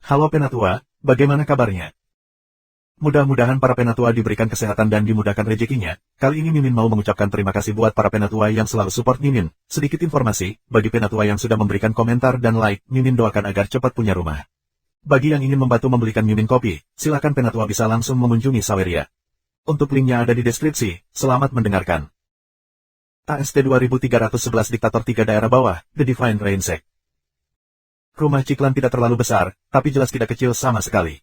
Halo Penatua, bagaimana kabarnya? Mudah-mudahan para Penatua diberikan kesehatan dan dimudahkan rezekinya. Kali ini Mimin mau mengucapkan terima kasih buat para Penatua yang selalu support Mimin. Sedikit informasi, bagi Penatua yang sudah memberikan komentar dan like, Mimin doakan agar cepat punya rumah. Bagi yang ingin membantu membelikan Mimin kopi, silakan Penatua bisa langsung mengunjungi Saweria. Untuk linknya ada di deskripsi, selamat mendengarkan. AST 2311 Diktator 3 Daerah Bawah, The Divine Rain Sect. Rumah Ciklan tidak terlalu besar, tapi jelas tidak kecil sama sekali.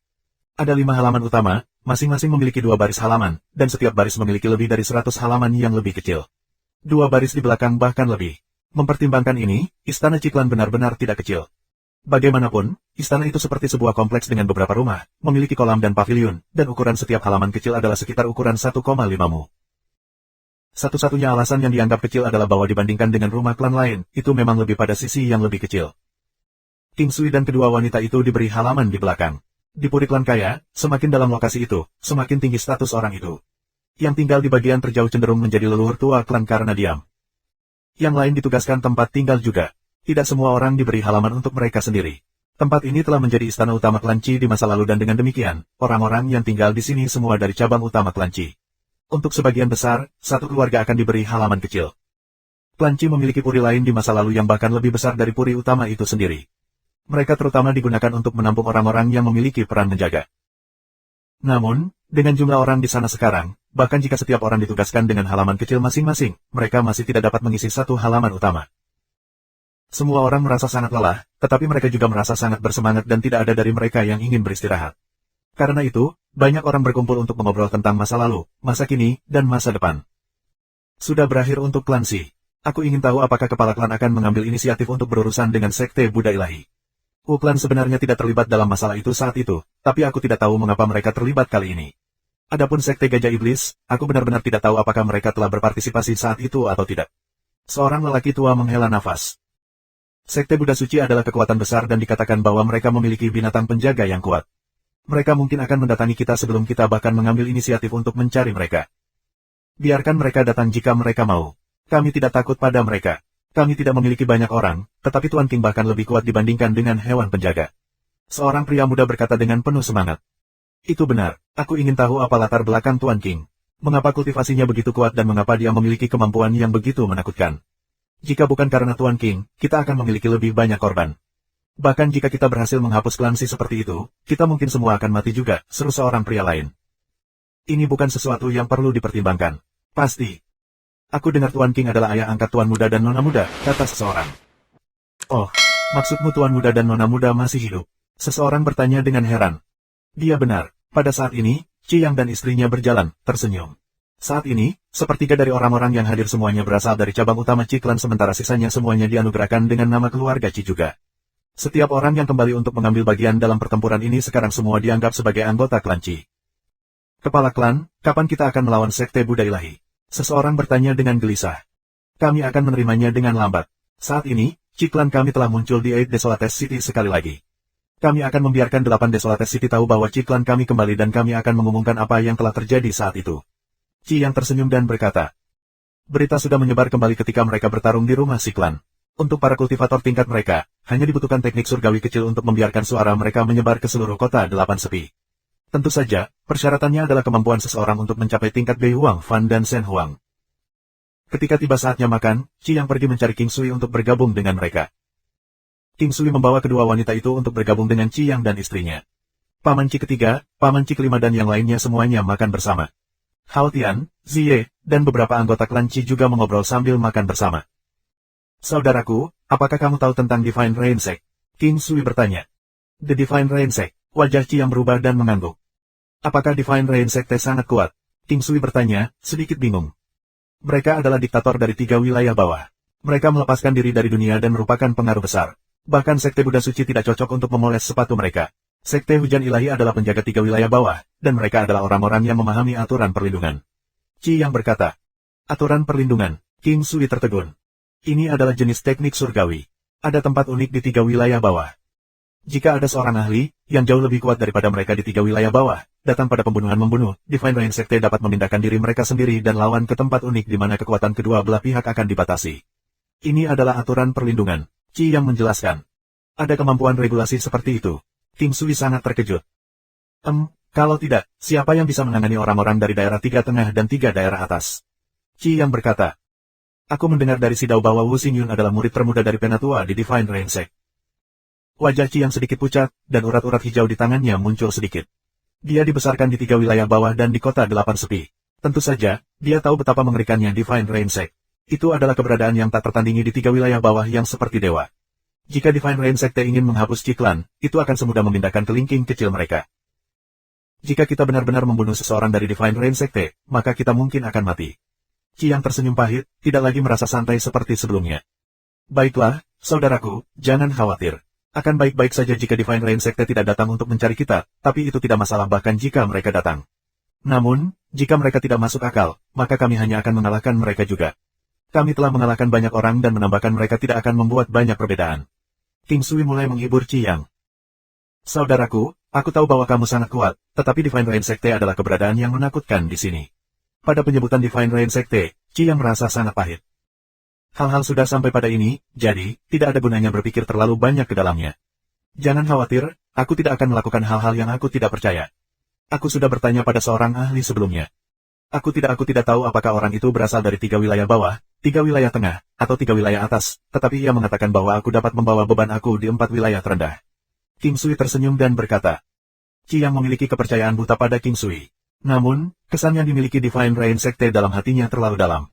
Ada 5 halaman utama, masing-masing memiliki 2 baris halaman, dan setiap baris memiliki lebih dari 100 halaman yang lebih kecil. 2 baris di belakang bahkan lebih. Mempertimbangkan ini, istana Ciklan benar-benar tidak kecil. Bagaimanapun, istana itu seperti sebuah kompleks dengan beberapa rumah, memiliki kolam dan pavilion, dan ukuran setiap halaman kecil adalah sekitar ukuran 1,5 mu. Satu-satunya alasan yang dianggap kecil adalah bahwa dibandingkan dengan rumah klan lain, itu memang lebih pada sisi yang lebih kecil. King Sui dan kedua wanita itu diberi halaman di belakang. Di puri klan kaya, semakin dalam lokasi itu, semakin tinggi status orang itu. Yang tinggal di bagian terjauh cenderung menjadi leluhur tua klan karena diam. Yang lain ditugaskan tempat tinggal juga. Tidak semua orang diberi halaman untuk mereka sendiri. Tempat ini telah menjadi istana utama klan Qi di masa lalu dan dengan demikian, orang-orang yang tinggal di sini semua dari cabang utama klan Qi. Untuk sebagian besar, satu keluarga akan diberi halaman kecil. Klan Qi memiliki puri lain di masa lalu yang bahkan lebih besar dari puri utama itu sendiri. Mereka terutama digunakan untuk menampung orang-orang yang memiliki peran menjaga. Namun, dengan jumlah orang di sana sekarang, bahkan jika setiap orang ditugaskan dengan halaman kecil masing-masing, mereka masih tidak dapat mengisi satu halaman utama. Semua orang merasa sangat lelah, tetapi mereka juga merasa sangat bersemangat dan tidak ada dari mereka yang ingin beristirahat. Karena itu, banyak orang berkumpul untuk mengobrol tentang masa lalu, masa kini, dan masa depan. Sudah berakhir untuk klan Qi. Aku ingin tahu apakah kepala klan akan mengambil inisiatif untuk berurusan dengan Sekte Buddha Ilahi. Klan sebenarnya tidak terlibat dalam masalah itu saat itu, tapi aku tidak tahu mengapa mereka terlibat kali ini. Adapun Sekte Gajah Iblis, aku benar-benar tidak tahu apakah mereka telah berpartisipasi saat itu atau tidak. Seorang lelaki tua menghela nafas. Sekte Buddha Suci adalah kekuatan besar dan dikatakan bahwa mereka memiliki binatang penjaga yang kuat. Mereka mungkin akan mendatangi kita sebelum kita bahkan mengambil inisiatif untuk mencari mereka. Biarkan mereka datang jika mereka mau. Kami tidak takut pada mereka. Kami tidak memiliki banyak orang, tetapi Tuan King bahkan lebih kuat dibandingkan dengan hewan penjaga. Seorang pria muda berkata dengan penuh semangat. Itu benar, aku ingin tahu apa latar belakang Tuan King. Mengapa kultivasinya begitu kuat dan mengapa dia memiliki kemampuan yang begitu menakutkan. Jika bukan karena Tuan King, kita akan memiliki lebih banyak korban. Bahkan jika kita berhasil menghapus klan Qi seperti itu, kita mungkin semua akan mati juga, seru seorang pria lain. Ini bukan sesuatu yang perlu dipertimbangkan. Pasti. Aku dengar Tuan King adalah ayah angkat Tuan Muda dan Nona Muda, kata seseorang. Oh, maksudmu Tuan Muda dan Nona Muda masih hidup? Seseorang bertanya dengan heran. Dia benar, pada saat ini, Qi Yang dan istrinya berjalan, tersenyum. Saat ini, sepertiga dari orang-orang yang hadir semuanya berasal dari cabang utama Qi Clan sementara sisanya semuanya dianugerahkan dengan nama keluarga Qi juga. Setiap orang yang kembali untuk mengambil bagian dalam pertempuran ini sekarang semua dianggap sebagai anggota klan Qi. Kepala klan, kapan kita akan melawan Sekte Buddha Ilahi? Seseorang bertanya dengan gelisah. Kami akan menerimanya dengan lambat. Saat ini, Qi Clan kami telah muncul di 8 Desolates City sekali lagi. Kami akan membiarkan 8 Desolates City tahu bahwa Qi Clan kami kembali dan kami akan mengumumkan apa yang telah terjadi saat itu. Qi Yang tersenyum dan berkata. Berita sudah menyebar kembali ketika mereka bertarung di rumah Qi Clan. Untuk para kultivator tingkat mereka, hanya dibutuhkan teknik surgawi kecil untuk membiarkan suara mereka menyebar ke seluruh kota 8 sepi. Tentu saja, persyaratannya adalah kemampuan seseorang untuk mencapai tingkat Bei Huang Fan dan Shen Huang. Ketika tiba saatnya makan, Qi Yang pergi mencari King Sui untuk bergabung dengan mereka. King Sui membawa kedua wanita itu untuk bergabung dengan Qi Yang dan istrinya. Paman Qi ketiga, Paman Qi kelima dan yang lainnya semuanya makan bersama. Hao Tian, Ziye, dan beberapa anggota klan Qi juga mengobrol sambil makan bersama. Saudaraku, apakah kamu tahu tentang Divine Rain Sect? King Sui bertanya. The Divine Rain Sect, wajah Qi Yang berubah dan mengangguk. Apakah Divine Rain Sekte sangat kuat? King Sui bertanya, sedikit bingung. Mereka adalah diktator dari 3 wilayah bawah. Mereka melepaskan diri dari dunia dan merupakan pengaruh besar. Bahkan Sekte Buddha Suci tidak cocok untuk memoles sepatu mereka. Sekte Hujan Ilahi adalah penjaga 3 wilayah bawah, dan mereka adalah orang-orang yang memahami aturan perlindungan. Qi Yang berkata. Aturan perlindungan, King Sui tertegun. Ini adalah jenis teknik surgawi. Ada tempat unik di 3 wilayah bawah. Jika ada seorang ahli, yang jauh lebih kuat daripada mereka di 3 wilayah bawah, datang pada pembunuhan membunuh, Divine Rain Sekte dapat memindahkan diri mereka sendiri dan lawan ke tempat unik di mana kekuatan kedua belah pihak akan dibatasi. Ini adalah aturan perlindungan, Qi Yang menjelaskan. Ada kemampuan regulasi seperti itu. King Sui sangat terkejut. Kalau tidak, siapa yang bisa menangani orang-orang dari daerah 3 tengah dan 3 daerah atas? Qi yang berkata. Aku mendengar dari Sidao bahwa Wu Xingyun adalah murid termuda dari Penatua di Divine Rain Sect. Wajah Qi yang sedikit pucat, dan urat-urat hijau di tangannya muncul sedikit. Dia dibesarkan di 3 wilayah bawah dan di kota 8 sepi. Tentu saja, dia tahu betapa mengerikannya Divine Rain Sect. Itu adalah keberadaan yang tak tertandingi di 3 wilayah bawah yang seperti dewa. Jika Divine Rain Sekte ingin menghapus Ciklan, itu akan semudah memindahkan kelingking kecil mereka. Jika kita benar-benar membunuh seseorang dari Divine Rain Sekte, maka kita mungkin akan mati. Qi yang tersenyum pahit, tidak lagi merasa santai seperti sebelumnya. Baiklah, saudaraku, jangan khawatir. Akan baik-baik saja jika Divine Rain Sekte tidak datang untuk mencari kita, tapi itu tidak masalah bahkan jika mereka datang. Namun, jika mereka tidak masuk akal, maka kami hanya akan mengalahkan mereka juga. Kami telah mengalahkan banyak orang dan menambahkan mereka tidak akan membuat banyak perbedaan. King Sui mulai menghibur Qi Yang. Saudaraku, aku tahu bahwa kamu sangat kuat, tetapi Divine Rain Sekte adalah keberadaan yang menakutkan di sini. Pada penyebutan Divine Rain Sekte, Qi Yang merasa sangat pahit. Hal-hal sudah sampai pada ini, jadi, tidak ada gunanya berpikir terlalu banyak ke dalamnya. Jangan khawatir, aku tidak akan melakukan hal-hal yang aku tidak percaya. Aku sudah bertanya pada seorang ahli sebelumnya. Aku tidak tahu apakah orang itu berasal dari 3 wilayah bawah, 3 wilayah tengah, atau 3 wilayah atas, tetapi ia mengatakan bahwa aku dapat membawa beban aku di 4 wilayah terendah. King Sui tersenyum dan berkata. Qi Yang memiliki kepercayaan buta pada King Sui. Namun, kesan yang dimiliki Divine Rain Sekte dalam hatinya terlalu dalam.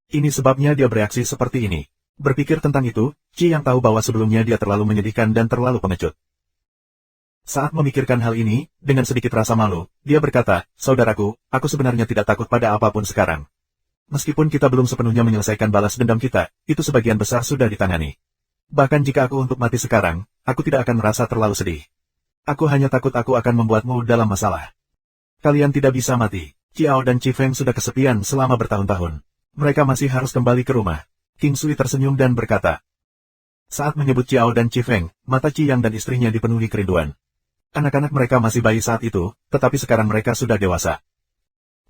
Ini sebabnya dia bereaksi seperti ini. Berpikir tentang itu, Qi Yang tahu bahwa sebelumnya dia terlalu menyedihkan dan terlalu pengecut. Saat memikirkan hal ini, dengan sedikit rasa malu, dia berkata, saudaraku, aku sebenarnya tidak takut pada apapun sekarang. Meskipun kita belum sepenuhnya menyelesaikan balas dendam kita, itu sebagian besar sudah ditangani. Bahkan jika aku untuk mati sekarang, aku tidak akan merasa terlalu sedih. Aku hanya takut aku akan membuatmu dalam masalah. Kalian tidak bisa mati. Qiao dan Qi Feng sudah kesepian selama bertahun-tahun. Mereka masih harus kembali ke rumah. King Sui tersenyum dan berkata. Saat menyebut Qiao dan Qi Feng, mata Qi Yang dan istrinya dipenuhi kerinduan. Anak-anak mereka masih bayi saat itu, tetapi sekarang mereka sudah dewasa.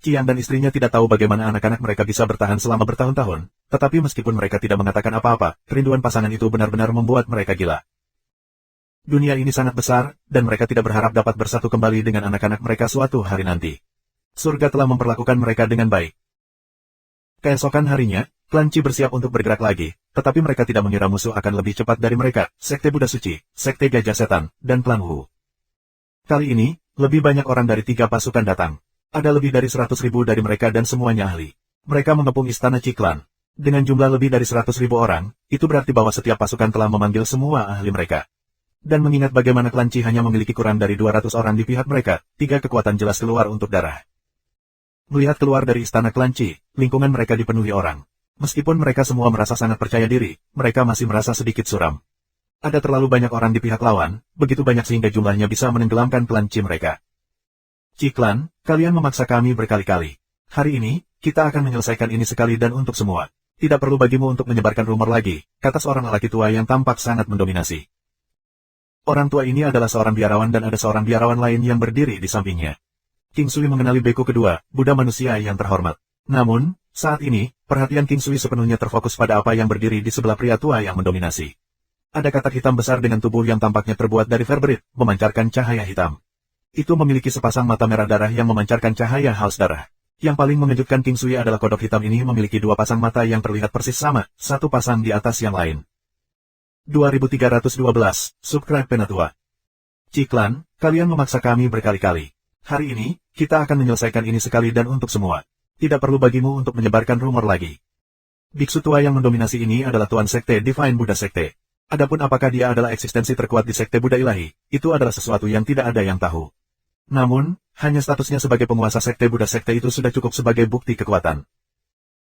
Qi Yang dan istrinya tidak tahu bagaimana anak-anak mereka bisa bertahan selama bertahun-tahun, tetapi meskipun mereka tidak mengatakan apa-apa, kerinduan pasangan itu benar-benar membuat mereka gila. Dunia ini sangat besar, dan mereka tidak berharap dapat bersatu kembali dengan anak-anak mereka suatu hari nanti. Surga telah memperlakukan mereka dengan baik. Keesokan harinya, klan Qi bersiap untuk bergerak lagi, tetapi mereka tidak mengira musuh akan lebih cepat dari mereka, Sekte Buddha Suci, Sekte Gajah Setan, dan klan Wu. Kali ini, lebih banyak orang dari 3 pasukan datang. Ada lebih dari 100.000 dari mereka dan semuanya ahli. Mereka mengepung istana Ciklan. Dengan jumlah lebih dari 100.000 orang, itu berarti bahwa setiap pasukan telah memanggil semua ahli mereka. Dan mengingat bagaimana klan Qi hanya memiliki kurang dari 200 orang di pihak mereka, 3 kekuatan jelas keluar untuk darah. Melihat keluar dari istana klan Qi, lingkungan mereka dipenuhi orang. Meskipun mereka semua merasa sangat percaya diri, mereka masih merasa sedikit suram. Ada terlalu banyak orang di pihak lawan, begitu banyak sehingga jumlahnya bisa menenggelamkan klan Qi mereka. Qi Klan, kalian memaksa kami berkali-kali. Hari ini, kita akan menyelesaikan ini sekali dan untuk semua. Tidak perlu bagimu untuk menyebarkan rumor lagi, kata seorang lelaki tua yang tampak sangat mendominasi. Orang tua ini adalah seorang biarawan dan ada seorang biarawan lain yang berdiri di sampingnya. King Sui mengenali Beku kedua, Buddha manusia yang terhormat. Namun, saat ini, perhatian King Sui sepenuhnya terfokus pada apa yang berdiri di sebelah pria tua yang mendominasi. Ada katak hitam besar dengan tubuh yang tampaknya terbuat dari verberit, memancarkan cahaya hitam. Itu memiliki sepasang mata merah darah yang memancarkan cahaya haus darah. Yang paling mengejutkan King Sui adalah kodok hitam ini memiliki 2 pasang mata yang terlihat persis sama, satu pasang di atas yang lain. 2312, Subscribe Penatua. Qi Klan, kalian memaksa kami berkali-kali. Hari ini, kita akan menyelesaikan ini sekali dan untuk semua. Tidak perlu bagimu untuk menyebarkan rumor lagi. Biksu tua yang mendominasi ini adalah Tuan Sekte Divine Buddha Sekte. Adapun apakah dia adalah eksistensi terkuat di Sekte Buddha Ilahi, itu adalah sesuatu yang tidak ada yang tahu. Namun, hanya statusnya sebagai penguasa Sekte Buddha Sekte itu sudah cukup sebagai bukti kekuatan.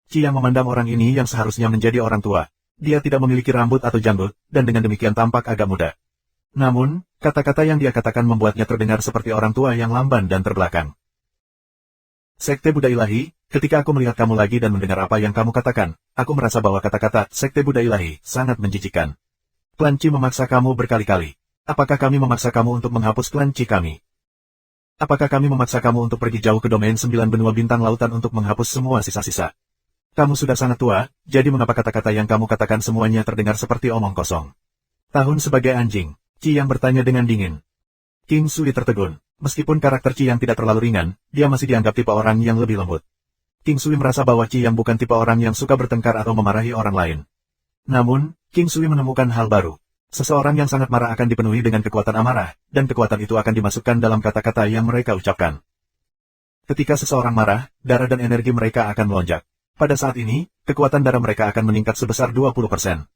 Qi yang memandang orang ini yang seharusnya menjadi orang tua. Dia tidak memiliki rambut atau janggut, dan dengan demikian tampak agak muda. Namun, kata-kata yang dia katakan membuatnya terdengar seperti orang tua yang lamban dan terbelakang. Sekte Buddha Ilahi, ketika aku melihat kamu lagi dan mendengar apa yang kamu katakan, aku merasa bahwa kata-kata Sekte Buddha Ilahi sangat menjijikkan. Klan Qi memaksa kamu berkali-kali. Apakah kami memaksa kamu untuk menghapus klan Qi kami? Apakah kami memaksa kamu untuk pergi jauh ke domain 9 benua bintang lautan untuk menghapus semua sisa-sisa? Kamu sudah sangat tua, jadi mengapa kata-kata yang kamu katakan semuanya terdengar seperti omong kosong? Tahun sebagai anjing, Qi yang bertanya dengan dingin. King Sui tertegun. Meskipun karakter Qi yang tidak terlalu ringan, dia masih dianggap tipe orang yang lebih lembut. King Sui merasa bahwa Qi yang bukan tipe orang yang suka bertengkar atau memarahi orang lain. Namun, King Sui menemukan hal baru. Seseorang yang sangat marah akan dipenuhi dengan kekuatan amarah, dan kekuatan itu akan dimasukkan dalam kata-kata yang mereka ucapkan. Ketika seseorang marah, darah dan energi mereka akan melonjak. Pada saat ini, kekuatan darah mereka akan meningkat sebesar 20%.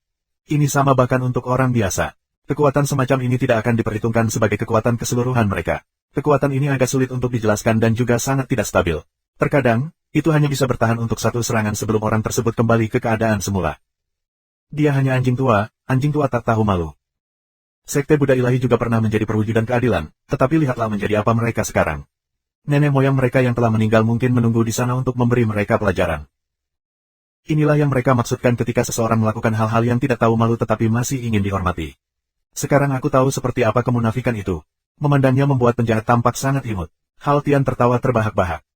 Ini sama bahkan untuk orang biasa. Kekuatan semacam ini tidak akan diperhitungkan sebagai kekuatan keseluruhan mereka. Kekuatan ini agak sulit untuk dijelaskan dan juga sangat tidak stabil. Terkadang, itu hanya bisa bertahan untuk satu serangan sebelum orang tersebut kembali ke keadaan semula. Dia hanya anjing tua tak tahu malu. Sekte Buddha Ilahi juga pernah menjadi perwujudan keadilan, tetapi lihatlah menjadi apa mereka sekarang. Nenek moyang mereka yang telah meninggal mungkin menunggu di sana untuk memberi mereka pelajaran. Inilah yang mereka maksudkan ketika seseorang melakukan hal-hal yang tidak tahu malu tetapi masih ingin dihormati. Sekarang aku tahu seperti apa kemunafikan itu. Memandangnya membuat penjahat tampak sangat imut. Hal Tian tertawa terbahak-bahak.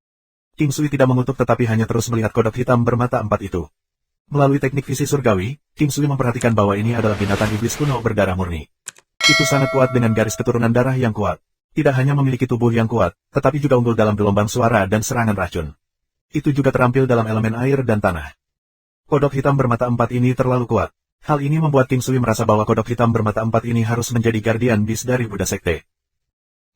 King Sui tidak mengutuk tetapi hanya terus melihat kodok hitam bermata empat itu. Melalui teknik visi surgawi, King Sui memperhatikan bahwa ini adalah binatang iblis kuno berdarah murni. Itu sangat kuat dengan garis keturunan darah yang kuat. Tidak hanya memiliki tubuh yang kuat, tetapi juga unggul dalam gelombang suara dan serangan racun. Itu juga terampil dalam elemen air dan tanah. Kodok hitam bermata empat ini terlalu kuat. Hal ini membuat King Sui merasa bahwa kodok hitam bermata empat ini harus menjadi guardian beast dari Buddha Sekte.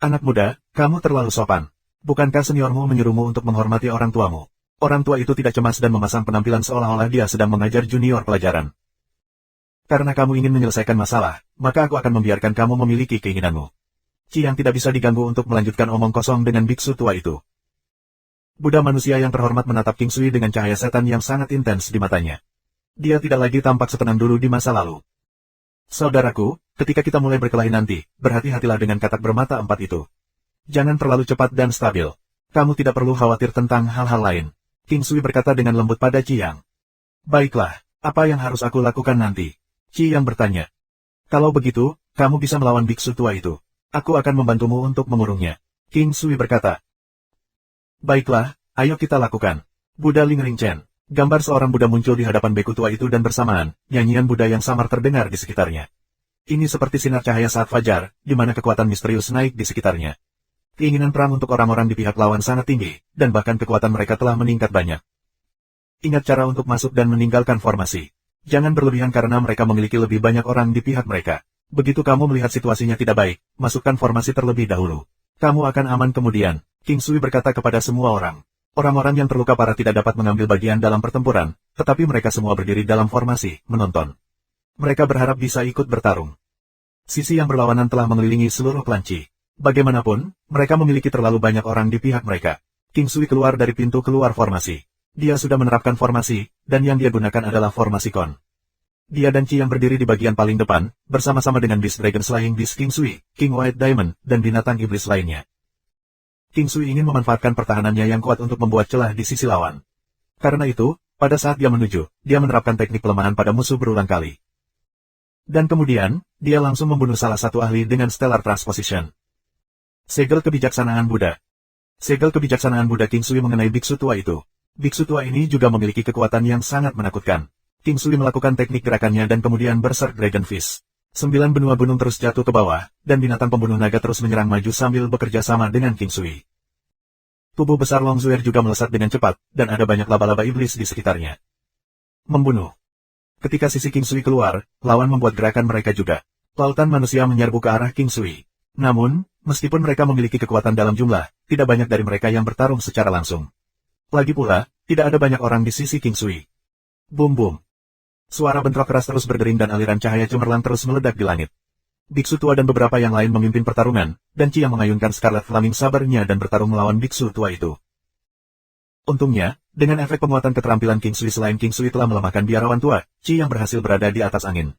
Anak muda, kamu terlalu sopan. Bukankah seniormu menyuruhmu untuk menghormati orang tuamu? Orang tua itu tidak cemas dan memasang penampilan seolah-olah dia sedang mengajar junior pelajaran. Karena kamu ingin menyelesaikan masalah, maka aku akan membiarkan kamu memiliki keinginanmu. Qi yang tidak bisa diganggu untuk melanjutkan omong kosong dengan biksu tua itu. Buddha manusia yang terhormat menatap King Sui dengan cahaya setan yang sangat intens di matanya. Dia tidak lagi tampak setenang dulu di masa lalu. Saudaraku, ketika kita mulai berkelahi nanti, berhati-hatilah dengan katak bermata empat itu. Jangan terlalu cepat dan stabil. Kamu tidak perlu khawatir tentang hal-hal lain. King Sui berkata dengan lembut pada Qi Yang. Baiklah, apa yang harus aku lakukan nanti? Qi Yang bertanya. Kalau begitu, kamu bisa melawan biksu tua itu. Aku akan membantumu untuk mengurungnya. King Sui berkata. Baiklah, ayo kita lakukan. Buddha Ling Ring Chen. Gambar seorang Buddha muncul di hadapan beku tua itu dan bersamaan, nyanyian Buddha yang samar terdengar di sekitarnya. Ini seperti sinar cahaya saat fajar, di mana kekuatan misterius naik di sekitarnya. Keinginan perang untuk orang-orang di pihak lawan sangat tinggi, dan bahkan kekuatan mereka telah meningkat banyak. Ingat cara untuk masuk dan meninggalkan formasi. Jangan berlebihan karena mereka memiliki lebih banyak orang di pihak mereka. Begitu kamu melihat situasinya tidak baik, masukkan formasi terlebih dahulu. Kamu akan aman kemudian, King Sui berkata kepada semua orang. Orang-orang yang terluka parah tidak dapat mengambil bagian dalam pertempuran, tetapi mereka semua berdiri dalam formasi, menonton. Mereka berharap bisa ikut bertarung. Sisi yang berlawanan telah mengelilingi seluruh klan Qi. Bagaimanapun, mereka memiliki terlalu banyak orang di pihak mereka. King Sui keluar dari pintu keluar formasi. Dia sudah menerapkan formasi, dan yang dia gunakan adalah formasi kon. Dia dan Qi yang berdiri di bagian paling depan, bersama-sama dengan Beast Dragon Slaying Beast King Sui, King White Diamond, dan binatang iblis lainnya. King Sui ingin memanfaatkan pertahanannya yang kuat untuk membuat celah di sisi lawan. Karena itu, pada saat dia menuju, dia menerapkan teknik pelemahan pada musuh berulang kali. Dan kemudian, dia langsung membunuh salah satu ahli dengan Stellar Transposition. Segel kebijaksanaan Buddha. Segel kebijaksanaan Buddha King Sui mengenai biksu tua itu. Biksu tua ini juga memiliki kekuatan yang sangat menakutkan. King Sui melakukan teknik gerakannya dan kemudian Berserk Dragon Fist. 9 benua gunung terus jatuh ke bawah, dan binatang pembunuh naga terus menyerang maju sambil bekerja sama dengan King Sui. Tubuh besar Longzuer juga melesat dengan cepat, dan ada banyak laba-laba iblis di sekitarnya. Membunuh. Ketika sisi King Sui keluar, lawan membuat gerakan mereka juga. Lautan manusia menyerbu ke arah King Sui. Namun, meskipun mereka memiliki kekuatan dalam jumlah, tidak banyak dari mereka yang bertarung secara langsung. Lagi pula, tidak ada banyak orang di sisi King Sui. Boom-boom. Suara bentrok keras terus berdering dan aliran cahaya cemerlang terus meledak di langit. Biksu tua dan beberapa yang lain memimpin pertarungan, dan Qi yang mengayunkan Scarlet Flaming Sabernya dan bertarung melawan biksu tua itu. Untungnya, dengan efek penguatan keterampilan King Sui selain King Sui telah melemahkan biarawan tua, Qi yang berhasil berada di atas angin.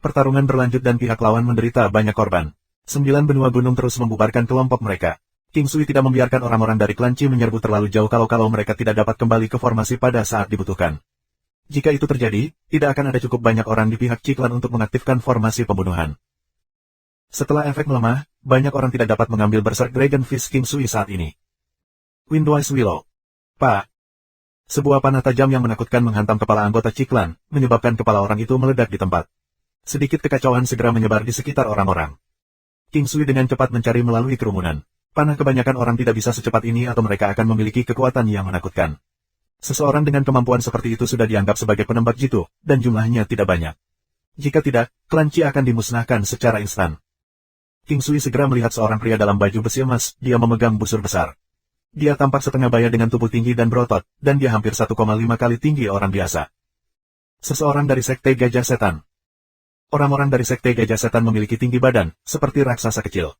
Pertarungan berlanjut dan pihak lawan menderita banyak korban. 9 benua gunung terus membubarkan kelompok mereka. King Sui tidak membiarkan orang-orang dari klan Qi menyerbu terlalu jauh kalau mereka tidak dapat kembali ke formasi pada saat dibutuhkan. Jika itu terjadi, tidak akan ada cukup banyak orang di pihak Qi klan untuk mengaktifkan formasi pembunuhan. Setelah efek melemah, banyak orang tidak dapat mengambil Berserk Dragon Fist King Sui saat ini. Windwise Willow. Pak. Sebuah panah tajam yang menakutkan menghantam kepala anggota Qi klan, menyebabkan kepala orang itu meledak di tempat. Sedikit kekacauan segera menyebar di sekitar orang-orang. King Sui dengan cepat mencari melalui kerumunan. Panah kebanyakan orang tidak bisa secepat ini atau mereka akan memiliki kekuatan yang menakutkan. Seseorang dengan kemampuan seperti itu sudah dianggap sebagai penembak jitu, dan jumlahnya tidak banyak. Jika tidak, klan Qi akan dimusnahkan secara instan. King Sui segera melihat seorang pria dalam baju besi emas, dia memegang busur besar. Dia tampak setengah baya dengan tubuh tinggi dan berotot, dan dia hampir 1,5 kali tinggi orang biasa. Seseorang dari Sekte Gajah Setan. Orang-orang dari Sekte Gajah Setan memiliki tinggi badan, seperti raksasa kecil.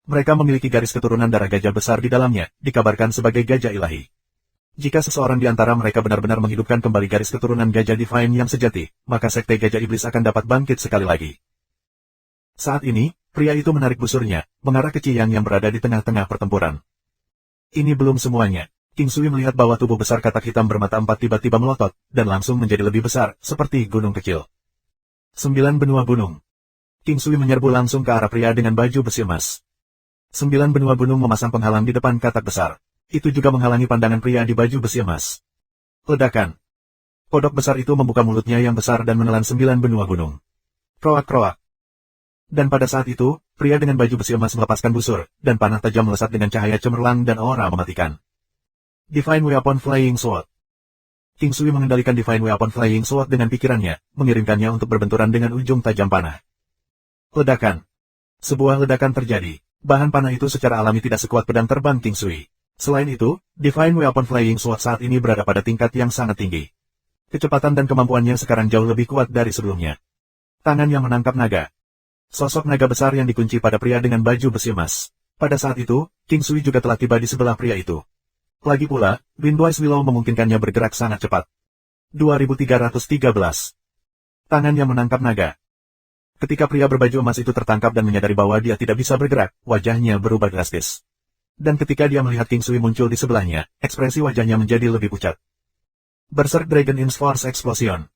Mereka memiliki garis keturunan darah gajah besar di dalamnya, dikabarkan sebagai gajah ilahi. Jika seseorang di antara mereka benar-benar menghidupkan kembali garis keturunan gajah divine yang sejati, maka Sekte Gajah Iblis akan dapat bangkit sekali lagi. Saat ini, pria itu menarik busurnya, mengarah ke Qi Yang yang berada di tengah-tengah pertempuran. Ini belum semuanya. King Sui melihat bahwa tubuh besar katak hitam bermata empat tiba-tiba melotot, dan langsung menjadi lebih besar, seperti gunung kecil. 9 benua gunung. King Sui menyerbu langsung ke arah pria dengan baju besi emas. 9 benua gunung memasang penghalang di depan katak besar. Itu juga menghalangi pandangan pria di baju besi emas. Ledakan. Kodok besar itu membuka mulutnya yang besar dan menelan 9 benua gunung. Kroak-kroak. Dan pada saat itu, pria dengan baju besi emas melepaskan busur, dan panah tajam melesat dengan cahaya cemerlang dan aura mematikan. Divine Weapon Flying Sword. King Sui mengendalikan Divine Weapon Flying Sword dengan pikirannya, mengirimkannya untuk berbenturan dengan ujung tajam panah. Ledakan. Sebuah ledakan terjadi. Bahan panah itu secara alami tidak sekuat pedang terbang King Sui. Selain itu, Divine Weapon Flying Sword saat ini berada pada tingkat yang sangat tinggi. Kecepatan dan kemampuannya sekarang jauh lebih kuat dari sebelumnya. Tangan yang menangkap naga. Sosok naga besar yang dikunci pada pria dengan baju besi emas. Pada saat itu, King Sui juga telah tiba di sebelah pria itu. Lagi pula, Windwise Willow memungkinkannya bergerak sangat cepat. 2313. Tangan yang menangkap naga. Ketika pria berbaju emas itu tertangkap dan menyadari bahwa dia tidak bisa bergerak, wajahnya berubah drastis. Dan ketika dia melihat King Sui muncul di sebelahnya, ekspresi wajahnya menjadi lebih pucat. Berserk Dragon In's Force Explosion.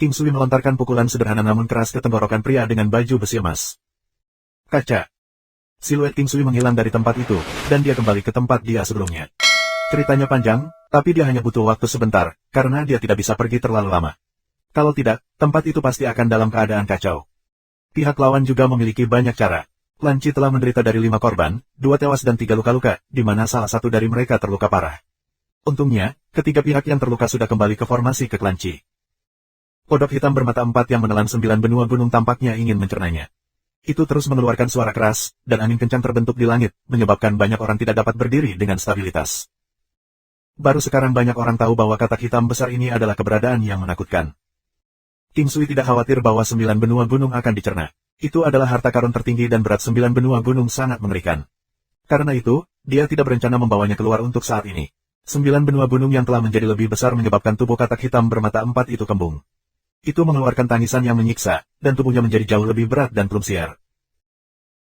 King Sui melontarkan pukulan sederhana namun keras ke tenggorokan pria dengan baju besi emas. Kaca. Siluet King Sui menghilang dari tempat itu, dan dia kembali ke tempat dia sebelumnya. Ceritanya panjang, tapi dia hanya butuh waktu sebentar, karena dia tidak bisa pergi terlalu lama. Kalau tidak, tempat itu pasti akan dalam keadaan kacau. Pihak lawan juga memiliki banyak cara. Klan Qi telah menderita dari 5 korban, 2 tewas dan 3 luka-luka, di mana salah satu dari mereka terluka parah. Untungnya, ketiga pihak yang terluka sudah kembali ke formasi ke Klan Qi. Kodok hitam bermata 4 yang menelan 9 benua gunung tampaknya ingin mencernanya. Itu terus mengeluarkan suara keras, dan angin kencang terbentuk di langit, menyebabkan banyak orang tidak dapat berdiri dengan stabilitas. Baru sekarang banyak orang tahu bahwa katak hitam besar ini adalah keberadaan yang menakutkan. King Sui tidak khawatir bahwa 9 benua gunung akan dicerna. Itu adalah harta karun tertinggi dan berat 9 benua gunung sangat mengerikan. Karena itu, dia tidak berencana membawanya keluar untuk saat ini. 9 benua gunung yang telah menjadi lebih besar menyebabkan tubuh katak hitam bermata 4 itu kembung. Itu mengeluarkan tangisan yang menyiksa, dan tubuhnya menjadi jauh lebih berat dan plump siar.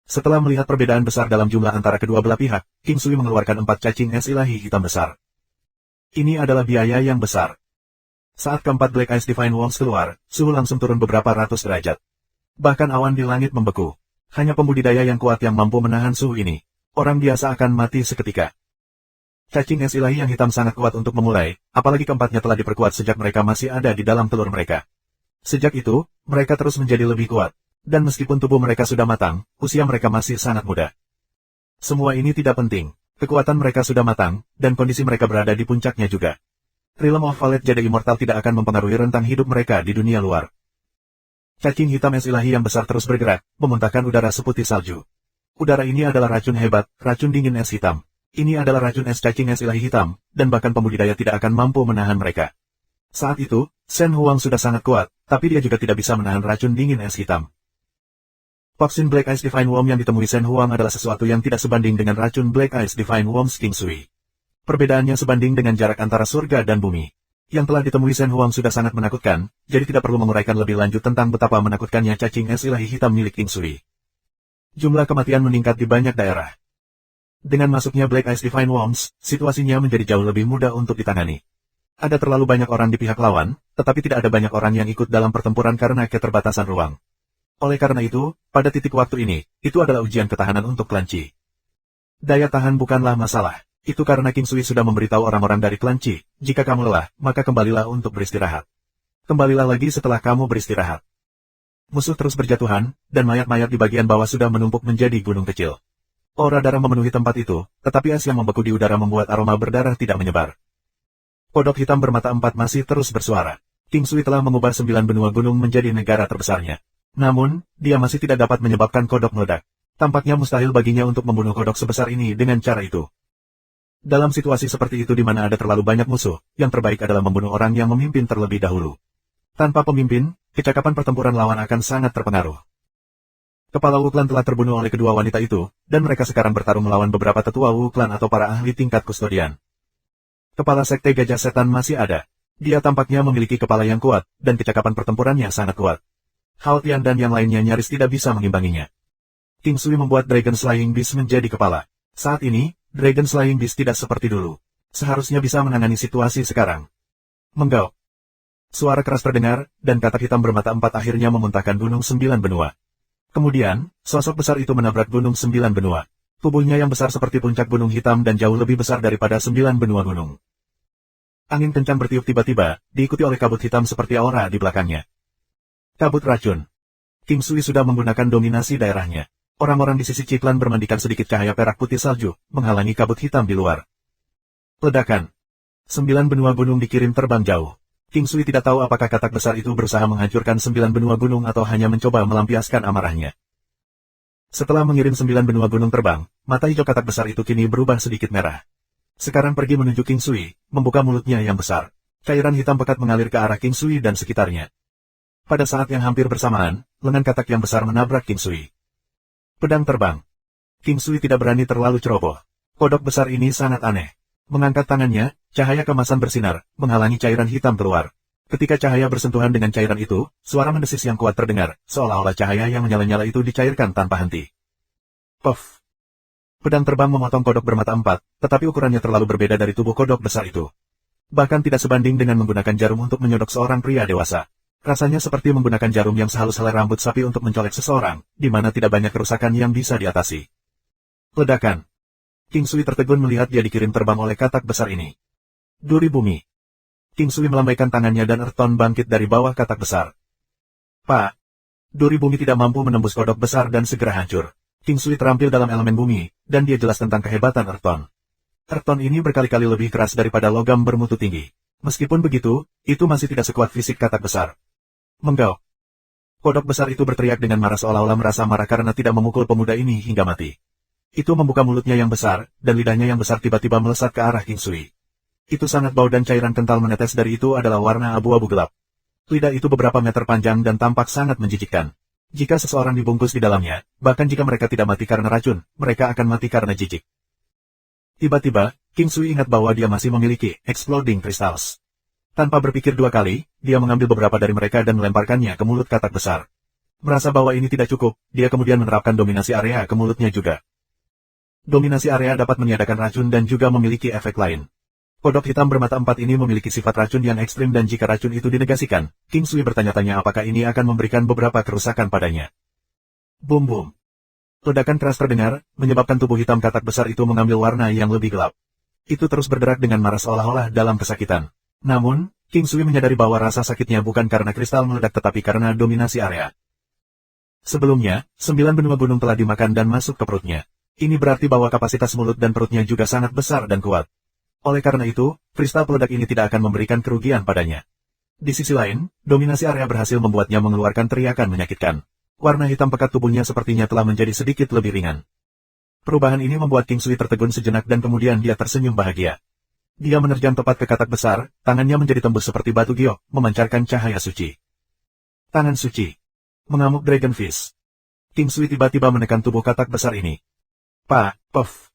Setelah melihat perbedaan besar dalam jumlah antara kedua belah pihak, King Sui mengeluarkan 4 cacing es ilahi hitam besar. Ini adalah biaya yang besar. Saat keempat Black Ice Divine Worms keluar, suhu langsung turun beberapa ratus derajat. Bahkan awan di langit membeku. Hanya pembudidaya yang kuat yang mampu menahan suhu ini. Orang biasa akan mati seketika. Cacing es ilahi yang hitam sangat kuat untuk memulai, apalagi keempatnya telah diperkuat sejak mereka masih ada di dalam telur mereka. Sejak itu, mereka terus menjadi lebih kuat. Dan meskipun tubuh mereka sudah matang, usia mereka masih sangat muda. Semua ini tidak penting. Kekuatan mereka sudah matang, dan kondisi mereka berada di puncaknya juga. Realm of Valet Jade Immortal tidak akan mempengaruhi rentang hidup mereka di dunia luar. Cacing hitam es ilahi yang besar terus bergerak, memuntahkan udara seputih salju. Udara ini adalah racun hebat, racun dingin es hitam. Ini adalah racun es cacing es ilahi hitam, dan bahkan pembudidaya tidak akan mampu menahan mereka. Saat itu, Shen Huang sudah sangat kuat, tapi dia juga tidak bisa menahan racun dingin es hitam. Vaksin Black Ice Divine Worm yang ditemui Shen Huang adalah sesuatu yang tidak sebanding dengan racun Black Ice Divine Worms King Sui. Perbedaannya sebanding dengan jarak antara surga dan bumi. Yang telah ditemui Shen Huang sudah sangat menakutkan, jadi tidak perlu menguraikan lebih lanjut tentang betapa menakutkannya cacing es ilahi hitam milik King Sui. Jumlah kematian meningkat di banyak daerah. Dengan masuknya Black Ice Divine Worms, situasinya menjadi jauh lebih mudah untuk ditangani. Ada terlalu banyak orang di pihak lawan, tetapi tidak ada banyak orang yang ikut dalam pertempuran karena keterbatasan ruang. Oleh karena itu, pada titik waktu ini, itu adalah ujian ketahanan untuk Klan Qi. Daya tahan bukanlah masalah. Itu karena King Sui sudah memberitahu orang-orang dari Klan Qi, jika kamu lelah, maka kembalilah untuk beristirahat. Kembalilah lagi setelah kamu beristirahat. Musuh terus berjatuhan, dan mayat-mayat di bagian bawah sudah menumpuk menjadi gunung kecil. Aura darah memenuhi tempat itu, tetapi es yang membeku di udara membuat aroma berdarah tidak menyebar. Kodok hitam bermata empat masih terus bersuara. King Sui telah mengubah 9 benua gunung menjadi negara terbesarnya. Namun, dia masih tidak dapat menyebabkan kodok meledak. Tampaknya mustahil baginya untuk membunuh kodok sebesar ini dengan cara itu. Dalam situasi seperti itu di mana ada terlalu banyak musuh, yang terbaik adalah membunuh orang yang memimpin terlebih dahulu. Tanpa pemimpin, kecakapan pertempuran lawan akan sangat terpengaruh. Kepala Wu Clan telah terbunuh oleh kedua wanita itu, dan mereka sekarang bertarung melawan beberapa tetua Wu Clan atau para ahli tingkat kustodian. Kepala Sekte Gajah Setan masih ada. Dia tampaknya memiliki kepala yang kuat, dan kecakapan pertempurannya sangat kuat. Hao Tian dan yang lainnya nyaris tidak bisa mengimbanginya. King Sui membuat Dragon Slaying Beast menjadi kepala. Saat ini, Dragon Slaying Beast tidak seperti dulu. Seharusnya bisa menangani situasi sekarang. Menggau. Suara keras terdengar, dan katak hitam bermata empat akhirnya memuntahkan gunung 9 benua. Kemudian, sosok besar itu menabrak gunung 9 benua. Tubuhnya yang besar seperti puncak gunung hitam dan jauh lebih besar daripada 9 benua gunung. Angin kencang bertiup tiba-tiba, diikuti oleh kabut hitam seperti aura di belakangnya. Kabut racun. King Sui sudah menggunakan dominasi daerahnya. Orang-orang di sisi Ciklan bermandikan sedikit cahaya perak putih salju, menghalangi kabut hitam di luar. Ledakan. 9 benua gunung dikirim terbang jauh. King Sui tidak tahu apakah katak besar itu berusaha menghancurkan 9 benua gunung atau hanya mencoba melampiaskan amarahnya. Setelah mengirim 9 benua gunung terbang, mata hijau katak besar itu kini berubah sedikit merah. Sekarang pergi menuju King Sui, membuka mulutnya yang besar. Cairan hitam pekat mengalir ke arah King Sui dan sekitarnya. Pada saat yang hampir bersamaan, lengan katak yang besar menabrak King Sui. Pedang terbang. King Sui tidak berani terlalu ceroboh. Kodok besar ini sangat aneh. Mengangkat tangannya, cahaya kemasan bersinar, menghalangi cairan hitam keluar. Ketika cahaya bersentuhan dengan cairan itu, suara mendesis yang kuat terdengar, seolah-olah cahaya yang menyala-nyala itu dicairkan tanpa henti. Puff. Pedang terbang memotong kodok bermata empat, tetapi ukurannya terlalu berbeda dari tubuh kodok besar itu. Bahkan tidak sebanding dengan menggunakan jarum untuk menyodok seorang pria dewasa. Rasanya seperti menggunakan jarum yang sehalus helai rambut sapi untuk mencolek seseorang, di mana tidak banyak kerusakan yang bisa diatasi. Ledakan. King Sui tertegun melihat dia dikirim terbang oleh katak besar ini. Duri bumi. King Sui melambaikan tangannya dan Erton bangkit dari bawah katak besar. Pak. Duri bumi tidak mampu menembus kodok besar dan segera hancur. King Sui terampil dalam elemen bumi, dan dia jelas tentang kehebatan Erton. Erton ini berkali-kali lebih keras daripada logam bermutu tinggi. Meskipun begitu, itu masih tidak sekuat fisik katak besar. Menggau. Kodok besar itu berteriak dengan marah seolah-olah merasa marah karena tidak memukul pemuda ini hingga mati. Itu membuka mulutnya yang besar, dan lidahnya yang besar tiba-tiba melesat ke arah King Sui. Itu sangat bau dan cairan kental menetes dari itu adalah warna abu-abu gelap. Lidah itu beberapa meter panjang dan tampak sangat menjijikkan. Jika seseorang dibungkus di dalamnya, bahkan jika mereka tidak mati karena racun, mereka akan mati karena jijik. Tiba-tiba, King Sui ingat bahwa dia masih memiliki Exploding Crystals. Tanpa berpikir dua kali, dia mengambil beberapa dari mereka dan melemparkannya ke mulut katak besar. Merasa bahwa ini tidak cukup, dia kemudian menerapkan dominasi area ke mulutnya juga. Dominasi area dapat meniadakan racun dan juga memiliki efek lain. Kodok hitam bermata empat ini memiliki sifat racun yang ekstrim dan jika racun itu dinegasikan, King Sui bertanya-tanya apakah ini akan memberikan beberapa kerusakan padanya. Boom boom. Ledakan keras terdengar, menyebabkan tubuh hitam katak besar itu mengambil warna yang lebih gelap. Itu terus berderak dengan marah seolah-olah dalam kesakitan. Namun, King Sui menyadari bahwa rasa sakitnya bukan karena kristal meledak tetapi karena dominasi area. Sebelumnya, 9 benua gunung telah dimakan dan masuk ke perutnya. Ini berarti bahwa kapasitas mulut dan perutnya juga sangat besar dan kuat. Oleh karena itu, kristal peledak ini tidak akan memberikan kerugian padanya. Di sisi lain, dominasi area berhasil membuatnya mengeluarkan teriakan menyakitkan. Warna hitam pekat tubuhnya sepertinya telah menjadi sedikit lebih ringan. Perubahan ini membuat King Sui tertegun sejenak dan kemudian dia tersenyum bahagia. Dia menerjang tepat ke katak besar, tangannya menjadi tembus seperti batu giok, memancarkan cahaya suci. Tangan suci. Mengamuk Dragon Fist. King Sui tiba-tiba menekan tubuh katak besar ini. Pak, puff.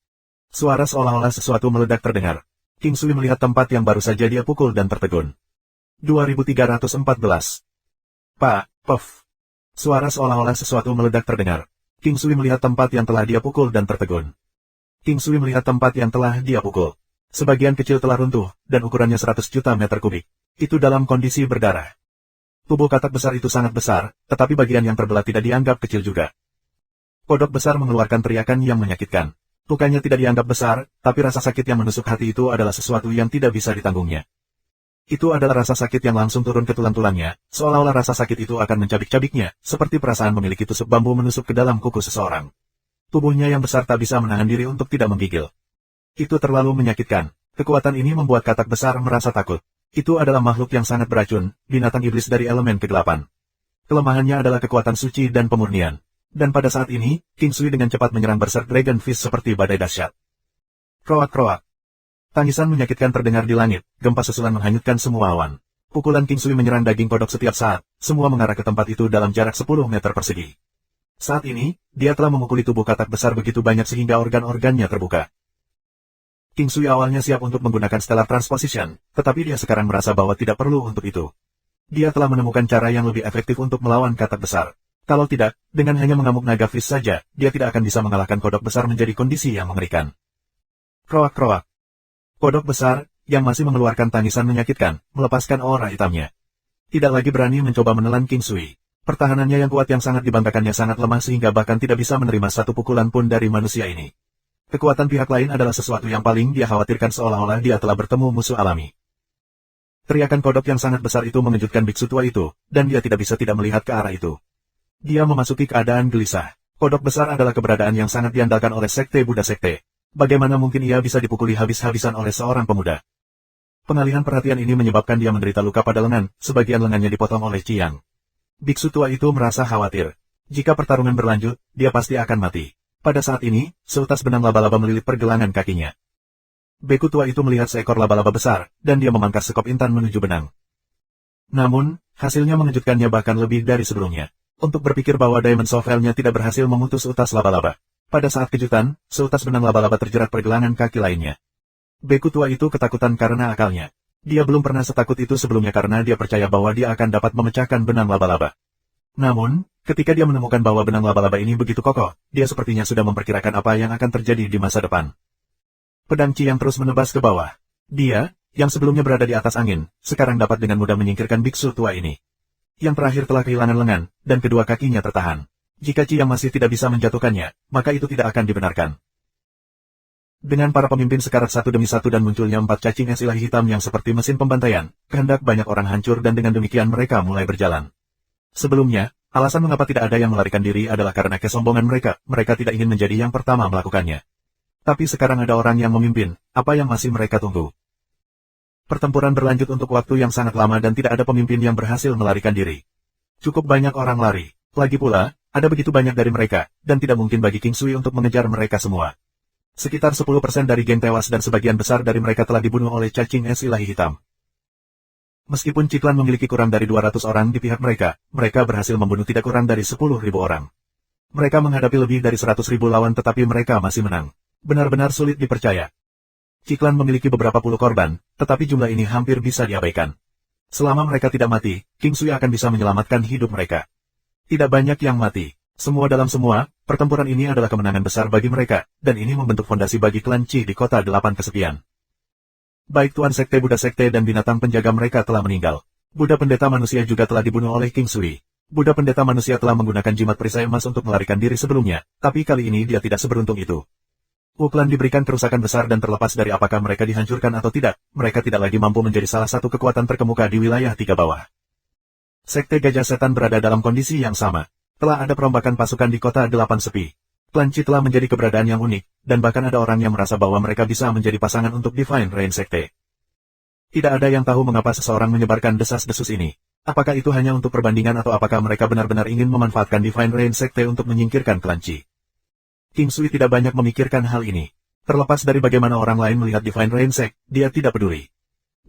Suara seolah-olah sesuatu meledak terdengar. King Sui melihat tempat yang baru saja dia pukul dan tertegun. 2314. Pak, puff. Suara seolah-olah sesuatu meledak terdengar. King Sui melihat tempat yang telah dia pukul dan tertegun. King Sui melihat tempat yang telah dia pukul. Sebagian kecil telah runtuh, dan ukurannya 100 juta meter kubik. Itu dalam kondisi berdarah. Tubuh katak besar itu sangat besar, tetapi bagian yang terbelah tidak dianggap kecil juga. Kodok besar mengeluarkan teriakan yang menyakitkan. Lukanya tidak dianggap besar, tapi rasa sakit yang menusuk hati itu adalah sesuatu yang tidak bisa ditanggungnya. Itu adalah rasa sakit yang langsung turun ke tulang-tulangnya, seolah-olah rasa sakit itu akan mencabik-cabiknya, seperti perasaan memiliki tusuk bambu menusuk ke dalam kuku seseorang. Tubuhnya yang besar tak bisa menahan diri untuk tidak menggigil. Itu terlalu menyakitkan. Kekuatan ini membuat katak besar merasa takut. Itu adalah makhluk yang sangat beracun, binatang iblis dari elemen kegelapan. Kelemahannya adalah kekuatan suci dan pemurnian. Dan pada saat ini, King Sui dengan cepat menyerang Berserk Dragon Fist seperti badai dahsyat. Kroak-kroak. Tangisan menyakitkan terdengar di langit, gempa susulan menghanyutkan semua awan. Pukulan King Sui menyerang daging kodok setiap saat, semua mengarah ke tempat itu dalam jarak 10 meter persegi. Saat ini, dia telah memukuli tubuh katak besar begitu banyak sehingga organ-organnya terbuka. King Sui awalnya siap untuk menggunakan Stellar Transposition, tetapi dia sekarang merasa bahwa tidak perlu untuk itu. Dia telah menemukan cara yang lebih efektif untuk melawan katak besar. Kalau tidak, dengan hanya mengamuk naga fist saja, dia tidak akan bisa mengalahkan kodok besar menjadi kondisi yang mengerikan. Kroak-kroak. Kodok besar, yang masih mengeluarkan tangisan menyakitkan, melepaskan aura hitamnya. Tidak lagi berani mencoba menelan King Sui. Pertahanannya yang kuat yang sangat dibanggakannya sangat lemah sehingga bahkan tidak bisa menerima satu pukulan pun dari manusia ini. Kekuatan pihak lain adalah sesuatu yang paling dia khawatirkan seolah-olah dia telah bertemu musuh alami. Teriakan kodok yang sangat besar itu mengejutkan biksu tua itu, dan dia tidak bisa tidak melihat ke arah itu. Dia memasuki keadaan gelisah. Kodok besar adalah keberadaan yang sangat diandalkan oleh Sekte Buddha Sekte. Bagaimana mungkin ia bisa dipukuli habis-habisan oleh seorang pemuda? Pengalihan perhatian ini menyebabkan dia menderita luka pada lengan, sebagian lengannya dipotong oleh Chiang. Biksu tua itu merasa khawatir. Jika pertarungan berlanjut, dia pasti akan mati. Pada saat ini, seutas benang laba-laba melilit pergelangan kakinya. Beku tua itu melihat seekor laba-laba besar, dan dia memangkas sekop intan menuju benang. Namun, hasilnya mengejutkannya bahkan lebih dari sebelumnya. Untuk berpikir bahwa Diamond Sovereign-nya tidak berhasil memutus utas laba-laba. Pada saat kejutan, seutas benang laba-laba terjerat pergelangan kaki lainnya. Beku tua itu ketakutan karena akalnya. Dia belum pernah setakut itu sebelumnya karena dia percaya bahwa dia akan dapat memecahkan benang laba-laba. Namun, ketika dia menemukan bahwa benang laba-laba ini begitu kokoh, dia sepertinya sudah memperkirakan apa yang akan terjadi di masa depan. Pedang Chi yang terus menebas ke bawah. Dia, yang sebelumnya berada di atas angin, sekarang dapat dengan mudah menyingkirkan biksu tua ini. Yang terakhir telah kehilangan lengan, dan kedua kakinya tertahan. Jika Chi yang masih tidak bisa menjatuhkannya, maka itu tidak akan dibenarkan. Dengan para pemimpin sekarat satu demi satu dan munculnya 4 cacing es ilahi hitam yang seperti mesin pembantaian, kehendak banyak orang hancur dan dengan demikian mereka mulai berjalan. Sebelumnya, alasan mengapa tidak ada yang melarikan diri adalah karena kesombongan mereka tidak ingin menjadi yang pertama melakukannya. Tapi sekarang ada orang yang memimpin, apa yang masih mereka tunggu? Pertempuran berlanjut untuk waktu yang sangat lama dan tidak ada pemimpin yang berhasil melarikan diri. Cukup banyak orang lari. Lagi pula, ada begitu banyak dari mereka, dan tidak mungkin bagi King Sui untuk mengejar mereka semua. Sekitar 10% dari geng tewas dan sebagian besar dari mereka telah dibunuh oleh cacing es ilahi hitam. Meskipun Ciklan memiliki kurang dari 200 orang di pihak mereka, mereka berhasil membunuh tidak kurang dari 10.000 orang. Mereka menghadapi lebih dari 100.000 lawan tetapi mereka masih menang. Benar-benar sulit dipercaya. Ciklan memiliki beberapa puluh korban, tetapi jumlah ini hampir bisa diabaikan. Selama mereka tidak mati, King Sui akan bisa menyelamatkan hidup mereka. Tidak banyak yang mati. Semua dalam semua, pertempuran ini adalah kemenangan besar bagi mereka, dan ini membentuk fondasi bagi klan Qi di kota 8 kesepian. Baik Tuan Sekte Buddha Sekte dan binatang penjaga mereka telah meninggal. Buddha pendeta manusia juga telah dibunuh oleh King Sui. Buddha pendeta manusia telah menggunakan jimat perisai emas untuk melarikan diri sebelumnya, tapi kali ini dia tidak seberuntung itu. Klan diberikan kerusakan besar dan terlepas dari apakah mereka dihancurkan atau tidak, mereka tidak lagi mampu menjadi salah satu kekuatan terkemuka di wilayah 3 bawah. Sekte Gajah Setan berada dalam kondisi yang sama. Telah ada perombakan pasukan di kota 8 sepi. Klan Qi telah menjadi keberadaan yang unik, dan bahkan ada orang yang merasa bahwa mereka bisa menjadi pasangan untuk Divine Rain Sekte. Tidak ada yang tahu mengapa seseorang menyebarkan desas-desus ini. Apakah itu hanya untuk perbandingan atau apakah mereka benar-benar ingin memanfaatkan Divine Rain Sekte untuk menyingkirkan klan Qi? King Sui tidak banyak memikirkan hal ini. Terlepas dari bagaimana orang lain melihat Divine Rain Sekte, dia tidak peduli.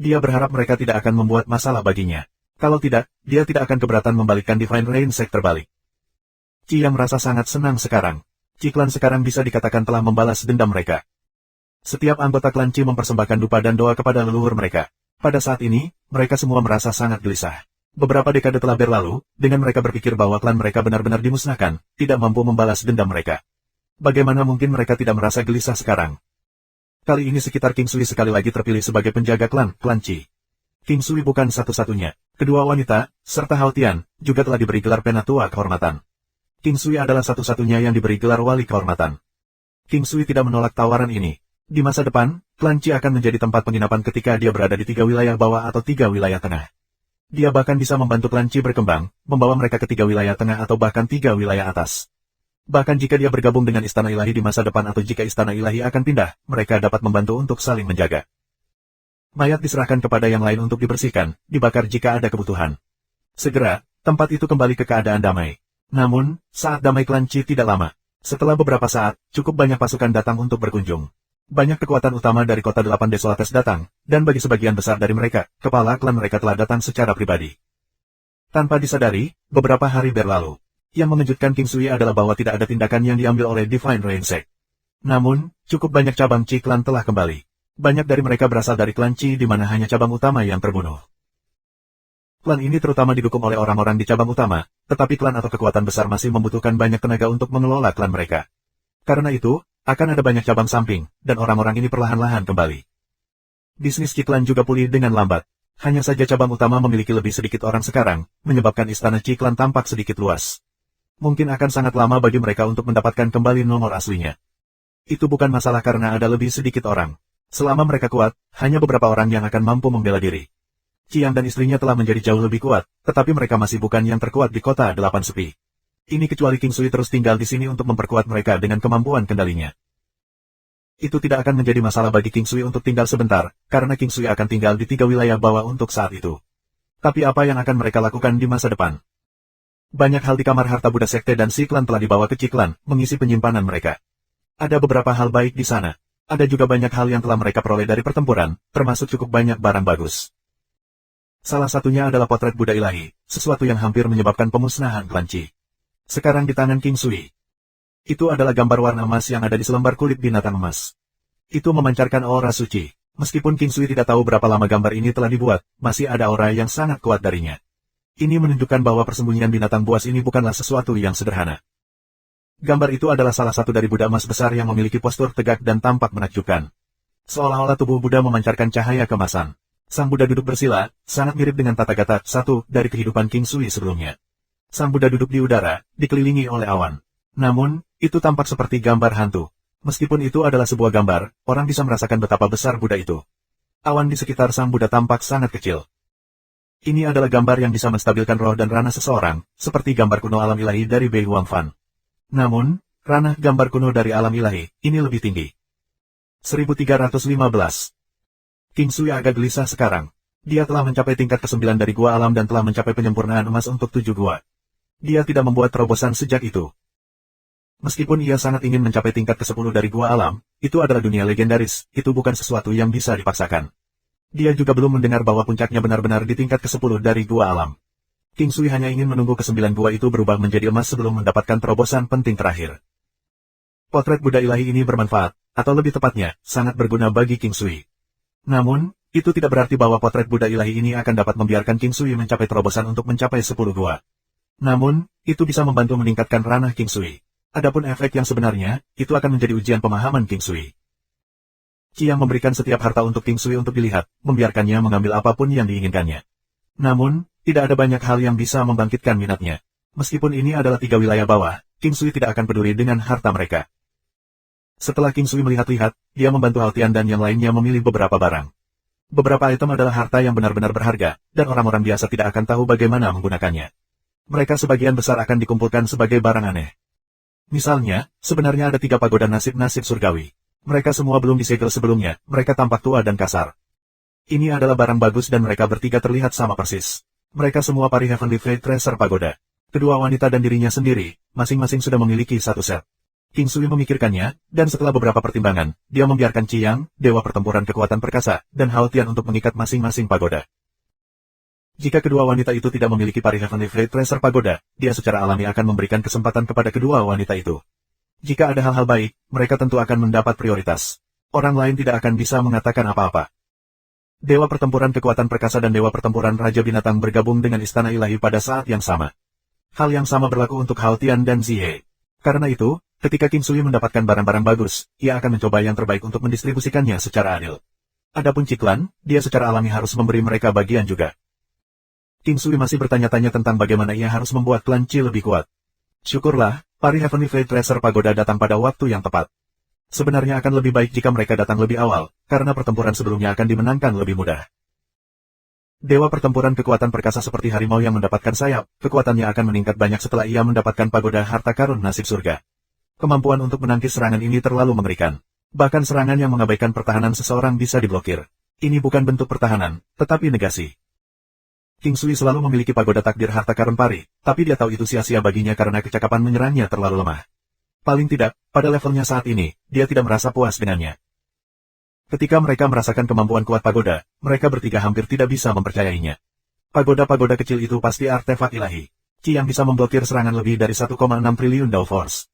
Dia berharap mereka tidak akan membuat masalah baginya. Kalau tidak, dia tidak akan keberatan membalikkan Divine Rain Sekte terbalik. Qi yang merasa sangat senang sekarang. Qi Klan sekarang bisa dikatakan telah membalas dendam mereka. Setiap anggota klan Qi mempersembahkan dupa dan doa kepada leluhur mereka. Pada saat ini, mereka semua merasa sangat gelisah. Beberapa dekade telah berlalu, dengan mereka berpikir bahwa klan mereka benar-benar dimusnahkan, tidak mampu membalas dendam mereka. Bagaimana mungkin mereka tidak merasa gelisah sekarang? Kali ini sekitar King Sui sekali lagi terpilih sebagai penjaga klan Qi. King Sui bukan satu-satunya. Kedua wanita, serta Hao Tian, juga telah diberi gelar Penatua Kehormatan. King Sui adalah satu-satunya yang diberi gelar Wali Kehormatan. King Sui tidak menolak tawaran ini. Di masa depan, klan Qi akan menjadi tempat penginapan ketika dia berada di 3 wilayah bawah atau 3 wilayah tengah. Dia bahkan bisa membantu klan Qi berkembang, membawa mereka ke 3 wilayah tengah atau bahkan 3 wilayah atas. Bahkan jika dia bergabung dengan Istana Ilahi di masa depan atau jika Istana Ilahi akan pindah, mereka dapat membantu untuk saling menjaga. Mayat diserahkan kepada yang lain untuk dibersihkan, dibakar jika ada kebutuhan. Segera, tempat itu kembali ke keadaan damai. Namun, saat damai klan Qi tidak lama. Setelah beberapa saat, cukup banyak pasukan datang untuk berkunjung. Banyak kekuatan utama dari kota 8 Desolates datang, dan bagi sebagian besar dari mereka, kepala klan mereka telah datang secara pribadi. Tanpa disadari, beberapa hari berlalu. Yang mengejutkan King Sui adalah bahwa tidak ada tindakan yang diambil oleh Divine Rain Sect. Namun, cukup banyak cabang Qi klan telah kembali. Banyak dari mereka berasal dari klan Qi di mana hanya cabang utama yang terbunuh. Klan ini terutama didukung oleh orang-orang di cabang utama, tetapi klan atau kekuatan besar masih membutuhkan banyak tenaga untuk mengelola klan mereka. Karena itu, akan ada banyak cabang samping, dan orang-orang ini perlahan-lahan kembali. Bisnis Qi klan juga pulih dengan lambat. Hanya saja cabang utama memiliki lebih sedikit orang sekarang, menyebabkan istana Qi klan tampak sedikit luas. Mungkin akan sangat lama bagi mereka untuk mendapatkan kembali nomor aslinya. Itu bukan masalah karena ada lebih sedikit orang. Selama mereka kuat, hanya beberapa orang yang akan mampu membela diri. Qiang dan istrinya telah menjadi jauh lebih kuat, tetapi mereka masih bukan yang terkuat di kota 8 sepi. Ini kecuali King Sui terus tinggal di sini untuk memperkuat mereka dengan kemampuan kendalinya. Itu tidak akan menjadi masalah bagi King Sui untuk tinggal sebentar, karena King Sui akan tinggal di 3 wilayah bawah untuk saat itu. Tapi apa yang akan mereka lakukan di masa depan? Banyak hal di kamar harta Buddha Sekte dan Si Klan telah dibawa ke Qi Klan, mengisi penyimpanan mereka. Ada beberapa hal baik di sana. Ada juga banyak hal yang telah mereka peroleh dari pertempuran, termasuk cukup banyak barang bagus. Salah satunya adalah potret Buddha Ilahi, sesuatu yang hampir menyebabkan pemusnahan klan Qi. Sekarang di tangan King Sui. Itu adalah gambar warna emas yang ada di selembar kulit binatang emas. Itu memancarkan aura suci. Meskipun King Sui tidak tahu berapa lama gambar ini telah dibuat, masih ada aura yang sangat kuat darinya. Ini menunjukkan bahwa persembunyian binatang buas ini bukanlah sesuatu yang sederhana. Gambar itu adalah salah satu dari Buddha emas besar yang memiliki postur tegak dan tampak menakjubkan. Seolah-olah tubuh Buddha memancarkan cahaya kemasan. Sang Buddha duduk bersila, sangat mirip dengan Tathagata satu dari kehidupan King Sui sebelumnya. Sang Buddha duduk di udara, dikelilingi oleh awan. Namun, itu tampak seperti gambar hantu. Meskipun itu adalah sebuah gambar, orang bisa merasakan betapa besar Buddha itu. Awan di sekitar Sang Buddha tampak sangat kecil. Ini adalah gambar yang bisa menstabilkan roh dan ranah seseorang, seperti gambar kuno alam ilahi dari Bei Huangfan. Namun, ranah gambar kuno dari alam ilahi, ini lebih tinggi. 1315. King Sui agak gelisah sekarang. Dia telah mencapai tingkat ke-9 dari gua alam dan telah mencapai penyempurnaan emas untuk 7 gua. Dia tidak membuat terobosan sejak itu. Meskipun ia sangat ingin mencapai tingkat ke-10 dari gua alam, itu adalah dunia legendaris, itu bukan sesuatu yang bisa dipaksakan. Dia juga belum mendengar bahwa puncaknya benar-benar di tingkat ke-10 dari gua alam. King Sui hanya ingin menunggu ke-9 gua itu berubah menjadi emas sebelum mendapatkan terobosan penting terakhir. Potret Buddha Ilahi ini bermanfaat, atau lebih tepatnya, sangat berguna bagi King Sui. Namun, itu tidak berarti bahwa potret Buddha Ilahi ini akan dapat membiarkan King Sui mencapai terobosan untuk mencapai 10 gua. Namun, itu bisa membantu meningkatkan ranah King Sui. Adapun efek yang sebenarnya, itu akan menjadi ujian pemahaman King Sui. Qiang memberikan setiap harta untuk King Sui untuk dilihat, membiarkannya mengambil apapun yang diinginkannya. Namun, tidak ada banyak hal yang bisa membangkitkan minatnya. Meskipun ini adalah 3 wilayah bawah, King Sui tidak akan peduli dengan harta mereka. Setelah King Sui melihat-lihat, dia membantu Hao Tian dan yang lainnya memilih beberapa barang. Beberapa item adalah harta yang benar-benar berharga, dan orang-orang biasa tidak akan tahu bagaimana menggunakannya. Mereka sebagian besar akan dikumpulkan sebagai barang aneh. Misalnya, sebenarnya ada 3 pagoda nasib-nasib surgawi. Mereka semua belum disegel sebelumnya, mereka tampak tua dan kasar. Ini adalah barang bagus dan mereka bertiga terlihat sama persis. Mereka semua pari Heavenly Fate Tracer Pagoda. Kedua wanita dan dirinya sendiri, masing-masing sudah memiliki satu set. King Sui memikirkannya, dan setelah beberapa pertimbangan, dia membiarkan Qiang, Dewa Pertempuran Kekuatan Perkasa, dan Hao Tian untuk mengikat masing-masing pagoda. Jika kedua wanita itu tidak memiliki pari Heavenly Fate Tracer Pagoda, dia secara alami akan memberikan kesempatan kepada kedua wanita itu. Jika ada hal-hal baik, mereka tentu akan mendapat prioritas. Orang lain tidak akan bisa mengatakan apa-apa. Dewa Pertempuran Kekuatan Perkasa dan Dewa Pertempuran Raja Binatang bergabung dengan Istana Ilahi pada saat yang sama. Hal yang sama berlaku untuk Hao Tian dan Zihe. Karena itu, ketika King Sui mendapatkan barang-barang bagus, ia akan mencoba yang terbaik untuk mendistribusikannya secara adil. Adapun Qi Klan, dia secara alami harus memberi mereka bagian juga. King Sui masih bertanya-tanya tentang bagaimana ia harus membuat klan Qi lebih kuat. Syukurlah, pari Heavenly Fate Tracer Pagoda datang pada waktu yang tepat. Sebenarnya akan lebih baik jika mereka datang lebih awal, karena pertempuran sebelumnya akan dimenangkan lebih mudah. Dewa pertempuran kekuatan perkasa seperti harimau yang mendapatkan sayap, kekuatannya akan meningkat banyak setelah ia mendapatkan pagoda harta karun nasib surga. Kemampuan untuk menangkis serangan ini terlalu mengerikan. Bahkan serangan yang mengabaikan pertahanan seseorang bisa diblokir. Ini bukan bentuk pertahanan, tetapi negasi. King Sui selalu memiliki pagoda takdir harta karun pari, tapi dia tahu itu sia-sia baginya karena kecakapan menyerangnya terlalu lemah. Paling tidak, pada levelnya saat ini, dia tidak merasa puas dengannya. Ketika mereka merasakan kemampuan kuat pagoda, mereka bertiga hampir tidak bisa mempercayainya. Pagoda-pagoda kecil itu pasti artefak ilahi. Qi yang bisa memblokir serangan lebih dari 1,6 triliun Dao Force.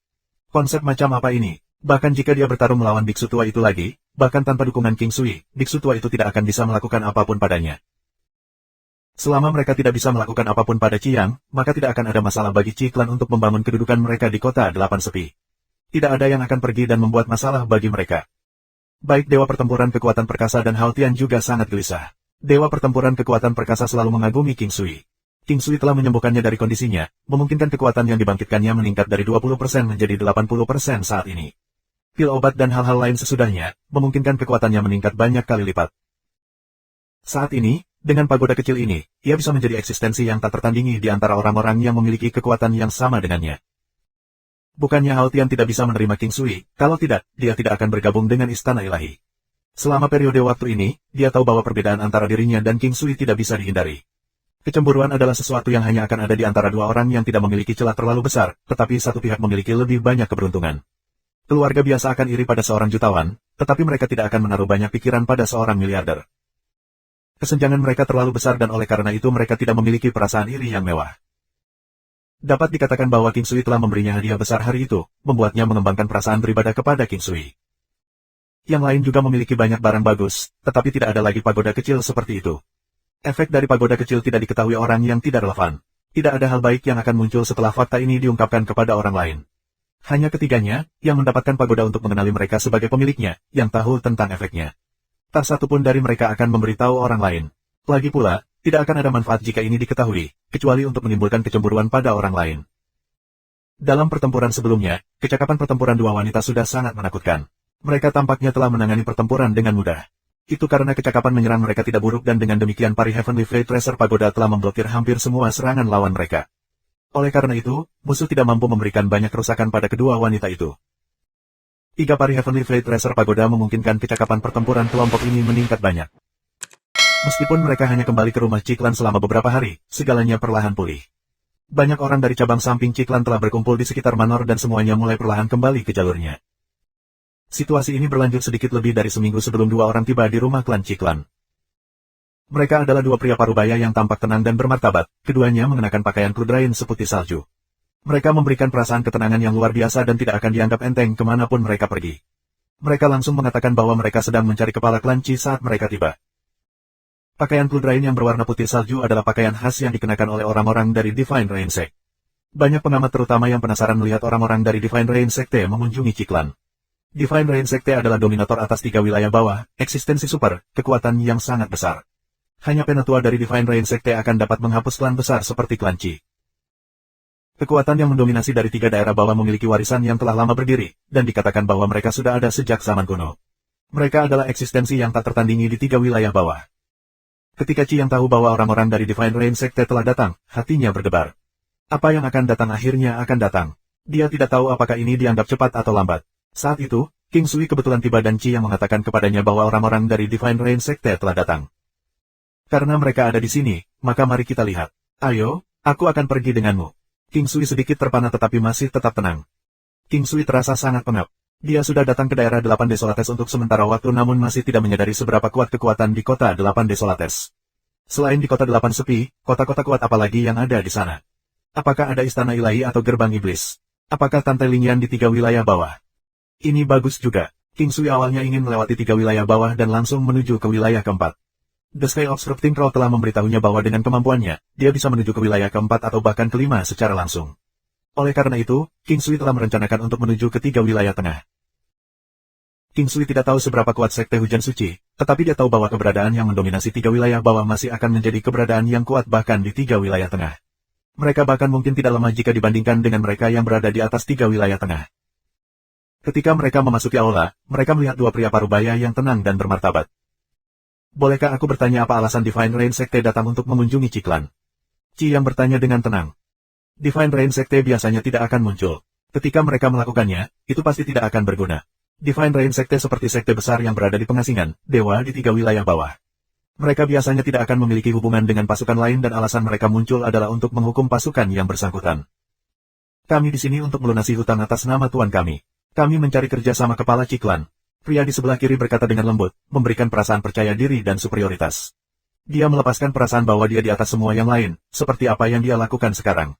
Konsep macam apa ini? Bahkan jika dia bertarung melawan biksu tua itu lagi, bahkan tanpa dukungan King Sui, biksu tua itu tidak akan bisa melakukan apapun padanya. Selama mereka tidak bisa melakukan apapun pada Qiyang, maka tidak akan ada masalah bagi Qi Clan untuk membangun kedudukan mereka di kota 8 sepi. Tidak ada yang akan pergi dan membuat masalah bagi mereka. Baik Dewa Pertempuran Kekuatan Perkasa dan Hao Tian juga sangat gelisah. Dewa Pertempuran Kekuatan Perkasa selalu mengagumi King Sui. King Sui telah menyembuhkannya dari kondisinya, memungkinkan kekuatan yang dibangkitkannya meningkat dari 20% menjadi 80% saat ini. Pil obat dan hal-hal lain sesudahnya, memungkinkan kekuatannya meningkat banyak kali lipat. Saat ini, dengan pagoda kecil ini, ia bisa menjadi eksistensi yang tak tertandingi di antara orang-orang yang memiliki kekuatan yang sama dengannya. Bukannya Hao Tian tidak bisa menerima King Sui, kalau tidak, dia tidak akan bergabung dengan Istana Ilahi. Selama periode waktu ini, dia tahu bahwa perbedaan antara dirinya dan King Sui tidak bisa dihindari. Kecemburuan adalah sesuatu yang hanya akan ada di antara dua orang yang tidak memiliki celah terlalu besar, tetapi satu pihak memiliki lebih banyak keberuntungan. Keluarga biasa akan iri pada seorang jutawan, tetapi mereka tidak akan menaruh banyak pikiran pada seorang miliarder. Kesenjangan mereka terlalu besar dan oleh karena itu mereka tidak memiliki perasaan iri yang mewah. Dapat dikatakan bahwa King Sui telah memberinya hadiah besar hari itu, membuatnya mengembangkan perasaan beribadah kepada King Sui. Yang lain juga memiliki banyak barang bagus, tetapi tidak ada lagi pagoda kecil seperti itu. Efek dari pagoda kecil tidak diketahui orang yang tidak relevan. Tidak ada hal baik yang akan muncul setelah fakta ini diungkapkan kepada orang lain. Hanya ketiganya, yang mendapatkan pagoda untuk mengenali mereka sebagai pemiliknya, yang tahu tentang efeknya. Tak satu pun dari mereka akan memberitahu orang lain. Lagi pula, tidak akan ada manfaat jika ini diketahui, kecuali untuk menimbulkan kecemburuan pada orang lain. Dalam pertempuran sebelumnya, kecakapan pertempuran dua wanita sudah sangat menakutkan. Mereka tampaknya telah menangani pertempuran dengan mudah. Itu karena kecakapan menyerang mereka tidak buruk dan dengan demikian pari Heavenly Freight Tracer Pagoda telah memblokir hampir semua serangan lawan mereka. Oleh karena itu, musuh tidak mampu memberikan banyak kerusakan pada kedua wanita itu. 3 pari Heavenly Freight Tracer Pagoda memungkinkan kecakapan pertempuran kelompok ini meningkat banyak. Meskipun mereka hanya kembali ke rumah Qi Clan selama beberapa hari, segalanya perlahan pulih. Banyak orang dari cabang samping Qi Clan telah berkumpul di sekitar Manor dan semuanya mulai perlahan kembali ke jalurnya. Situasi ini berlanjut sedikit lebih dari seminggu sebelum dua orang tiba di rumah klan Qi Clan. Mereka adalah dua pria parubaya yang tampak tenang dan bermartabat, keduanya mengenakan pakaian kludrain seputih salju. Mereka memberikan perasaan ketenangan yang luar biasa dan tidak akan dianggap enteng kemanapun mereka pergi. Mereka langsung mengatakan bahwa mereka sedang mencari kepala klan Qi saat mereka tiba. Pakaian kludrain yang berwarna putih salju adalah pakaian khas yang dikenakan oleh orang-orang dari Divine Rain Sect. Banyak pengamat terutama yang penasaran melihat orang-orang dari Divine Rain Secte mengunjungi Qi Clan. Divine Rain Secte adalah dominator atas 3 wilayah bawah, eksistensi super, kekuatan yang sangat besar. Hanya penatua dari Divine Rain Secte akan dapat menghapus klan besar seperti klan Qi. Kekuatan yang mendominasi dari 3 daerah bawah memiliki warisan yang telah lama berdiri, dan dikatakan bahwa mereka sudah ada sejak zaman kuno. Mereka adalah eksistensi yang tak tertandingi di 3 wilayah bawah. Ketika Qi yang tahu bahwa orang-orang dari Divine Rain Secte telah datang, hatinya berdebar. Apa yang akan datang akhirnya akan datang. Dia tidak tahu apakah ini dianggap cepat atau lambat. Saat itu, King Sui kebetulan tiba dan Qi yang mengatakan kepadanya bahwa orang-orang dari Divine Rain Secte telah datang. Karena mereka ada di sini, maka mari kita lihat. Ayo, aku akan pergi denganmu. King Sui sedikit terpana tetapi masih tetap tenang. King Sui terasa sangat pengap. Dia sudah datang ke daerah 8 Desolates untuk sementara waktu namun masih tidak menyadari seberapa kuat kekuatan di kota 8 Desolates. Selain di kota 8 sepi, kota-kota kuat apa lagi yang ada di sana? Apakah ada istana ilahi atau gerbang iblis? Apakah Tante Lingyan di 3 wilayah bawah? Ini bagus juga. King Sui awalnya ingin melewati 3 wilayah bawah dan langsung menuju ke wilayah keempat. The Sky Obstructing Crow telah memberitahunya bahwa dengan kemampuannya, dia bisa menuju ke wilayah keempat atau bahkan kelima secara langsung. Oleh karena itu, King Sui telah merencanakan untuk menuju ke 3 wilayah tengah. King Sui tidak tahu seberapa kuat Sekte Hujan Suci, tetapi dia tahu bahwa keberadaan yang mendominasi 3 wilayah bawah masih akan menjadi keberadaan yang kuat bahkan di 3 wilayah tengah. Mereka bahkan mungkin tidak lemah jika dibandingkan dengan mereka yang berada di atas 3 wilayah tengah. Ketika mereka memasuki aula, mereka melihat dua pria parubaya yang tenang dan bermartabat. Bolehkah aku bertanya apa alasan Divine Rain Sekte datang untuk mengunjungi Ciklan? Qi yang bertanya dengan tenang. Divine Rain Sekte biasanya tidak akan muncul. Ketika mereka melakukannya, itu pasti tidak akan berguna. Divine Rain Sekte seperti sekte besar yang berada di pengasingan, dewa di 3 wilayah bawah. Mereka biasanya tidak akan memiliki hubungan dengan pasukan lain dan alasan mereka muncul adalah untuk menghukum pasukan yang bersangkutan. Kami di sini untuk melunasi hutang atas nama tuan kami. Kami mencari kerja sama kepala Ciklan. Pria di sebelah kiri berkata dengan lembut, memberikan perasaan percaya diri dan superioritas. Dia melepaskan perasaan bahwa dia di atas semua yang lain, seperti apa yang dia lakukan sekarang.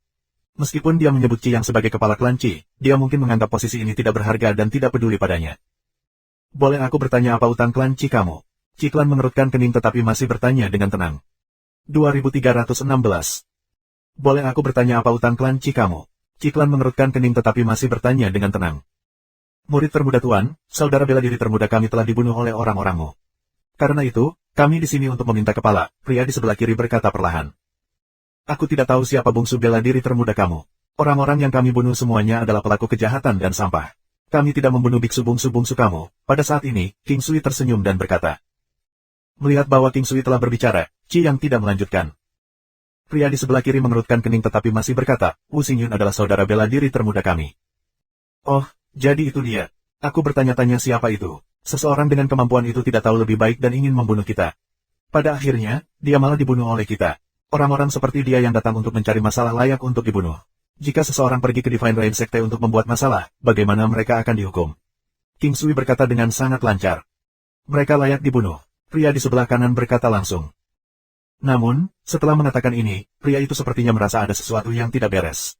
Meskipun dia menyebut Qi yang sebagai kepala klan Qi, dia mungkin menganggap posisi ini tidak berharga dan tidak peduli padanya. Boleh aku bertanya apa utang klan Qi kamu? Ciklan mengerutkan kening tetapi masih bertanya dengan tenang. 2316. Boleh aku bertanya apa utang klan Qi kamu? Ciklan mengerutkan kening tetapi masih bertanya dengan tenang. Murid termuda tuan, saudara bela diri termuda kami telah dibunuh oleh orang-orangmu. Karena itu, kami di sini untuk meminta kepala, pria di sebelah kiri berkata perlahan. Aku tidak tahu siapa bungsu bela diri termuda kamu. Orang-orang yang kami bunuh semuanya adalah pelaku kejahatan dan sampah. Kami tidak membunuh biksu bungsu-bungsu kamu. Pada saat ini, King Sui tersenyum dan berkata. Melihat bahwa King Sui telah berbicara, Qi yang tidak melanjutkan. Pria di sebelah kiri mengerutkan kening tetapi masih berkata, Wu Xingyun adalah saudara bela diri termuda kami. Oh, jadi itu dia. Aku bertanya-tanya siapa itu. Seseorang dengan kemampuan itu tidak tahu lebih baik dan ingin membunuh kita. Pada akhirnya, dia malah dibunuh oleh kita. Orang-orang seperti dia yang datang untuk mencari masalah layak untuk dibunuh. Jika seseorang pergi ke Divine Rain Sekte untuk membuat masalah, bagaimana mereka akan dihukum? King Sui berkata dengan sangat lancar. Mereka layak dibunuh. Pria di sebelah kanan berkata langsung. Namun, setelah mengatakan ini, pria itu sepertinya merasa ada sesuatu yang tidak beres.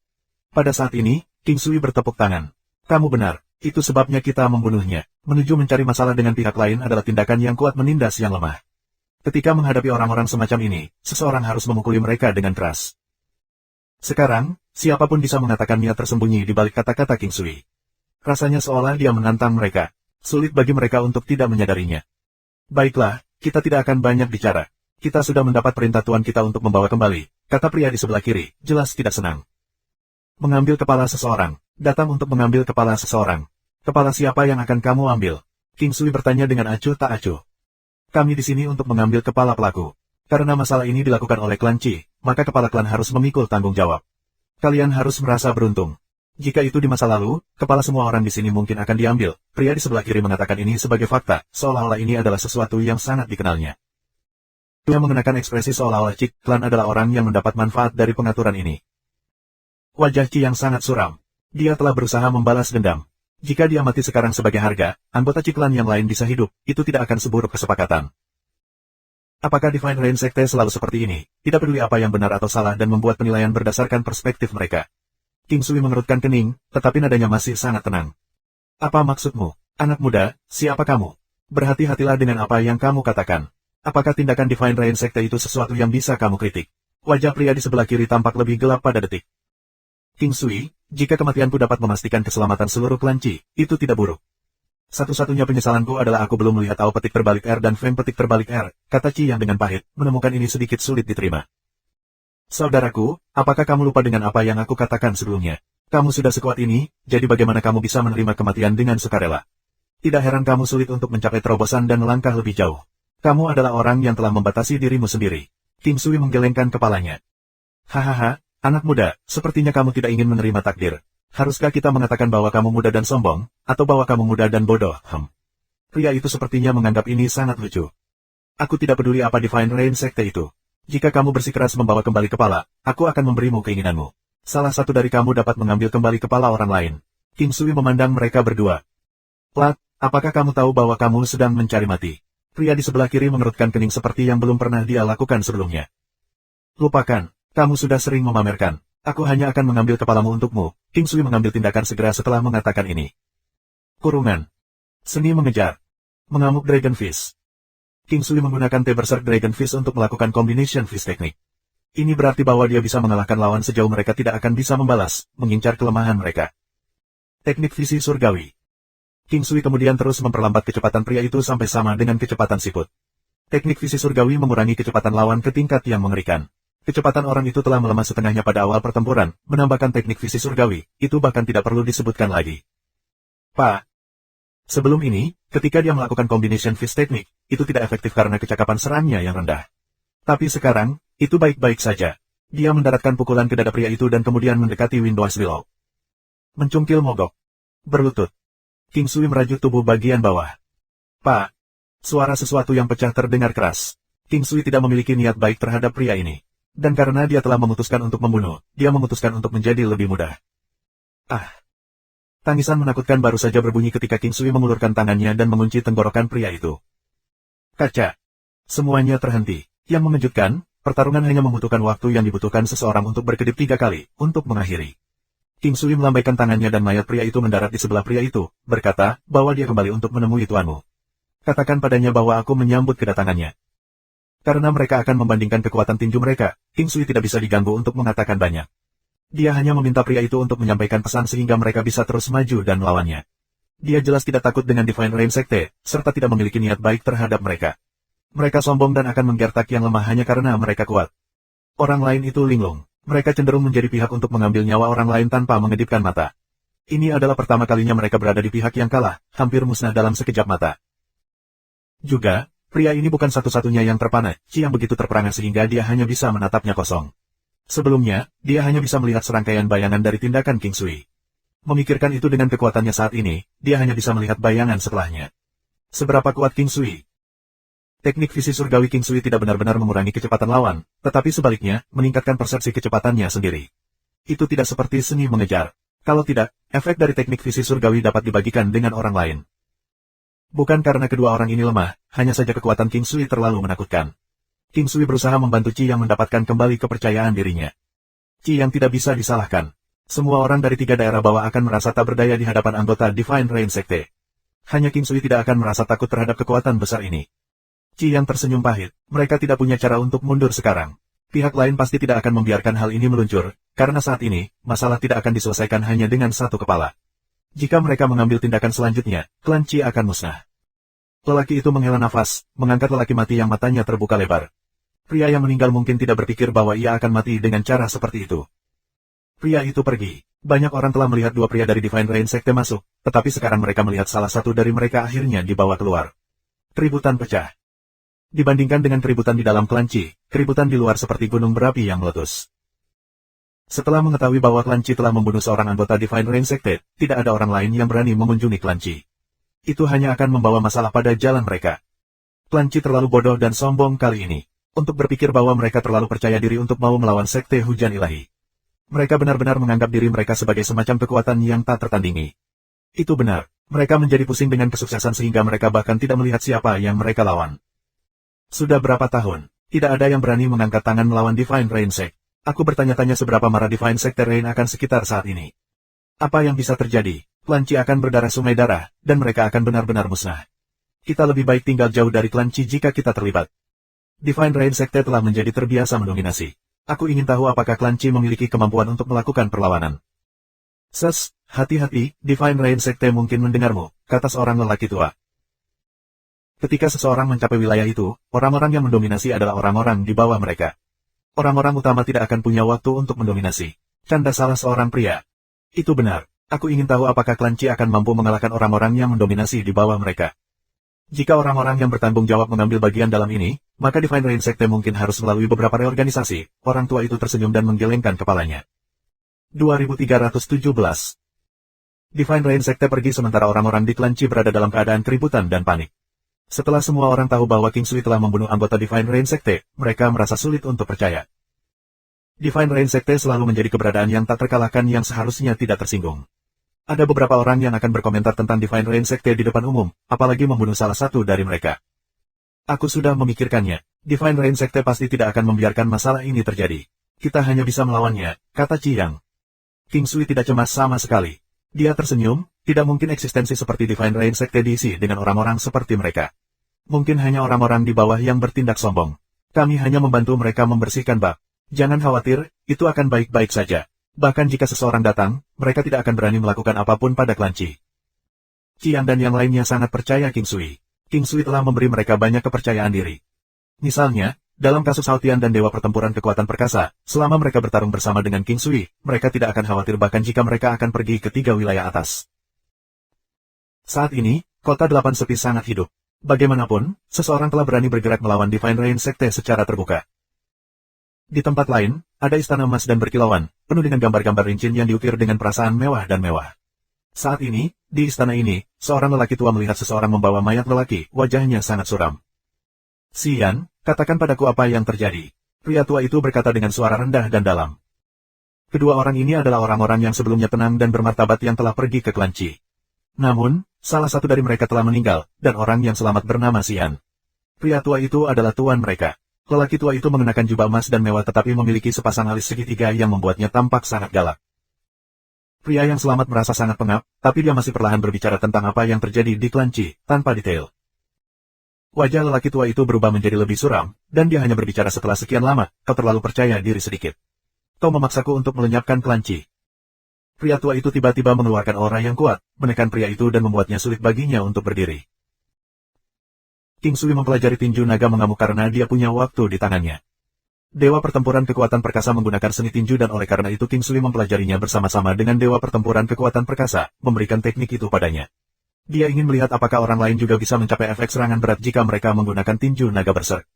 Pada saat ini, King Sui bertepuk tangan. Kamu benar, itu sebabnya kita membunuhnya. Menuju mencari masalah dengan pihak lain adalah tindakan yang kuat menindas yang lemah. Ketika menghadapi orang-orang semacam ini, seseorang harus memukuli mereka dengan keras. Sekarang, siapapun bisa mengatakan niat tersembunyi di balik kata-kata King Sui. Rasanya seolah dia menantang mereka. Sulit bagi mereka untuk tidak menyadarinya. Baiklah, kita tidak akan banyak bicara. Kita sudah mendapat perintah tuan kita untuk membawa kembali, kata pria di sebelah kiri, jelas tidak senang. Mengambil kepala seseorang. Datang untuk mengambil kepala seseorang. Kepala siapa yang akan kamu ambil? King Sui bertanya dengan acuh tak acuh. Kami di sini untuk mengambil kepala pelaku. Karena masalah ini dilakukan oleh klan Qi, maka kepala klan harus memikul tanggung jawab. Kalian harus merasa beruntung. Jika itu di masa lalu, kepala semua orang di sini mungkin akan diambil. Pria di sebelah kiri mengatakan ini sebagai fakta, seolah-olah ini adalah sesuatu yang sangat dikenalnya. Dia mengenakan ekspresi seolah-olah Qi klan adalah orang yang mendapat manfaat dari pengaturan ini. Wajah Qi yang sangat suram. Dia telah berusaha membalas dendam. Jika dia mati sekarang sebagai harga, anggota Ciklan yang lain bisa hidup, itu tidak akan seburuk kesepakatan. Apakah Divine Rain Sekte selalu seperti ini, tidak peduli apa yang benar atau salah dan membuat penilaian berdasarkan perspektif mereka? King Sui mengerutkan kening, tetapi nadanya masih sangat tenang. Apa maksudmu, anak muda, siapa kamu? Berhati-hatilah dengan apa yang kamu katakan. Apakah tindakan Divine Rain Sekte itu sesuatu yang bisa kamu kritik? Wajah pria di sebelah kiri tampak lebih gelap pada detik. King Sui, jika kematianku dapat memastikan keselamatan seluruh klan Qi, itu tidak buruk. Satu-satunya penyesalanku adalah aku belum melihat Ao petik terbalik R dan Feng petik terbalik R, kata Qi yang dengan pahit, menemukan ini sedikit sulit diterima. Saudaraku, apakah kamu lupa dengan apa yang aku katakan sebelumnya? Kamu sudah sekuat ini, jadi bagaimana kamu bisa menerima kematian dengan sukarela? Tidak heran kamu sulit untuk mencapai terobosan dan melangkah lebih jauh. Kamu adalah orang yang telah membatasi dirimu sendiri. King Sui menggelengkan kepalanya. Hahaha. Anak muda, sepertinya kamu tidak ingin menerima takdir. Haruskah kita mengatakan bahwa kamu muda dan sombong, atau bahwa kamu muda dan bodoh? Pria itu sepertinya menganggap ini sangat lucu. Aku tidak peduli apa Divine Rain Sekte itu. Jika kamu bersikeras membawa kembali kepala, aku akan memberimu keinginanmu. Salah satu dari kamu dapat mengambil kembali kepala orang lain. King Sui memandang mereka berdua. Plat, apakah kamu tahu bahwa kamu sedang mencari mati? Pria di sebelah kiri mengerutkan kening seperti yang belum pernah dia lakukan sebelumnya. Lupakan. Kamu sudah sering memamerkan. Aku hanya akan mengambil kepalamu untukmu. King Sui mengambil tindakan segera setelah mengatakan ini. Kurungan. Seni mengejar. Mengamuk Dragon Fist. King Sui menggunakan Berserk Dragon Fist untuk melakukan combination fist teknik. Ini berarti bahwa dia bisa mengalahkan lawan sejauh mereka tidak akan bisa membalas, mengincar kelemahan mereka. Teknik visi surgawi. King Sui kemudian terus memperlambat kecepatan pria itu sampai sama dengan kecepatan siput. Teknik visi surgawi mengurangi kecepatan lawan ke tingkat yang mengerikan. Kecepatan orang itu telah melemah setengahnya pada awal pertempuran, menambahkan teknik visi surgawi, itu bahkan tidak perlu disebutkan lagi. Pak, Sebelum ini, ketika dia melakukan combination fist teknik, itu tidak efektif karena kecakapan serangnya yang rendah. Tapi sekarang, itu baik-baik saja. Dia mendaratkan pukulan ke dada pria itu dan kemudian mendekati Windows Willow. Mencungkil mogok. Berlutut. King Sui merajut tubuh bagian bawah. Pak! Suara sesuatu yang pecah terdengar keras. King Sui tidak memiliki niat baik terhadap pria ini. Dan karena dia telah memutuskan untuk membunuh, dia memutuskan untuk menjadi lebih mudah. Ah! Tangisan menakutkan baru saja berbunyi ketika King Sui mengulurkan tangannya dan mengunci tenggorokan pria itu. Kaca! Semuanya terhenti. Yang mengejutkan, pertarungan hanya membutuhkan waktu yang dibutuhkan seseorang untuk berkedip 3 kali, untuk mengakhiri. King Sui melambaikan tangannya dan mayat pria itu mendarat di sebelah pria itu, berkata, bahwa dia kembali untuk menemui tuanmu. Katakan padanya bahwa aku menyambut kedatangannya. Karena mereka akan membandingkan kekuatan tinju mereka, King Sui tidak bisa diganggu untuk mengatakan banyak. Dia hanya meminta pria itu untuk menyampaikan pesan sehingga mereka bisa terus maju dan melawannya. Dia jelas tidak takut dengan Divine Rain Sekte, serta tidak memiliki niat baik terhadap mereka. Mereka sombong dan akan menggertak yang lemah hanya karena mereka kuat. Orang lain itu linglung. Mereka cenderung menjadi pihak untuk mengambil nyawa orang lain tanpa mengedipkan mata. Ini adalah pertama kalinya mereka berada di pihak yang kalah, hampir musnah dalam sekejap mata. Juga, pria ini bukan satu-satunya yang terpana, yang begitu terperangah sehingga dia hanya bisa menatapnya kosong. Sebelumnya, dia hanya bisa melihat serangkaian bayangan dari tindakan King Sui. Memikirkan itu dengan kekuatannya saat ini, dia hanya bisa melihat bayangan setelahnya. Seberapa kuat King Sui? Teknik visi surgawi King Sui tidak benar-benar mengurangi kecepatan lawan, tetapi sebaliknya, meningkatkan persepsi kecepatannya sendiri. Itu tidak seperti seni mengejar. Kalau tidak, efek dari teknik visi surgawi dapat dibagikan dengan orang lain. Bukan karena kedua orang ini lemah, hanya saja kekuatan King Sui terlalu menakutkan. King Sui berusaha membantu Qi Yang mendapatkan kembali kepercayaan dirinya. Qi Yang tidak bisa disalahkan. Semua orang dari 3 daerah bawah akan merasa tak berdaya di hadapan anggota Divine Rain Sekte. Hanya King Sui tidak akan merasa takut terhadap kekuatan besar ini. Qi Yang tersenyum pahit. Mereka tidak punya cara untuk mundur sekarang. Pihak lain pasti tidak akan membiarkan hal ini meluncur, karena saat ini, masalah tidak akan diselesaikan hanya dengan satu kepala. Jika mereka mengambil tindakan selanjutnya, klan Qi akan musnah. Lelaki itu menghela nafas, mengangkat lelaki mati yang matanya terbuka lebar. Pria yang meninggal mungkin tidak berpikir bahwa ia akan mati dengan cara seperti itu. Pria itu pergi. Banyak orang telah melihat 2 pria dari Divine Rain Sekte masuk, tetapi sekarang mereka melihat salah satu dari mereka akhirnya dibawa keluar. Keributan pecah. Dibandingkan dengan keributan di dalam klan Qi, keributan di luar seperti gunung berapi yang meletus. Setelah mengetahui bahwa klan Qi telah membunuh seorang anggota Divine Rain Sekte, tidak ada orang lain yang berani mengunjungi klan Qi. Itu hanya akan membawa masalah pada jalan mereka. Klan Qi terlalu bodoh dan sombong kali ini, untuk berpikir bahwa mereka terlalu percaya diri untuk mau melawan Sekte Hujan Ilahi. Mereka benar-benar menganggap diri mereka sebagai semacam kekuatan yang tak tertandingi. Itu benar, mereka menjadi pusing dengan kesuksesan sehingga mereka bahkan tidak melihat siapa yang mereka lawan. Sudah berapa tahun, tidak ada yang berani mengangkat tangan melawan Divine Rain Sekte. Aku bertanya-tanya seberapa marah Divine Sekte Rain akan sekitar saat ini. Apa yang bisa terjadi? Klan Qi akan berdarah sungai darah, dan mereka akan benar-benar musnah. Kita lebih baik tinggal jauh dari klan Qi jika kita terlibat. Divine Rain Sekte telah menjadi terbiasa mendominasi. Aku ingin tahu apakah klan Qi memiliki kemampuan untuk melakukan perlawanan. Hati-hati, Divine Rain Sekte mungkin mendengarmu, kata seorang lelaki tua. Ketika seseorang mencapai wilayah itu, orang-orang yang mendominasi adalah orang-orang di bawah mereka. Orang-orang utama tidak akan punya waktu untuk mendominasi. Canda salah seorang pria. Itu benar. Aku ingin tahu apakah klan Qi akan mampu mengalahkan orang-orang yang mendominasi di bawah mereka. Jika orang-orang yang bertanggung jawab mengambil bagian dalam ini, maka Divine Rain Sekte mungkin harus melalui beberapa reorganisasi. Orang tua itu tersenyum dan menggelengkan kepalanya. 2317. Divine Rain Sekte pergi sementara orang-orang di klan Qi berada dalam keadaan keributan dan panik. Setelah semua orang tahu bahwa King Sui telah membunuh anggota Divine Rain Sekte, mereka merasa sulit untuk percaya. Divine Rain Sekte selalu menjadi keberadaan yang tak terkalahkan yang seharusnya tidak tersinggung. Ada beberapa orang yang akan berkomentar tentang Divine Rain Sekte di depan umum, apalagi membunuh salah satu dari mereka. Aku sudah memikirkannya. Divine Rain Sekte pasti tidak akan membiarkan masalah ini terjadi. Kita hanya bisa melawannya, kata Qi Yang. King Sui tidak cemas sama sekali. Dia tersenyum, tidak mungkin eksistensi seperti Divine Rain Sekte diisi dengan orang-orang seperti mereka. Mungkin hanya orang-orang di bawah yang bertindak sombong. Kami hanya membantu mereka membersihkan bab. Jangan khawatir, itu akan baik-baik saja. Bahkan jika seseorang datang, mereka tidak akan berani melakukan apapun pada klan Qi. Qi Yang dan yang lainnya sangat percaya King Sui. King Sui telah memberi mereka banyak kepercayaan diri. Misalnya, dalam kasus Haotian dan Dewa Pertempuran Kekuatan Perkasa, selama mereka bertarung bersama dengan King Sui, mereka tidak akan khawatir bahkan jika mereka akan pergi ke 3 wilayah atas. Saat ini, Kota 8 sepi sangat hidup. Bagaimanapun, seseorang telah berani bergerak melawan Divine Rain Sekte secara terbuka. Di tempat lain, ada istana emas dan berkilauan, penuh dengan gambar-gambar rincin yang diukir dengan perasaan mewah dan mewah. Saat ini, di istana ini, seorang lelaki tua melihat seseorang membawa mayat lelaki, wajahnya sangat suram. "Xian, katakan padaku apa yang terjadi." Pria tua itu berkata dengan suara rendah dan dalam. Kedua orang ini adalah orang-orang yang sebelumnya tenang dan bermartabat yang telah pergi ke Klan Qi. Namun, salah satu dari mereka telah meninggal, dan orang yang selamat bernama Xian. Pria tua itu adalah tuan mereka. Lelaki tua itu mengenakan jubah emas dan mewah tetapi memiliki sepasang alis segitiga yang membuatnya tampak sangat galak. Pria yang selamat merasa sangat pengap, tapi dia masih perlahan berbicara tentang apa yang terjadi di Klan Qi, tanpa detail. Wajah lelaki tua itu berubah menjadi lebih suram, dan dia hanya berbicara setelah sekian lama, "Kau terlalu percaya diri sedikit. Kau memaksaku untuk melenyapkan Klan Qi." Pria tua itu tiba-tiba mengeluarkan aura yang kuat, menekan pria itu dan membuatnya sulit baginya untuk berdiri. King Sui mempelajari tinju naga mengamuk karena dia punya waktu di tangannya. Dewa pertempuran kekuatan perkasa menggunakan seni tinju dan oleh karena itu King Sui mempelajarinya bersama-sama dengan Dewa pertempuran kekuatan perkasa, memberikan teknik itu padanya. Dia ingin melihat apakah orang lain juga bisa mencapai efek serangan berat jika mereka menggunakan tinju naga berserk.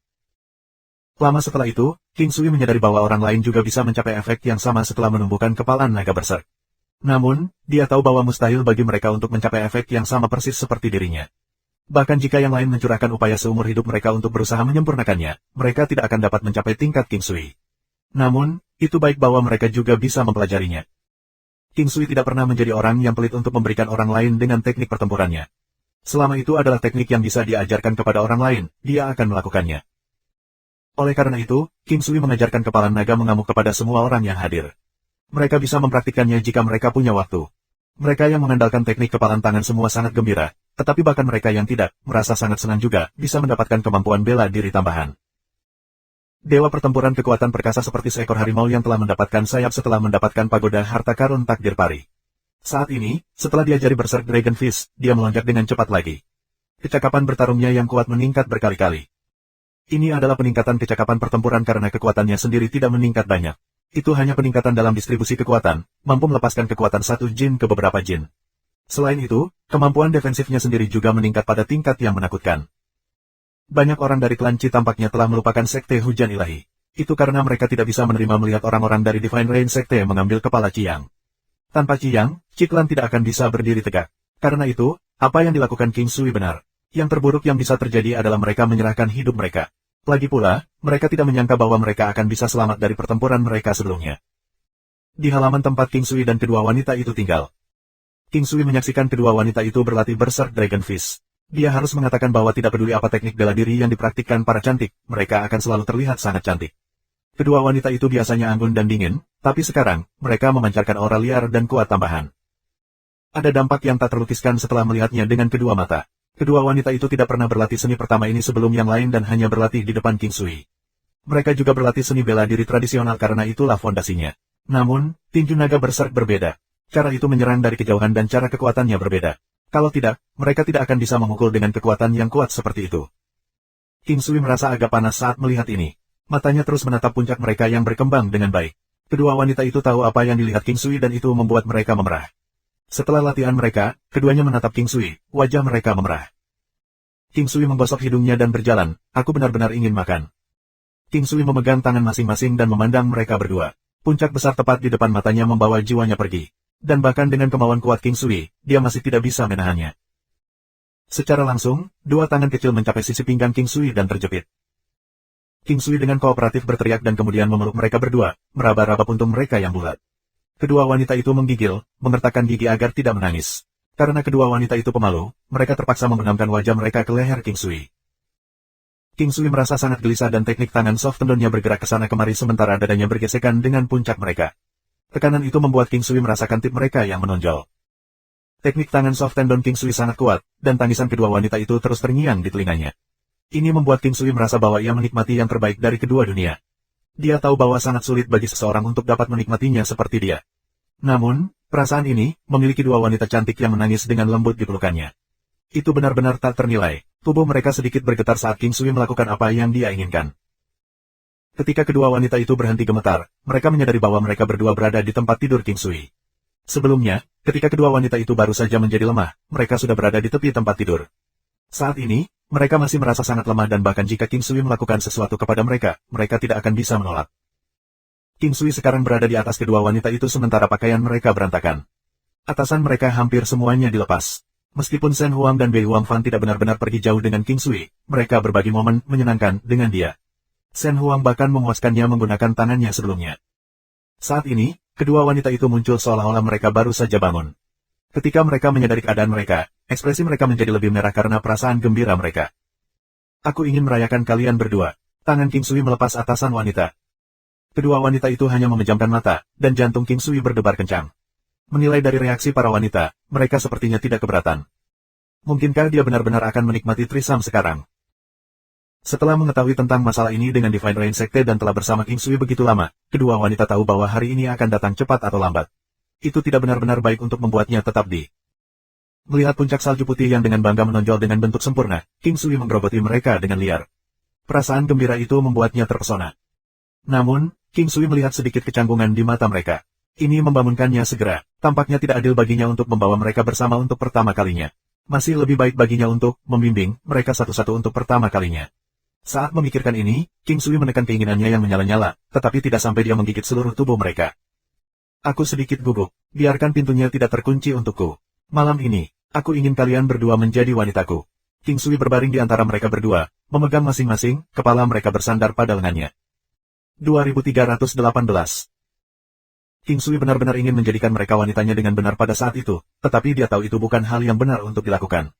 Lama setelah itu, King Sui menyadari bahwa orang lain juga bisa mencapai efek yang sama setelah menumbuhkan kepalan naga berserk. Namun, dia tahu bahwa mustahil bagi mereka untuk mencapai efek yang sama persis seperti dirinya. Bahkan jika yang lain mencurahkan upaya seumur hidup mereka untuk berusaha menyempurnakannya, mereka tidak akan dapat mencapai tingkat King Sui. Namun, itu baik bahwa mereka juga bisa mempelajarinya. King Sui tidak pernah menjadi orang yang pelit untuk memberikan orang lain dengan teknik pertempurannya. Selama itu adalah teknik yang bisa diajarkan kepada orang lain, dia akan melakukannya. Oleh karena itu, King Sui mengajarkan kepalan naga mengamuk kepada semua orang yang hadir. Mereka bisa mempraktikkannya jika mereka punya waktu. Mereka yang mengandalkan teknik kepalan tangan semua sangat gembira, tetapi bahkan mereka yang tidak, merasa sangat senang juga, bisa mendapatkan kemampuan bela diri tambahan. Dewa pertempuran kekuatan perkasa seperti seekor harimau yang telah mendapatkan sayap setelah mendapatkan pagoda harta karun takdir pari. Saat ini, setelah diajari Berserk Dragon Fist, dia melonjak dengan cepat lagi. Kecakapan bertarungnya yang kuat meningkat berkali-kali. Ini adalah peningkatan kecakapan pertempuran karena kekuatannya sendiri tidak meningkat banyak. Itu hanya peningkatan dalam distribusi kekuatan, mampu melepaskan kekuatan satu jin ke beberapa jin. Selain itu, kemampuan defensifnya sendiri juga meningkat pada tingkat yang menakutkan. Banyak orang dari Klan Qi tampaknya telah melupakan Sekte Hujan Ilahi. Itu karena mereka tidak bisa menerima melihat orang-orang dari Divine Rain Sekte mengambil kepala Qiyang. Tanpa Qiyang, Qi Klan tidak akan bisa berdiri tegak. Karena itu, apa yang dilakukan King Sui benar. Yang terburuk yang bisa terjadi adalah mereka menyerahkan hidup mereka. Lagi pula, mereka tidak menyangka bahwa mereka akan bisa selamat dari pertempuran mereka sebelumnya. Di halaman tempat King Sui dan kedua wanita itu tinggal. King Sui menyaksikan kedua wanita itu berlatih Berserk Dragon Fist. Dia harus mengatakan bahwa tidak peduli apa teknik bela diri yang dipraktikkan para cantik, mereka akan selalu terlihat sangat cantik. Kedua wanita itu biasanya anggun dan dingin, tapi sekarang, mereka memancarkan aura liar dan kuat tambahan. Ada dampak yang tak terlukiskan setelah melihatnya dengan kedua mata. Kedua wanita itu tidak pernah berlatih seni pertama ini sebelum yang lain dan hanya berlatih di depan King Sui. Mereka juga berlatih seni bela diri tradisional karena itulah fondasinya. Namun, tinju naga berserk berbeda. Cara itu menyerang dari kejauhan dan cara kekuatannya berbeda. Kalau tidak, mereka tidak akan bisa memukul dengan kekuatan yang kuat seperti itu. King Sui merasa agak panas saat melihat ini. Matanya terus menatap puncak mereka yang berkembang dengan baik. Kedua wanita itu tahu apa yang dilihat King Sui dan itu membuat mereka memerah. Setelah latihan mereka, keduanya menatap King Sui, wajah mereka memerah. King Sui menggosok hidungnya dan berjalan, "Aku benar-benar ingin makan." King Sui memegang tangan masing-masing dan memandang mereka berdua. Puncak besar tepat di depan matanya membawa jiwanya pergi. Dan bahkan dengan kemauan kuat King Sui, dia masih tidak bisa menahannya. Secara langsung, dua tangan kecil mencapai sisi pinggang King Sui dan terjepit. King Sui dengan kooperatif berteriak dan kemudian memeluk mereka berdua, meraba-raba puntung mereka yang bulat. Kedua wanita itu menggigil, mengertakkan gigi agar tidak menangis. Karena kedua wanita itu pemalu, mereka terpaksa membenamkan wajah mereka ke leher King Sui. King Sui merasa sangat gelisah dan teknik tangan soft tendonnya bergerak ke sana kemari sementara dadanya bergesekan dengan puncak mereka. Tekanan itu membuat King Sui merasakan tip mereka yang menonjol. Teknik tangan soft tendon King Sui sangat kuat, dan tangisan kedua wanita itu terus terngiang di telinganya. Ini membuat King Sui merasa bahwa ia menikmati yang terbaik dari kedua dunia. Dia tahu bahwa sangat sulit bagi seseorang untuk dapat menikmatinya seperti dia. Namun, perasaan ini, memiliki dua wanita cantik yang menangis dengan lembut di pelukannya. Itu benar-benar tak ternilai, tubuh mereka sedikit bergetar saat King Sui melakukan apa yang dia inginkan. Ketika kedua wanita itu berhenti gemetar, mereka menyadari bahwa mereka berdua berada di tempat tidur King Sui. Sebelumnya, ketika kedua wanita itu baru saja menjadi lemah, mereka sudah berada di tepi tempat tidur. Saat ini, mereka masih merasa sangat lemah dan bahkan jika King Sui melakukan sesuatu kepada mereka, mereka tidak akan bisa menolak. King Sui sekarang berada di atas kedua wanita itu sementara pakaian mereka berantakan. Atasan mereka hampir semuanya dilepas. Meskipun Shen Huang dan Bei Huangfan tidak benar-benar pergi jauh dengan King Sui, mereka berbagi momen menyenangkan dengan dia. Shen Huang bahkan memuaskannya menggunakan tangannya sebelumnya. Saat ini, kedua wanita itu muncul seolah-olah mereka baru saja bangun. Ketika mereka menyadari keadaan mereka, ekspresi mereka menjadi lebih merah karena perasaan gembira mereka. Aku ingin merayakan kalian berdua. Tangan King Sui melepas atasan wanita. Kedua wanita itu hanya memejamkan mata, dan jantung King Sui berdebar kencang. Menilai dari reaksi para wanita, mereka sepertinya tidak keberatan. Mungkinkah dia benar-benar akan menikmati trisam sekarang? Setelah mengetahui tentang masalah ini dengan Divine Rain Sekte dan telah bersama King Sui begitu lama, kedua wanita tahu bahwa hari ini akan datang cepat atau lambat. Itu tidak benar-benar baik untuk membuatnya tetap di. Melihat puncak salju putih yang dengan bangga menonjol dengan bentuk sempurna, King Sui menggerogoti mereka dengan liar. Perasaan gembira itu membuatnya terpesona. Namun, King Sui melihat sedikit kecanggungan di mata mereka. Ini membangunkannya segera. Tampaknya tidak adil baginya untuk membawa mereka bersama untuk pertama kalinya. Masih lebih baik baginya untuk membimbing mereka satu-satu untuk pertama kalinya. Saat memikirkan ini, King Sui menekan keinginannya yang menyala-nyala, tetapi tidak sampai dia menggigit seluruh tubuh mereka. Aku sedikit gugup. Biarkan pintunya tidak terkunci untukku. Malam ini, aku ingin kalian berdua menjadi wanitaku. King Sui berbaring di antara mereka berdua, memegang masing-masing, kepala mereka bersandar pada lengannya. 2318 King Sui benar-benar ingin menjadikan mereka wanitanya dengan benar pada saat itu, tetapi dia tahu itu bukan hal yang benar untuk dilakukan.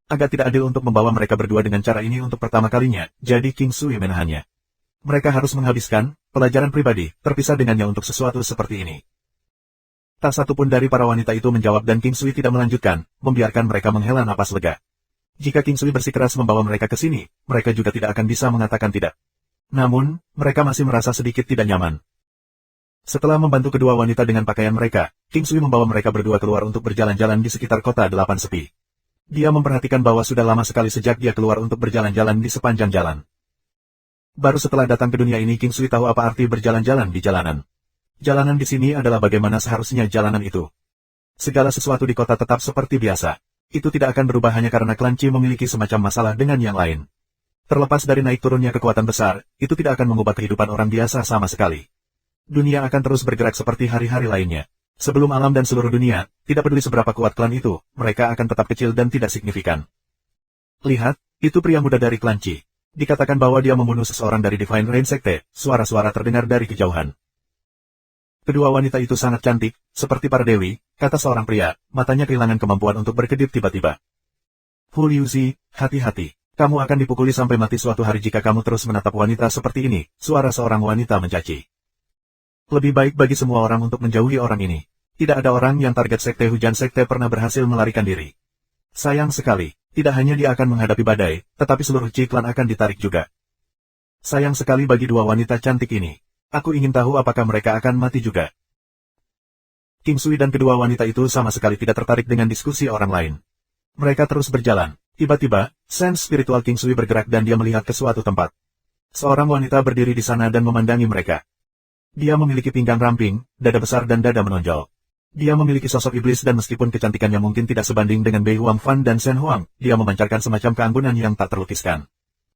Agak tidak adil untuk membawa mereka berdua dengan cara ini untuk pertama kalinya, jadi King Sui menahannya. Mereka harus menghabiskan pelajaran pribadi, terpisah dengannya untuk sesuatu seperti ini. Tak satu pun dari para wanita itu menjawab dan King Sui tidak melanjutkan, membiarkan mereka menghela napas lega. Jika King Sui bersikeras membawa mereka ke sini, mereka juga tidak akan bisa mengatakan tidak. Namun, mereka masih merasa sedikit tidak nyaman. Setelah membantu kedua wanita dengan pakaian mereka, King Sui membawa mereka berdua keluar untuk berjalan-jalan di sekitar kota 8 sepi. Dia memperhatikan bahwa sudah lama sekali sejak dia keluar untuk berjalan-jalan di sepanjang jalan. Baru setelah datang ke dunia ini King Sui tahu apa arti berjalan-jalan di jalanan. Jalanan di sini adalah bagaimana seharusnya jalanan itu. Segala sesuatu di kota tetap seperti biasa. Itu tidak akan berubah hanya karena klan Qi memiliki semacam masalah dengan yang lain. Terlepas dari naik turunnya kekuatan besar, itu tidak akan mengubah kehidupan orang biasa sama sekali. Dunia akan terus bergerak seperti hari-hari lainnya. Sebelum alam dan seluruh dunia, tidak peduli seberapa kuat klan itu, mereka akan tetap kecil dan tidak signifikan. Lihat, itu pria muda dari klan Qi. Dikatakan bahwa dia membunuh seseorang dari Divine Rain Sekte, suara-suara terdengar dari kejauhan. Kedua wanita itu sangat cantik, seperti para dewi, kata seorang pria, matanya kehilangan kemampuan untuk berkedip tiba-tiba. Hu Liuzi, hati-hati. Kamu akan dipukuli sampai mati suatu hari jika kamu terus menatap wanita seperti ini, suara seorang wanita mencaci. Lebih baik bagi semua orang untuk menjauhi orang ini. Tidak ada orang yang target Sekte Hujan Sekte pernah berhasil melarikan diri. Sayang sekali, tidak hanya dia akan menghadapi badai, tetapi seluruh Qi klan akan ditarik juga. Sayang sekali bagi dua wanita cantik ini. Aku ingin tahu apakah mereka akan mati juga. King Sui dan kedua wanita itu sama sekali tidak tertarik dengan diskusi orang lain. Mereka terus berjalan. Tiba-tiba, sense spiritual King Sui bergerak dan dia melihat ke suatu tempat. Seorang wanita berdiri di sana dan memandangi mereka. Dia memiliki pinggang ramping, dada besar dan dada menonjol. Dia memiliki sosok iblis dan meskipun kecantikannya mungkin tidak sebanding dengan Bei Huangfan dan Shen Huang, dia memancarkan semacam keanggunan yang tak terlukiskan.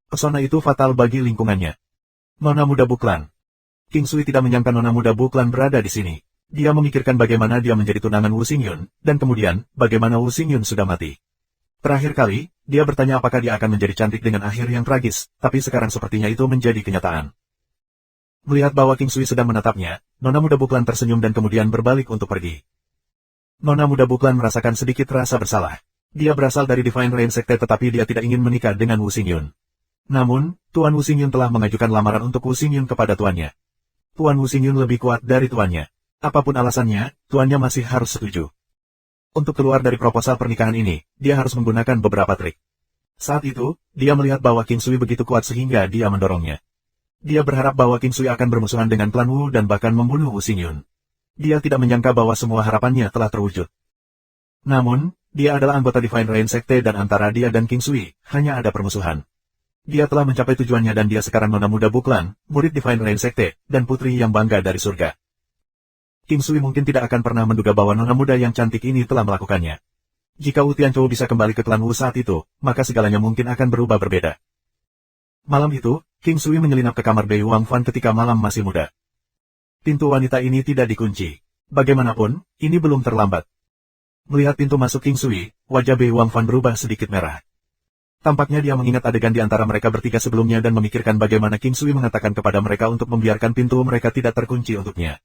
Pesona itu fatal bagi lingkungannya. Nona muda Buklan. King Sui tidak menyangka nona muda Buklan berada di sini. Dia memikirkan bagaimana dia menjadi tunangan Wu Xingyun, dan kemudian, bagaimana Wu Xingyun sudah mati. Terakhir kali, dia bertanya apakah dia akan menjadi cantik dengan akhir yang tragis, tapi sekarang sepertinya itu menjadi kenyataan. Melihat bahwa King Sui sedang menatapnya, nona muda Buklan tersenyum dan kemudian berbalik untuk pergi. Nona muda Buklan merasakan sedikit rasa bersalah. Dia berasal dari Divine Rain Sekte tetapi dia tidak ingin menikah dengan Wu Xingyun. Namun, Tuan Wu Xingyun telah mengajukan lamaran untuk Wu Xingyun kepada tuannya. Tuan Wu Xingyun lebih kuat dari tuannya. Apapun alasannya, tuannya masih harus setuju. Untuk keluar dari proposal pernikahan ini, dia harus menggunakan beberapa trik. Saat itu, dia melihat bahwa King Sui begitu kuat sehingga dia mendorongnya. Dia berharap bahwa King Sui akan bermusuhan dengan klan Wu dan bahkan membunuh Wu Xingyun. Dia tidak menyangka bahwa semua harapannya telah terwujud. Namun, dia adalah anggota Divine Rain Sekte dan antara dia dan King Sui, hanya ada permusuhan. Dia telah mencapai tujuannya dan dia sekarang nona muda Buklan, murid Divine Rain Sekte, dan putri yang bangga dari surga. King Sui mungkin tidak akan pernah menduga bahwa nona muda yang cantik ini telah melakukannya. Jika Wu Tianchou bisa kembali ke klan Wu saat itu, maka segalanya mungkin akan berubah berbeda. Malam itu, King Sui menyelinap ke kamar Bei Wangfan ketika malam masih muda. Pintu wanita ini tidak dikunci. Bagaimanapun, ini belum terlambat. Melihat pintu masuk King Sui, wajah Bei Wangfan berubah sedikit merah. Tampaknya dia mengingat adegan di antara mereka bertiga sebelumnya dan memikirkan bagaimana King Sui mengatakan kepada mereka untuk membiarkan pintu mereka tidak terkunci untuknya.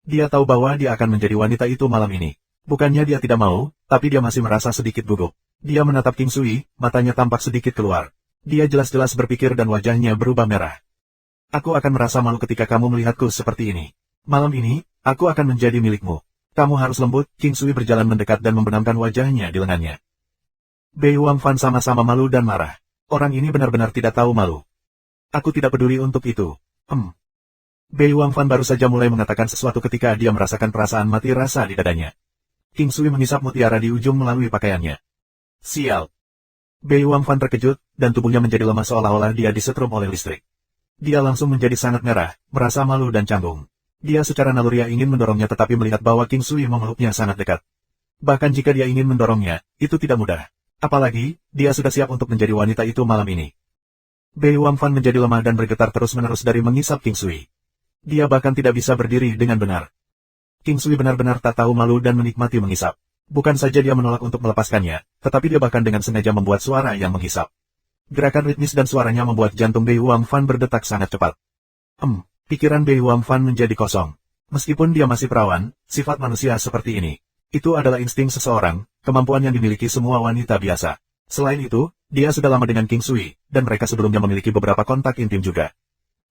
Dia tahu bahwa dia akan menjadi wanita itu malam ini. Bukannya dia tidak mau, tapi dia masih merasa sedikit gugup. Dia menatap King Sui, matanya tampak sedikit keluar. Dia jelas-jelas berpikir dan wajahnya berubah merah. Aku akan merasa malu ketika kamu melihatku seperti ini. Malam ini, aku akan menjadi milikmu. Kamu harus lembut. King Sui berjalan mendekat dan membenamkan wajahnya di lengannya. Bei Wangfan sama-sama malu dan marah. Orang ini benar-benar tidak tahu malu. Aku tidak peduli untuk itu. Bei Wangfan baru saja mulai mengatakan sesuatu ketika dia merasakan perasaan mati rasa di dadanya. King Sui mengisap mutiara di ujung melalui pakaiannya. Sial! Bei Wangfan terkejut, dan tubuhnya menjadi lemah seolah-olah dia disetrum oleh listrik. Dia langsung menjadi sangat merah, merasa malu dan canggung. Dia secara naluriah ingin mendorongnya tetapi melihat bahwa King Sui memeluknya sangat dekat. Bahkan jika dia ingin mendorongnya, itu tidak mudah. Apalagi, dia sudah siap untuk menjadi wanita itu malam ini. Bei Wangfan menjadi lemah dan bergetar terus-menerus dari mengisap King Sui. Dia bahkan tidak bisa berdiri dengan benar. King Sui benar-benar tak tahu malu dan menikmati mengisap. Bukan saja dia menolak untuk melepaskannya, tetapi dia bahkan dengan sengaja membuat suara yang menghisap. Gerakan ritmis dan suaranya membuat jantung Bei Wangfan berdetak sangat cepat. Pikiran Bei Wangfan menjadi kosong. Meskipun dia masih perawan, sifat manusia seperti ini. Itu adalah insting seseorang, kemampuan yang dimiliki semua wanita biasa. Selain itu, dia sudah lama dengan King Sui, dan mereka sebelumnya memiliki beberapa kontak intim juga.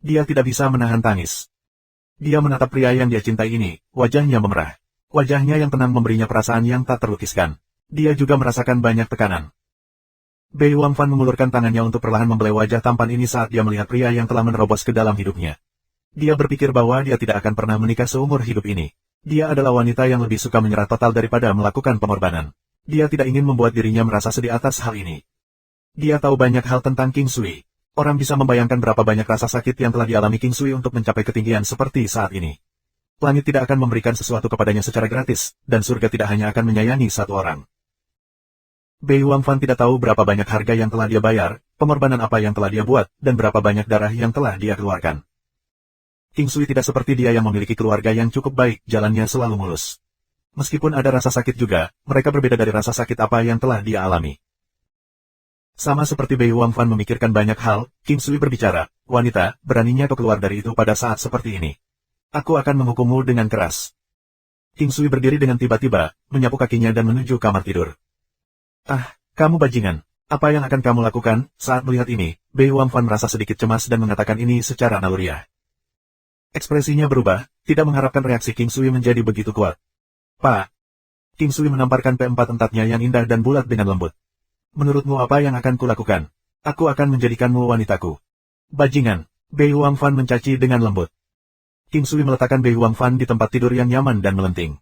Dia tidak bisa menahan tangis. Dia menatap pria yang dia cintai ini, wajahnya memerah. Wajahnya yang tenang memberinya perasaan yang tak terlukiskan. Dia juga merasakan banyak tekanan. Bei Wangfan mengulurkan tangannya untuk perlahan membelai wajah tampan ini saat dia melihat pria yang telah menerobos ke dalam hidupnya. Dia berpikir bahwa dia tidak akan pernah menikah seumur hidup ini. Dia adalah wanita yang lebih suka menyerah total daripada melakukan pengorbanan. Dia tidak ingin membuat dirinya merasa sedih atas hal ini. Dia tahu banyak hal tentang King Sui. Orang bisa membayangkan berapa banyak rasa sakit yang telah dialami King Sui untuk mencapai ketinggian seperti saat ini. Langit tidak akan memberikan sesuatu kepadanya secara gratis, dan surga tidak hanya akan menyayangi satu orang. Bei Wangfan tidak tahu berapa banyak harga yang telah dia bayar, pengorbanan apa yang telah dia buat, dan berapa banyak darah yang telah dia keluarkan. King Sui tidak seperti dia yang memiliki keluarga yang cukup baik, jalannya selalu mulus. Meskipun ada rasa sakit juga, mereka berbeda dari rasa sakit apa yang telah dia alami. Sama seperti Bei Wangfan memikirkan banyak hal, King Sui berbicara, wanita, beraninya kau keluar dari itu pada saat seperti ini. Aku akan menghukummu dengan keras. King Sui berdiri dengan tiba-tiba, menyapu kakinya dan menuju kamar tidur. Kamu bajingan. Apa yang akan kamu lakukan? Saat melihat ini, Bei Wangfan merasa sedikit cemas dan mengatakan ini secara naluriah. Ekspresinya berubah, tidak mengharapkan reaksi King Sui menjadi begitu kuat. Pak. King Sui menamparkan P4 entatnya yang indah dan bulat dengan lembut. Menurutmu apa yang akan kulakukan? Aku akan menjadikanmu wanitaku. Bajingan. Bei Wangfan mencaci dengan lembut. King Sui meletakkan Bei Wangfan di tempat tidur yang nyaman dan melenting.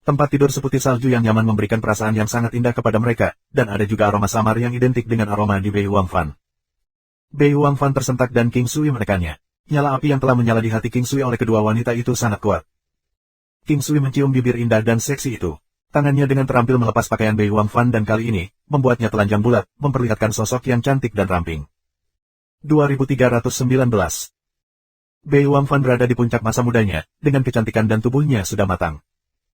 Tempat tidur seputih salju yang nyaman memberikan perasaan yang sangat indah kepada mereka, dan ada juga aroma samar yang identik dengan aroma di Bei Wangfan. Bei Wangfan tersentak dan King Sui menekannya. Nyala api yang telah menyala di hati King Sui oleh kedua wanita itu sangat kuat. King Sui mencium bibir indah dan seksi itu. Tangannya dengan terampil melepas pakaian Bei Wangfan dan kali ini, membuatnya telanjang bulat, memperlihatkan sosok yang cantik dan ramping. 2319. Bei Wangfan berada di puncak masa mudanya, dengan kecantikan dan tubuhnya sudah matang.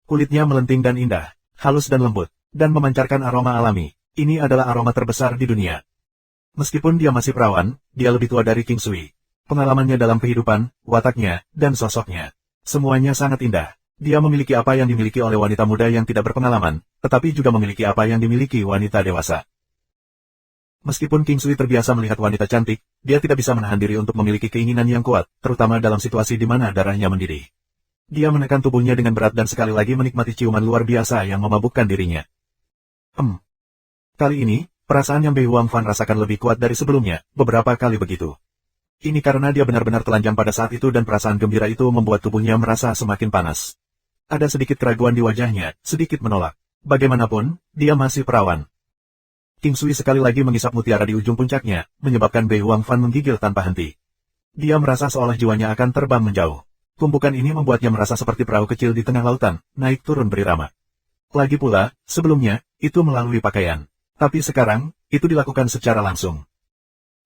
Kulitnya melenting dan indah, halus dan lembut, dan memancarkan aroma alami. Ini adalah aroma terbesar di dunia. Meskipun dia masih perawan, dia lebih tua dari King Sui. Pengalamannya dalam kehidupan, wataknya, dan sosoknya. Semuanya sangat indah. Dia memiliki apa yang dimiliki oleh wanita muda yang tidak berpengalaman, tetapi juga memiliki apa yang dimiliki wanita dewasa. Meskipun King Sui terbiasa melihat wanita cantik, dia tidak bisa menahan diri untuk memiliki keinginan yang kuat, terutama dalam situasi di mana darahnya mendidih. Dia menekan tubuhnya dengan berat dan sekali lagi menikmati ciuman luar biasa yang memabukkan dirinya. Kali ini, perasaan yang Bei Wangfan rasakan lebih kuat dari sebelumnya, beberapa kali begitu. Ini karena dia benar-benar telanjang pada saat itu dan perasaan gembira itu membuat tubuhnya merasa semakin panas. Ada sedikit keraguan di wajahnya, sedikit menolak. Bagaimanapun, dia masih perawan. King Sui sekali lagi mengisap mutiara di ujung puncaknya, menyebabkan Bei Wangfan menggigil tanpa henti. Dia merasa seolah jiwanya akan terbang menjauh. Tumpukan ini membuatnya merasa seperti perahu kecil di tengah lautan, naik turun berirama. Lagi pula, sebelumnya, itu melalui pakaian. Tapi sekarang, itu dilakukan secara langsung.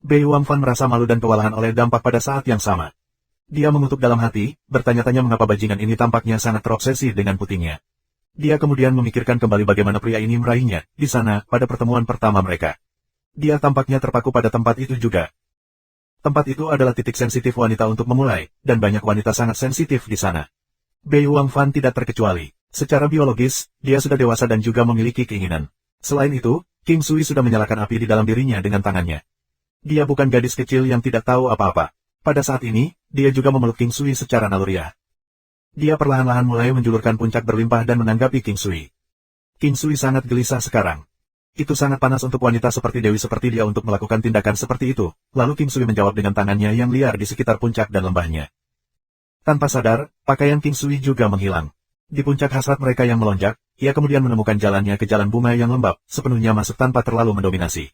Bei Wangfan merasa malu dan kewalahan oleh dampak pada saat yang sama. Dia mengutuk dalam hati, bertanya-tanya mengapa bajingan ini tampaknya sangat terobsesi dengan putingnya. Dia kemudian memikirkan kembali bagaimana pria ini meraihnya, di sana, pada pertemuan pertama mereka. Dia tampaknya terpaku pada tempat itu juga. Tempat itu adalah titik sensitif wanita untuk memulai, dan banyak wanita sangat sensitif di sana. Bei Wangfan tidak terkecuali. Secara biologis, dia sudah dewasa dan juga memiliki keinginan. Selain itu, King Sui sudah menyalakan api di dalam dirinya dengan tangannya. Dia bukan gadis kecil yang tidak tahu apa-apa. Pada saat ini, dia juga memeluk King Sui secara naluriah. Dia perlahan-lahan mulai menjulurkan puncak berlimpah dan menanggapi King Sui. King Sui sangat gelisah sekarang. Itu sangat panas untuk wanita seperti Dewi seperti dia untuk melakukan tindakan seperti itu, lalu King Sui menjawab dengan tangannya yang liar di sekitar puncak dan lembahnya. Tanpa sadar, pakaian King Sui juga menghilang. Di puncak hasrat mereka yang melonjak, ia kemudian menemukan jalannya ke jalan bunga yang lembab, sepenuhnya masuk tanpa terlalu mendominasi.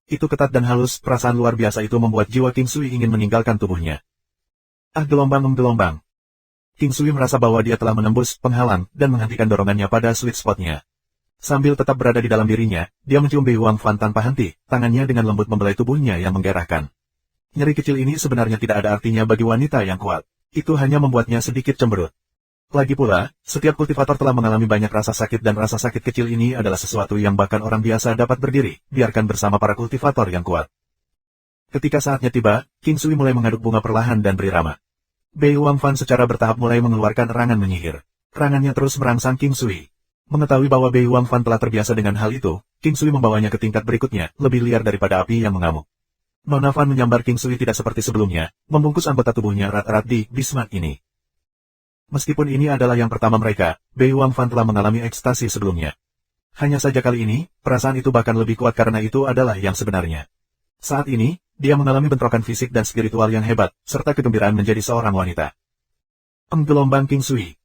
Itu ketat dan halus, perasaan luar biasa itu membuat jiwa King Sui ingin meninggalkan tubuhnya. Ah, gelombang. King Sui merasa bahwa dia telah menembus penghalang dan menghentikan dorongannya pada sweet spotnya. Sambil tetap berada di dalam dirinya, dia mencium Bei Wangfan tanpa henti, tangannya dengan lembut membelai tubuhnya yang menggerahkan. Nyeri kecil ini sebenarnya tidak ada artinya bagi wanita yang kuat. Itu hanya membuatnya sedikit cemberut. Lagi pula, setiap kultivator telah mengalami banyak rasa sakit dan rasa sakit kecil ini adalah sesuatu yang bahkan orang biasa dapat berdiri, biarkan bersama para kultivator yang kuat. Ketika saatnya tiba, King Sui mulai mengaduk bunga perlahan dan berirama. Bei Wangfan secara bertahap mulai mengeluarkan erangan menyihir. Erangannya terus merangsang King Sui. Mengetahui bahwa Bei Wangfan telah terbiasa dengan hal itu, King Sui membawanya ke tingkat berikutnya, lebih liar daripada api yang mengamuk. Nona Fan menyambar King Sui tidak seperti sebelumnya, membungkus anggota tubuhnya erat-erat di bismat ini. Meskipun ini adalah yang pertama mereka, Bei Wangfan telah mengalami ekstasi sebelumnya. Hanya saja kali ini, perasaan itu bahkan lebih kuat karena itu adalah yang sebenarnya. Saat ini, dia mengalami bentrokan fisik dan spiritual yang hebat, serta kegembiraan menjadi seorang wanita. Gelombang King Sui.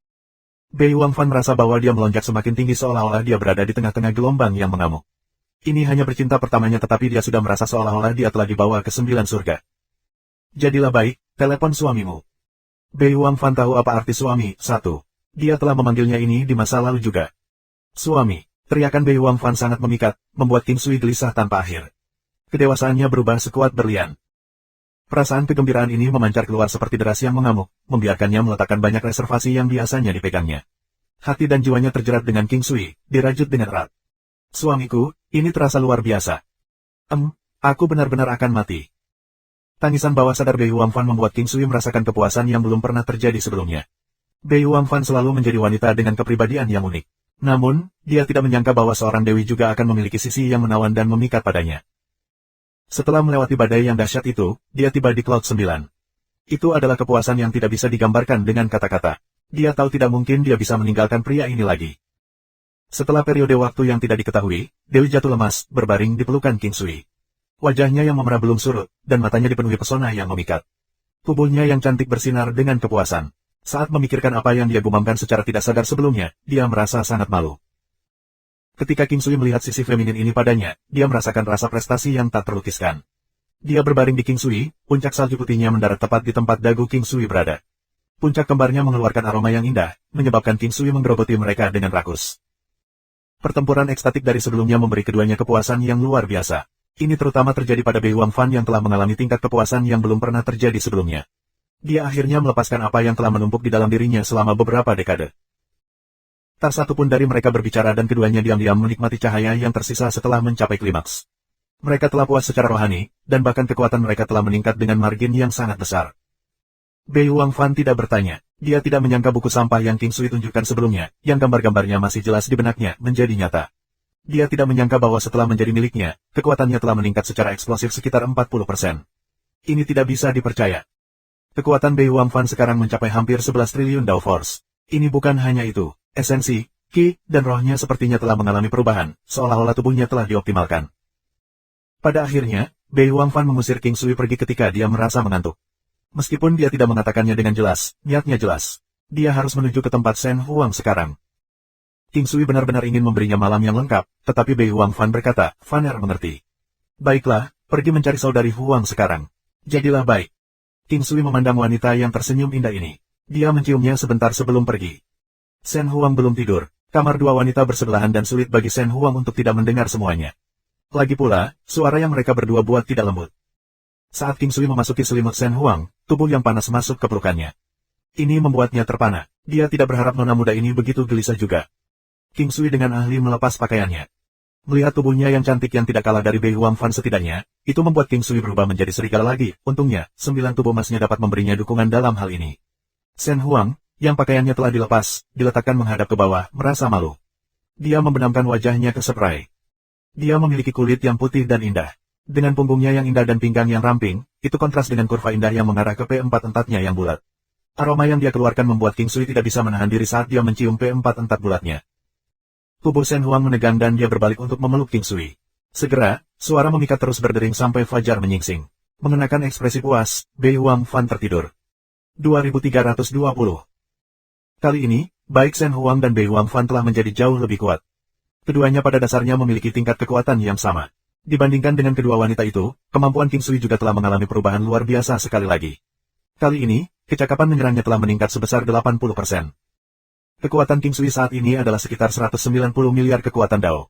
Bei Wangfan merasa bahwa dia melonjak semakin tinggi seolah-olah dia berada di tengah-tengah gelombang yang mengamuk. Ini hanya bercinta pertamanya tetapi dia sudah merasa seolah-olah dia telah dibawa ke 9 surga. Jadilah baik, telepon suamimu. Bei Wangfan tahu apa arti suami. 1. Dia telah memanggilnya ini di masa lalu juga. Suami. Teriakan Bei Wangfan sangat memikat, membuat King Sui gelisah tanpa akhir. Kedewasaannya berubah sekuat berlian. Perasaan kegembiraan ini memancar keluar seperti deras yang mengamuk, membiarkannya meletakkan banyak reservasi yang biasanya dipegangnya. Hati dan jiwanya terjerat dengan King Sui, dirajut dengan erat. Suamiku, ini terasa luar biasa. Aku benar-benar akan mati. Tangisan bawah sadar Bei Wangfan membuat King Sui merasakan kepuasan yang belum pernah terjadi sebelumnya. Bei Wangfan selalu menjadi wanita dengan kepribadian yang unik. Namun, dia tidak menyangka bahwa seorang dewi juga akan memiliki sisi yang menawan dan memikat padanya. Setelah melewati badai yang dahsyat itu, dia tiba di Cloud 9. Itu adalah kepuasan yang tidak bisa digambarkan dengan kata-kata. Dia tahu tidak mungkin dia bisa meninggalkan pria ini lagi. Setelah periode waktu yang tidak diketahui, Dewi jatuh lemas, berbaring di pelukan King Sui. Wajahnya yang memerah belum surut, dan matanya dipenuhi pesona yang memikat. Tubuhnya yang cantik bersinar dengan kepuasan. Saat memikirkan apa yang dia gumamkan secara tidak sadar sebelumnya, dia merasa sangat malu. Ketika King Sui melihat sisi feminin ini padanya, dia merasakan rasa prestasi yang tak terlukiskan. Dia berbaring di King Sui, puncak salju putihnya mendarat tepat di tempat dagu King Sui berada. Puncak kembarnya mengeluarkan aroma yang indah, menyebabkan King Sui menggerogoti mereka dengan rakus. Pertempuran ekstatik dari sebelumnya memberi keduanya kepuasan yang luar biasa. Ini terutama terjadi pada Bei Wangfan yang telah mengalami tingkat kepuasan yang belum pernah terjadi sebelumnya. Dia akhirnya melepaskan apa yang telah menumpuk di dalam dirinya selama beberapa dekade. Tak satu pun dari mereka berbicara dan keduanya diam-diam menikmati cahaya yang tersisa setelah mencapai klimaks. Mereka telah puas secara rohani, dan bahkan kekuatan mereka telah meningkat dengan margin yang sangat besar. Bei Wangfan tidak bertanya, dia tidak menyangka buku sampah yang King Sui tunjukkan sebelumnya, yang gambar-gambarnya masih jelas di benaknya, menjadi nyata. Dia tidak menyangka bahwa setelah menjadi miliknya, kekuatannya telah meningkat secara eksplosif sekitar 40%. Ini tidak bisa dipercaya. Kekuatan Bei Wangfan sekarang mencapai hampir 11 triliun Dao Force. Ini bukan hanya itu. Esensi, ki, dan rohnya sepertinya telah mengalami perubahan, seolah-olah tubuhnya telah dioptimalkan. Pada akhirnya, Bei Wangfan mengusir King Sui pergi ketika dia merasa mengantuk. Meskipun dia tidak mengatakannya dengan jelas, niatnya jelas. Dia harus menuju ke tempat Shen Huang sekarang. King Sui benar-benar ingin memberinya malam yang lengkap, tetapi Bei Wangfan berkata, Vaner mengerti. Baiklah, pergi mencari saudari Huang sekarang. Jadilah baik. King Sui memandang wanita yang tersenyum indah ini. Dia menciumnya sebentar sebelum pergi. Shen Huang belum tidur. Kamar dua wanita bersebelahan dan sulit bagi Shen Huang untuk tidak mendengar semuanya. Lagi pula, suara yang mereka berdua buat tidak lembut. Saat King Sui memasuki selimut Shen Huang, tubuh yang panas masuk ke pelukannya. Ini membuatnya terpana. Dia tidak berharap nona muda ini begitu gelisah juga. King Sui dengan ahli melepas pakaiannya. Melihat tubuhnya yang cantik yang tidak kalah dari Bei Huang Fan setidaknya, itu membuat King Sui berubah menjadi serigala lagi. Untungnya, 9 tubuh emasnya dapat memberinya dukungan dalam hal ini. Shen Huang, yang pakaiannya telah dilepas, diletakkan menghadap ke bawah, merasa malu. Dia membenamkan wajahnya ke spray. Dia memiliki kulit yang putih dan indah. Dengan punggungnya yang indah dan pinggang yang ramping, itu kontras dengan kurva indah yang mengarah ke P4-4-nya yang bulat. Aroma yang dia keluarkan membuat King Sui tidak bisa menahan diri saat dia mencium P4-4 bulatnya. Tubuh Shen Huang menegang dan dia berbalik untuk memeluk King Sui. Segera, suara memikat terus berdering sampai fajar menyingsing. Mengenakan ekspresi puas, Bei Huang Fan tertidur. 2320. Kali ini, baik Shen Huang dan Bei Huang Fan telah menjadi jauh lebih kuat. Keduanya pada dasarnya memiliki tingkat kekuatan yang sama. Dibandingkan dengan kedua wanita itu, kemampuan King Sui juga telah mengalami perubahan luar biasa sekali lagi. Kali ini, kecakapan menyerangnya telah meningkat sebesar 80%. Kekuatan King Sui saat ini adalah sekitar 190 miliar kekuatan Dao.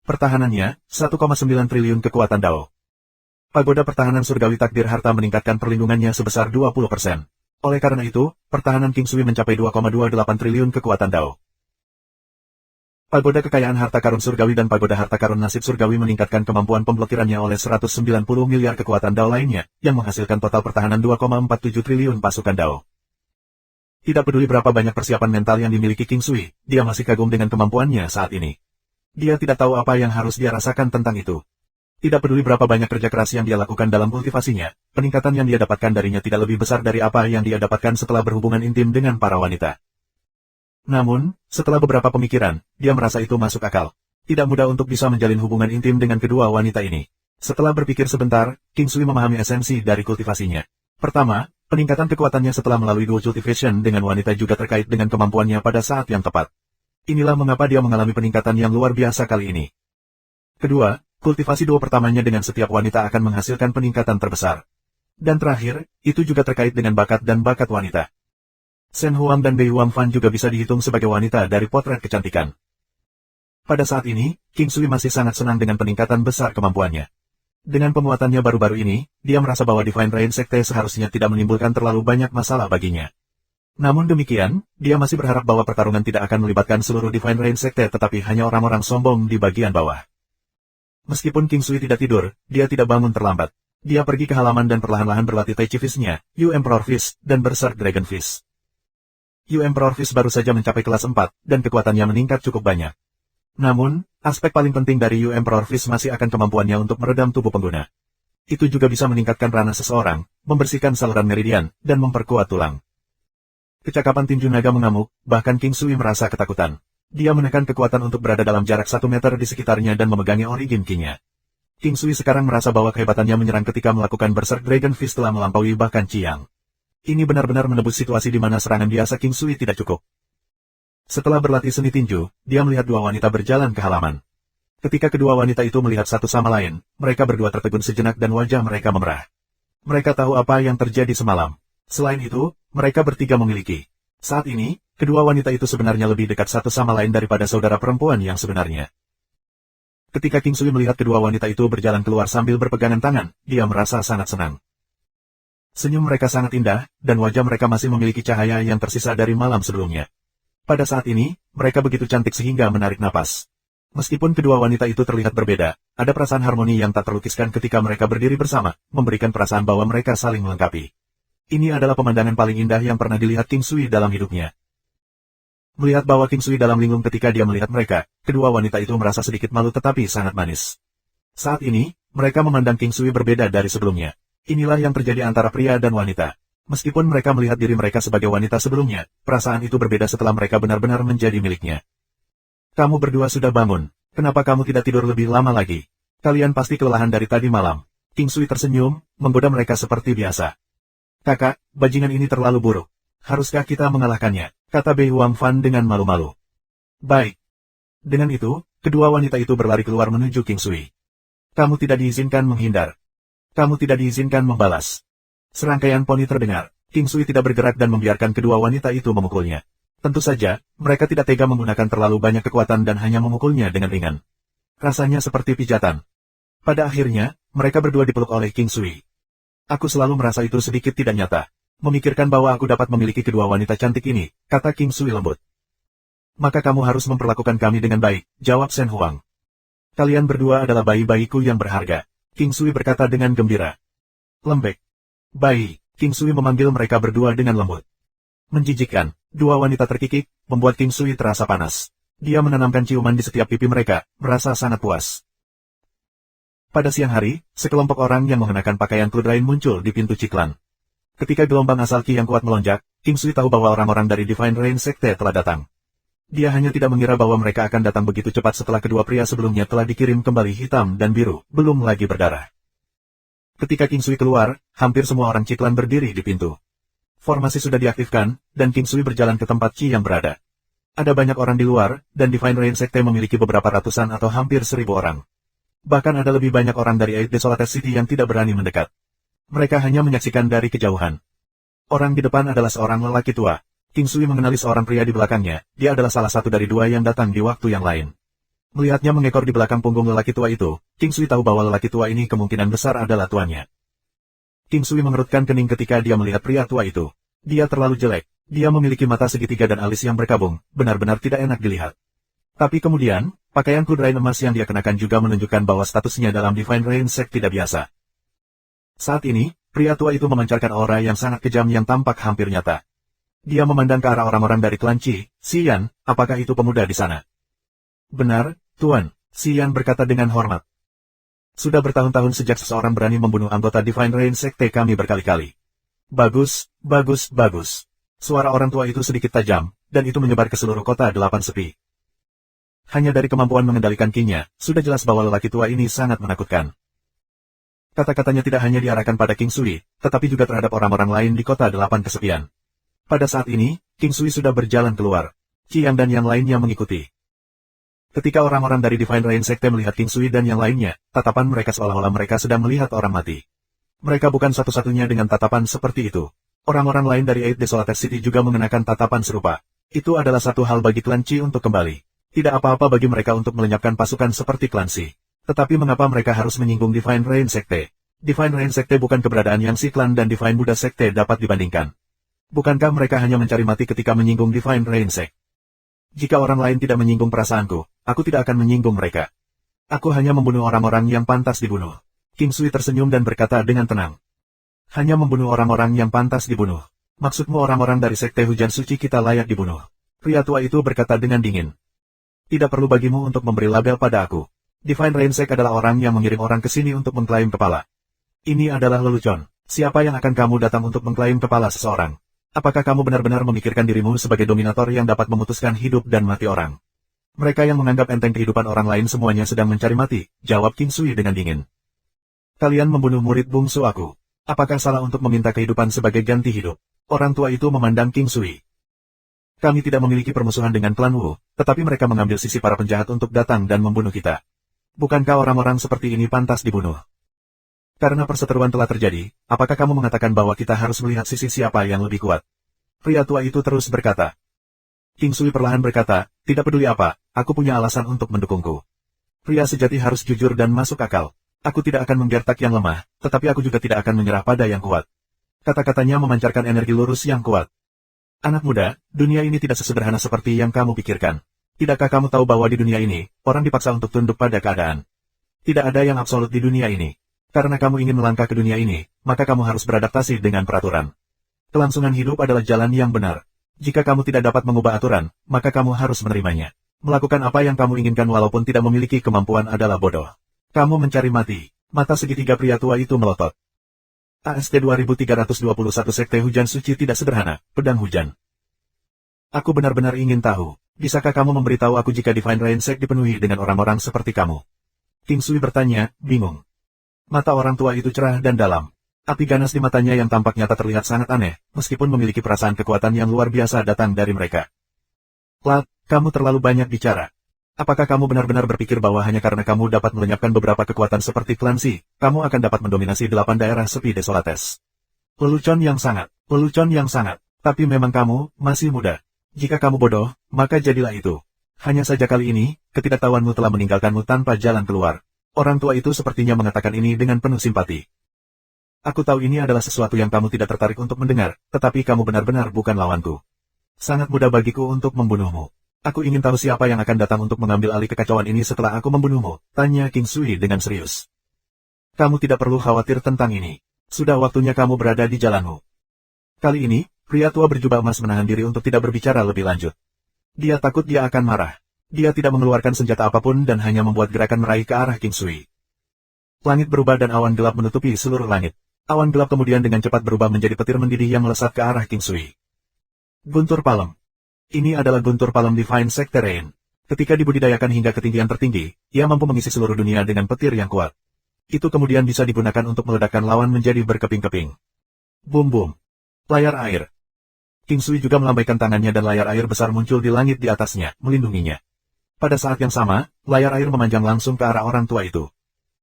Pertahanannya, 1,9 triliun kekuatan Dao. Pagoda pertahanan surgawi takdir harta meningkatkan perlindungannya sebesar 20%. Oleh karena itu, pertahanan King Sui mencapai 2,28 triliun kekuatan Dao. Pagoda kekayaan harta karun surgawi dan pagoda harta karun nasib surgawi meningkatkan kemampuan pemblokirannya oleh 190 miliar kekuatan Dao lainnya, yang menghasilkan total pertahanan 2,47 triliun pasukan Dao. Tidak peduli berapa banyak persiapan mental yang dimiliki King Sui, dia masih kagum dengan kemampuannya saat ini. Dia tidak tahu apa yang harus dia rasakan tentang itu. Tidak peduli berapa banyak kerja keras yang dia lakukan dalam kultivasinya, peningkatan yang dia dapatkan darinya tidak lebih besar dari apa yang dia dapatkan setelah berhubungan intim dengan para wanita. Namun, setelah beberapa pemikiran, dia merasa itu masuk akal. Tidak mudah untuk bisa menjalin hubungan intim dengan kedua wanita ini. Setelah berpikir sebentar, King Sui memahami esensi dari kultivasinya. Pertama, peningkatan kekuatannya setelah melalui dual cultivation dengan wanita juga terkait dengan kemampuannya pada saat yang tepat. Inilah mengapa dia mengalami peningkatan yang luar biasa kali ini. Kedua, kultivasi duo pertamanya dengan setiap wanita akan menghasilkan peningkatan terbesar. Dan terakhir, itu juga terkait dengan bakat dan bakat wanita. Shen Huang dan Bei Huang Fan juga bisa dihitung sebagai wanita dari potret kecantikan. Pada saat ini, King Sui masih sangat senang dengan peningkatan besar kemampuannya. Dengan penguatannya baru-baru ini, dia merasa bahwa Divine Rain Sekte seharusnya tidak menimbulkan terlalu banyak masalah baginya. Namun demikian, dia masih berharap bahwa pertarungan tidak akan melibatkan seluruh Divine Rain Sekte tetapi hanya orang-orang sombong di bagian bawah. Meskipun King Sui tidak tidur, dia tidak bangun terlambat. Dia pergi ke halaman dan perlahan-lahan berlatih Tai Chi Fist-nya, Yu Emperor Fist, dan Berserk Dragon Fist. Yu Emperor Fist baru saja mencapai kelas 4, dan kekuatannya meningkat cukup banyak. Namun, aspek paling penting dari Yu Emperor Fist masih akan kemampuannya untuk meredam tubuh pengguna. Itu juga bisa meningkatkan ranah seseorang, membersihkan saluran meridian, dan memperkuat tulang. Kecakapan tinju naga mengamuk, bahkan King Sui merasa ketakutan. Dia menekan kekuatan untuk berada dalam jarak 1 meter di sekitarnya dan memegangi origin King-nya. King Sui sekarang merasa bahwa kehebatannya menyerang ketika melakukan Berserk Dragon Fist telah melampaui bahkan Chiang. Ini benar-benar menebus situasi di mana serangan biasa King Sui tidak cukup. Setelah berlatih seni tinju, dia melihat dua wanita berjalan ke halaman. Ketika kedua wanita itu melihat satu sama lain, mereka berdua tertegun sejenak dan wajah mereka memerah. Mereka tahu apa yang terjadi semalam. Selain itu, mereka bertiga memiliki. Saat ini, kedua wanita itu sebenarnya lebih dekat satu sama lain daripada saudara perempuan yang sebenarnya. Ketika King Sui melihat kedua wanita itu berjalan keluar sambil berpegangan tangan, dia merasa sangat senang. Senyum mereka sangat indah, dan wajah mereka masih memiliki cahaya yang tersisa dari malam sebelumnya. Pada saat ini, mereka begitu cantik sehingga menarik napas. Meskipun kedua wanita itu terlihat berbeda, ada perasaan harmoni yang tak terlukiskan ketika mereka berdiri bersama, memberikan perasaan bahwa mereka saling melengkapi. Ini adalah pemandangan paling indah yang pernah dilihat King Sui dalam hidupnya. Melihat bahwa King Sui dalam linglung ketika dia melihat mereka, kedua wanita itu merasa sedikit malu tetapi sangat manis. Saat ini, mereka memandang King Sui berbeda dari sebelumnya. Inilah yang terjadi antara pria dan wanita. Meskipun mereka melihat diri mereka sebagai wanita sebelumnya, perasaan itu berbeda setelah mereka benar-benar menjadi miliknya. Kamu berdua sudah bangun. Kenapa kamu tidak tidur lebih lama lagi? Kalian pasti kelelahan dari tadi malam. King Sui tersenyum, menggoda mereka seperti biasa. Kakak, bajingan ini terlalu buruk. Haruskah kita mengalahkannya? Kata Bei Huang Fan dengan malu-malu. Baik. Dengan itu, kedua wanita itu berlari keluar menuju King Sui. Kamu tidak diizinkan menghindar. Kamu tidak diizinkan membalas. Serangkaian poni terdengar. King Sui tidak bergerak dan membiarkan kedua wanita itu memukulnya. Tentu saja, mereka tidak tega menggunakan terlalu banyak kekuatan dan hanya memukulnya dengan ringan. Rasanya seperti pijatan. Pada akhirnya, mereka berdua dipeluk oleh King Sui. Aku selalu merasa itu sedikit tidak nyata. Memikirkan bahwa aku dapat memiliki kedua wanita cantik ini, kata King Sui lembut. Maka kamu harus memperlakukan kami dengan baik, jawab Shen Huang. Kalian berdua adalah bayi-bayiku yang berharga. King Sui berkata dengan gembira. Lembek. Bayi, King Sui memanggil mereka berdua dengan lembut. Menjijikkan, dua wanita terkikik, membuat King Sui terasa panas. Dia menanamkan ciuman di setiap pipi mereka, merasa sangat puas. Pada siang hari, sekelompok orang yang mengenakan pakaian Kludrain muncul di pintu Ciklan. Ketika gelombang asal Qi yang kuat melonjak, King Sui tahu bahwa orang-orang dari Divine Rain Sekte telah datang. Dia hanya tidak mengira bahwa mereka akan datang begitu cepat setelah kedua pria sebelumnya telah dikirim kembali hitam dan biru, belum lagi berdarah. Ketika King Sui keluar, hampir semua orang Ciklan berdiri di pintu. Formasi sudah diaktifkan, dan King Sui berjalan ke tempat Qi yang berada. Ada banyak orang di luar, dan Divine Rain Sekte memiliki beberapa ratusan atau hampir 1000 orang. Bahkan ada lebih banyak orang dari Eight Desolated City yang tidak berani mendekat. Mereka hanya menyaksikan dari kejauhan. Orang di depan adalah seorang lelaki tua. King Sui mengenali seorang pria di belakangnya, dia adalah salah satu dari dua yang datang di waktu yang lain. Melihatnya mengekor di belakang punggung lelaki tua itu, King Sui tahu bahwa lelaki tua ini kemungkinan besar adalah tuannya. King Sui mengerutkan kening ketika dia melihat pria tua itu. Dia terlalu jelek, dia memiliki mata segitiga dan alis yang berkabung, benar-benar tidak enak dilihat. Tapi kemudian, pakaian Kludrain emas yang dia kenakan juga menunjukkan bahwa statusnya dalam Divine Rain Sect tidak biasa. Saat ini, pria tua itu memancarkan aura yang sangat kejam yang tampak hampir nyata. Dia memandang ke arah orang-orang dari klan Qi. Xian, apakah itu pemuda di sana? Benar, Tuan, Xian berkata dengan hormat. Sudah bertahun-tahun sejak seseorang berani membunuh anggota Divine Rain Sekte kami berkali-kali. Bagus, bagus, bagus. Suara orang tua itu sedikit tajam, dan itu menyebar ke seluruh kota 8 sepi. Hanya dari kemampuan mengendalikan Qi-nya, sudah jelas bahwa lelaki tua ini sangat menakutkan. Kata-katanya tidak hanya diarahkan pada King Sui, tetapi juga terhadap orang-orang lain di kota 8 kesepian. Pada saat ini, King Sui sudah berjalan keluar. Qian dan yang lainnya mengikuti. Ketika orang-orang dari Divine Rain Sekte melihat King Sui dan yang lainnya, tatapan mereka seolah-olah mereka sedang melihat orang mati. Mereka bukan satu-satunya dengan tatapan seperti itu. Orang-orang lain dari Eight Desolated City juga mengenakan tatapan serupa. Itu adalah satu hal bagi klan Qi untuk kembali. Tidak apa-apa bagi mereka untuk melenyapkan pasukan seperti klan Xi. Tetapi mengapa mereka harus menyinggung Divine Rain Sekte? Divine Rain Sekte bukan keberadaan yang Xi Clan dan Divine Buddha Sekte dapat dibandingkan. Bukankah mereka hanya mencari mati ketika menyinggung Divine Rain Sect? Jika orang lain tidak menyinggung perasaanku, aku tidak akan menyinggung mereka. Aku hanya membunuh orang-orang yang pantas dibunuh. King Sui tersenyum dan berkata dengan tenang. Hanya membunuh orang-orang yang pantas dibunuh. Maksudmu orang-orang dari Sekte Hujan Suci kita layak dibunuh. Pria tua itu berkata dengan dingin. Tidak perlu bagimu untuk memberi label pada aku. Divine Rain Sect adalah orang yang mengirim orang ke sini untuk mengklaim kepala. Ini adalah lelucon. Siapa yang akan kamu datang untuk mengklaim kepala seseorang? Apakah kamu benar-benar memikirkan dirimu sebagai dominator yang dapat memutuskan hidup dan mati orang? Mereka yang menganggap enteng kehidupan orang lain semuanya sedang mencari mati, jawab King Sui dengan dingin. Kalian membunuh murid bungsu aku. Apakah salah untuk meminta kehidupan sebagai ganti hidup? Orang tua itu memandang King Sui. Kami tidak memiliki permusuhan dengan klan Wu, tetapi mereka mengambil sisi para penjahat untuk datang dan membunuh kita. Bukankah orang-orang seperti ini pantas dibunuh? Karena perseteruan telah terjadi, apakah kamu mengatakan bahwa kita harus melihat sisi siapa yang lebih kuat? Pria tua itu terus berkata. King Sui perlahan berkata, tidak peduli apa, aku punya alasan untuk mendukungku. Pria sejati harus jujur dan masuk akal. Aku tidak akan menggertak yang lemah, tetapi aku juga tidak akan menyerah pada yang kuat. Kata-katanya memancarkan energi lurus yang kuat. Anak muda, dunia ini tidak sesederhana seperti yang kamu pikirkan. Tidakkah kamu tahu bahwa di dunia ini, orang dipaksa untuk tunduk pada keadaan? Tidak ada yang absolut di dunia ini. Karena kamu ingin melangkah ke dunia ini, maka kamu harus beradaptasi dengan peraturan. Kelangsungan hidup adalah jalan yang benar. Jika kamu tidak dapat mengubah aturan, maka kamu harus menerimanya. Melakukan apa yang kamu inginkan walaupun tidak memiliki kemampuan adalah bodoh. Kamu mencari mati. Mata segitiga pria tua itu melotot. AST 2321 Sekte Hujan Suci tidak sederhana, pedang hujan. Aku benar-benar ingin tahu, bisakah kamu memberitahu aku jika Divine Rain Sect dipenuhi dengan orang-orang seperti kamu? King Sui bertanya, bingung. Mata orang tua itu cerah dan dalam. Api ganas di matanya yang tampak nyata terlihat sangat aneh, meskipun memiliki perasaan kekuatan yang luar biasa datang dari mereka. Lat, kamu terlalu banyak bicara. Apakah kamu benar-benar berpikir bahwa hanya karena kamu dapat melenyapkan beberapa kekuatan seperti klan Xi, kamu akan dapat mendominasi 8 daerah sepi Desolates? Lelucon yang sangat. Tapi memang kamu masih muda. Jika kamu bodoh, maka jadilah itu. Hanya saja kali ini, ketidaktahuanmu telah meninggalkanmu tanpa jalan keluar. Orang tua itu sepertinya mengatakan ini dengan penuh simpati. Aku tahu ini adalah sesuatu yang kamu tidak tertarik untuk mendengar, tetapi kamu benar-benar bukan lawanku. Sangat mudah bagiku untuk membunuhmu. Aku ingin tahu siapa yang akan datang untuk mengambil alih kekacauan ini setelah aku membunuhmu, tanya King Sui dengan serius. Kamu tidak perlu khawatir tentang ini. Sudah waktunya kamu berada di jalanmu. Kali ini, pria tua berjubah emas menahan diri untuk tidak berbicara lebih lanjut. Dia takut dia akan marah. Dia tidak mengeluarkan senjata apapun dan hanya membuat gerakan meraih ke arah King Sui. Langit berubah dan awan gelap menutupi seluruh langit. Awan gelap kemudian dengan cepat berubah menjadi petir mendidih yang melesat ke arah King Sui. Guntur Palem. Ini adalah Guntur Palem Divine Sekte Rain. Ketika dibudidayakan hingga ketinggian tertinggi, ia mampu mengisi seluruh dunia dengan petir yang kuat. Itu kemudian bisa digunakan untuk meledakkan lawan menjadi berkeping-keping. Boom boom. Layar air. King Sui juga melambaikan tangannya dan layar air besar muncul di langit di atasnya, melindunginya. Pada saat yang sama, layar air memanjang langsung ke arah orang tua itu.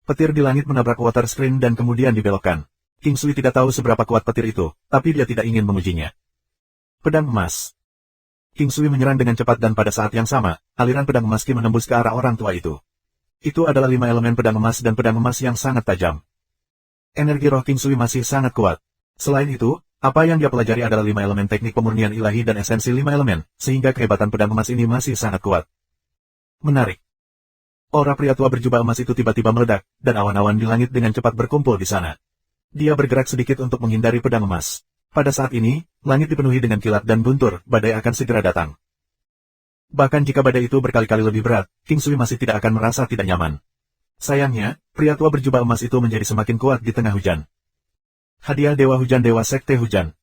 Petir di langit menabrak water screen dan kemudian dibelokkan. King Sui tidak tahu seberapa kuat petir itu, tapi dia tidak ingin mengujinya. Pedang emas. King Sui menyerang dengan cepat dan pada saat yang sama, aliran pedang emas Ki menembus ke arah orang tua itu. Itu adalah 5 elemen pedang emas dan pedang emas yang sangat tajam. Energi roh King Sui masih sangat kuat. Selain itu, apa yang dia pelajari adalah 5 elemen teknik pemurnian ilahi dan esensi 5 elemen, sehingga kehebatan pedang emas ini masih sangat kuat. Menarik. Aura pria tua berjubah emas itu tiba-tiba meledak, dan awan-awan di langit dengan cepat berkumpul di sana. Dia bergerak sedikit untuk menghindari pedang emas. Pada saat ini, langit dipenuhi dengan kilat dan guntur, badai akan segera datang. Bahkan jika badai itu berkali-kali lebih berat, King Sui masih tidak akan merasa tidak nyaman. Sayangnya, pria tua berjubah emas itu menjadi semakin kuat di tengah hujan. Hadiah Dewa Hujan Dewa Sekte Hujan.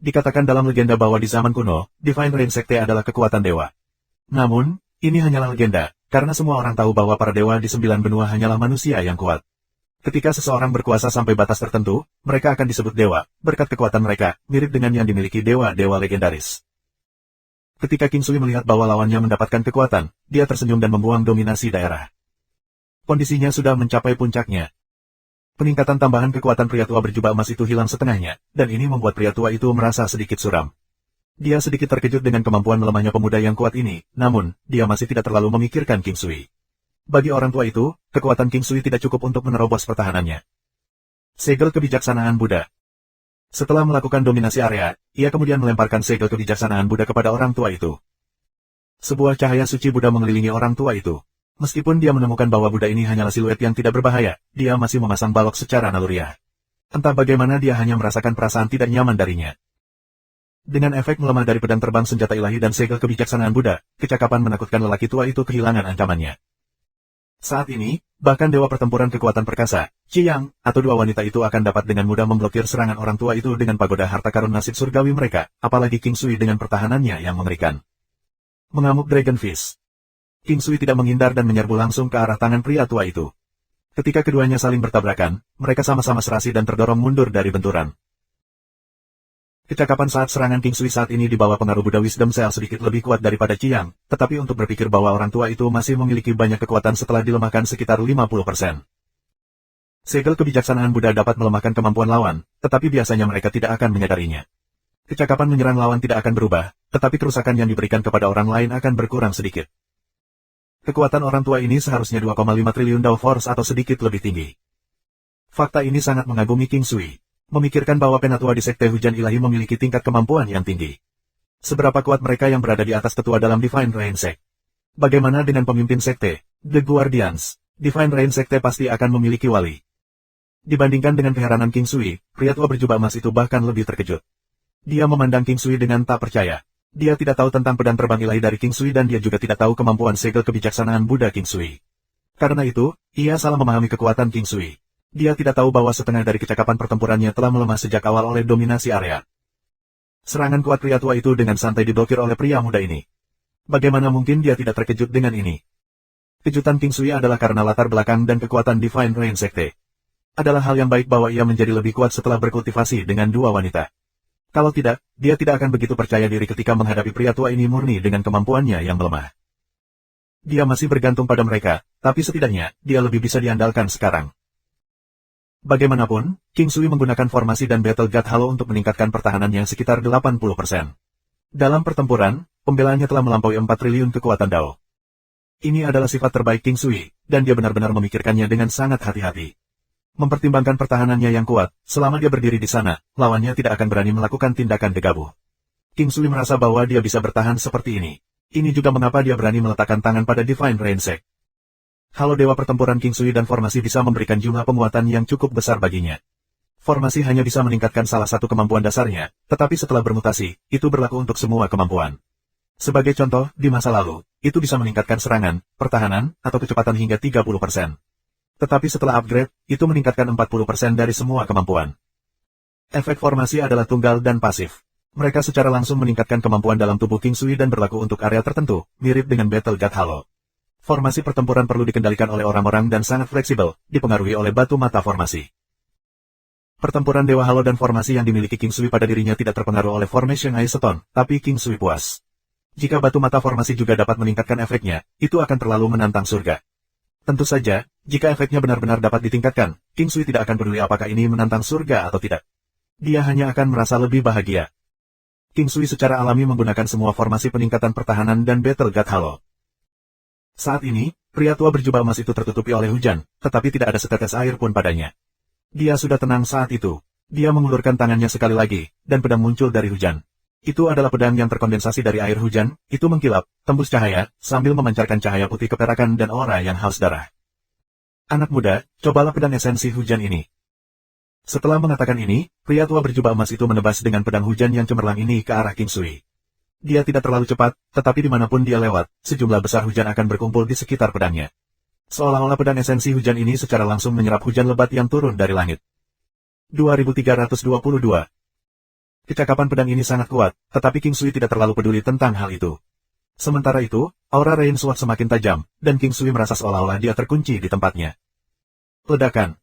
Dikatakan dalam legenda bahwa di zaman kuno, Divine Rain Sekte adalah kekuatan dewa. Namun, ini hanyalah legenda, karena semua orang tahu bahwa para dewa di 9 benua hanyalah manusia yang kuat. Ketika seseorang berkuasa sampai batas tertentu, mereka akan disebut dewa, berkat kekuatan mereka, mirip dengan yang dimiliki dewa-dewa legendaris. Ketika King Sui melihat bahwa lawannya mendapatkan kekuatan, dia tersenyum dan membuang dominasi daerah. Kondisinya sudah mencapai puncaknya. Peningkatan tambahan kekuatan pria tua berjubah emas itu hilang setengahnya, dan ini membuat pria tua itu merasa sedikit suram. Dia sedikit terkejut dengan kemampuan melemahnya pemuda yang kuat ini, namun, dia masih tidak terlalu memikirkan King Sui. Bagi orang tua itu, kekuatan King Sui tidak cukup untuk menerobos pertahanannya. Segel kebijaksanaan Buddha. Setelah melakukan dominasi area, ia kemudian melemparkan segel kebijaksanaan Buddha kepada orang tua itu. Sebuah cahaya suci Buddha mengelilingi orang tua itu. Meskipun dia menemukan bahwa Buddha ini hanyalah siluet yang tidak berbahaya, dia masih memasang balok secara naluriah. Entah bagaimana dia hanya merasakan perasaan tidak nyaman darinya. Dengan efek melemah dari pedang terbang senjata ilahi dan segel kebijaksanaan Buddha, kecakapan menakutkan lelaki tua itu kehilangan ancamannya. Saat ini, bahkan dewa pertempuran kekuatan perkasa, Qiyang, atau dua wanita itu akan dapat dengan mudah memblokir serangan orang tua itu dengan pagoda harta karun nasib surgawi mereka, apalagi King Sui dengan pertahanannya yang mengerikan. Mengamuk Dragon Fist. King Sui tidak menghindar dan menyerbu langsung ke arah tangan pria tua itu. Ketika keduanya saling bertabrakan, mereka sama-sama serasi dan terdorong mundur dari benturan. Kecakapan saat serangan King Sui saat ini di bawah pengaruh Buddha Wisdom Cell sedikit lebih kuat daripada Qiyang, tetapi untuk berpikir bahwa orang tua itu masih memiliki banyak kekuatan setelah dilemahkan sekitar 50%. Segel kebijaksanaan Buddha dapat melemahkan kemampuan lawan, tetapi biasanya mereka tidak akan menyadarinya. Kecakapan menyerang lawan tidak akan berubah, tetapi kerusakan yang diberikan kepada orang lain akan berkurang sedikit. Kekuatan orang tua ini seharusnya 2,5 triliun Dao Force atau sedikit lebih tinggi. Fakta ini sangat mengagumi King Sui. Memikirkan bahwa penatua di Sekte Hujan Ilahi memiliki tingkat kemampuan yang tinggi. Seberapa kuat mereka yang berada di atas tetua dalam Divine Rain Sekte? Bagaimana dengan pemimpin Sekte, The Guardians? Divine Rain Sekte pasti akan memiliki wali. Dibandingkan dengan keheranan King Sui, pria tua berjubah emas itu bahkan lebih terkejut. Dia memandang King Sui dengan tak percaya. Dia tidak tahu tentang pedang terbang ilahi dari King Sui dan dia juga tidak tahu kemampuan segel kebijaksanaan Buddha King Sui. Karena itu, ia salah memahami kekuatan King Sui. Dia tidak tahu bahwa setengah dari kecakapan pertempurannya telah melemah sejak awal oleh dominasi area. Serangan kuat pria tua itu dengan santai diblokir oleh pria muda ini. Bagaimana mungkin dia tidak terkejut dengan ini? Kejutan King Sui adalah karena latar belakang dan kekuatan Divine Rain Sekte. Adalah hal yang baik bahwa ia menjadi lebih kuat setelah berkultivasi dengan dua wanita. Kalau tidak, dia tidak akan begitu percaya diri ketika menghadapi pria tua ini murni dengan kemampuannya yang melemah. Dia masih bergantung pada mereka, tapi setidaknya, dia lebih bisa diandalkan sekarang. Bagaimanapun, King Sui menggunakan formasi dan Battle God Halo untuk meningkatkan pertahanannya sekitar 80%. Dalam pertempuran, pembelaannya telah melampaui 4 triliun kekuatan Dao. Ini adalah sifat terbaik King Sui, dan dia benar-benar memikirkannya dengan sangat hati-hati. Mempertimbangkan pertahanannya yang kuat, selama dia berdiri di sana, lawannya tidak akan berani melakukan tindakan gegabah. King Sui merasa bahwa dia bisa bertahan seperti ini. Ini juga mengapa dia berani meletakkan tangan pada Divine Rain Sect. Halo Dewa Pertempuran King Sui dan formasi bisa memberikan jumlah penguatan yang cukup besar baginya. Formasi hanya bisa meningkatkan salah satu kemampuan dasarnya, tetapi setelah bermutasi, itu berlaku untuk semua kemampuan. Sebagai contoh, di masa lalu, itu bisa meningkatkan serangan, pertahanan, atau kecepatan hingga 30%. Tetapi setelah upgrade, itu meningkatkan 40% dari semua kemampuan. Efek formasi adalah tunggal dan pasif. Mereka secara langsung meningkatkan kemampuan dalam tubuh King Sui dan berlaku untuk area tertentu, mirip dengan Battle God Halo. Formasi pertempuran perlu dikendalikan oleh orang-orang dan sangat fleksibel, dipengaruhi oleh batu mata formasi. Pertempuran Dewa Halo dan formasi yang dimiliki King Sui pada dirinya tidak terpengaruh oleh Formation Ice Stone, tapi King Sui puas. Jika batu mata formasi juga dapat meningkatkan efeknya, itu akan terlalu menantang surga. Tentu saja, jika efeknya benar-benar dapat ditingkatkan, King Sui tidak akan peduli apakah ini menantang surga atau tidak. Dia hanya akan merasa lebih bahagia. King Sui secara alami menggunakan semua formasi peningkatan pertahanan dan Battle God Halo. Saat ini, pria tua berjubah emas itu tertutupi oleh hujan, tetapi tidak ada setetes air pun padanya. Dia sudah tenang saat itu. Dia mengulurkan tangannya sekali lagi, dan pedang muncul dari hujan. Itu adalah pedang yang terkondensasi dari air hujan, itu mengkilap, tembus cahaya, sambil memancarkan cahaya putih keperakan dan aura yang haus darah. Anak muda, cobalah pedang esensi hujan ini. Setelah mengatakan ini, pria tua berjubah emas itu menebas dengan pedang hujan yang cemerlang ini ke arah King Sui. Dia tidak terlalu cepat, tetapi dimanapun dia lewat, sejumlah besar hujan akan berkumpul di sekitar pedangnya. Seolah-olah pedang esensi hujan ini secara langsung menyerap hujan lebat yang turun dari langit. 2322. Kecakapan pedang ini sangat kuat, tetapi King Sui tidak terlalu peduli tentang hal itu. Sementara itu, aura Rain Sword semakin tajam, dan King Sui merasa seolah-olah dia terkunci di tempatnya. Ledakan.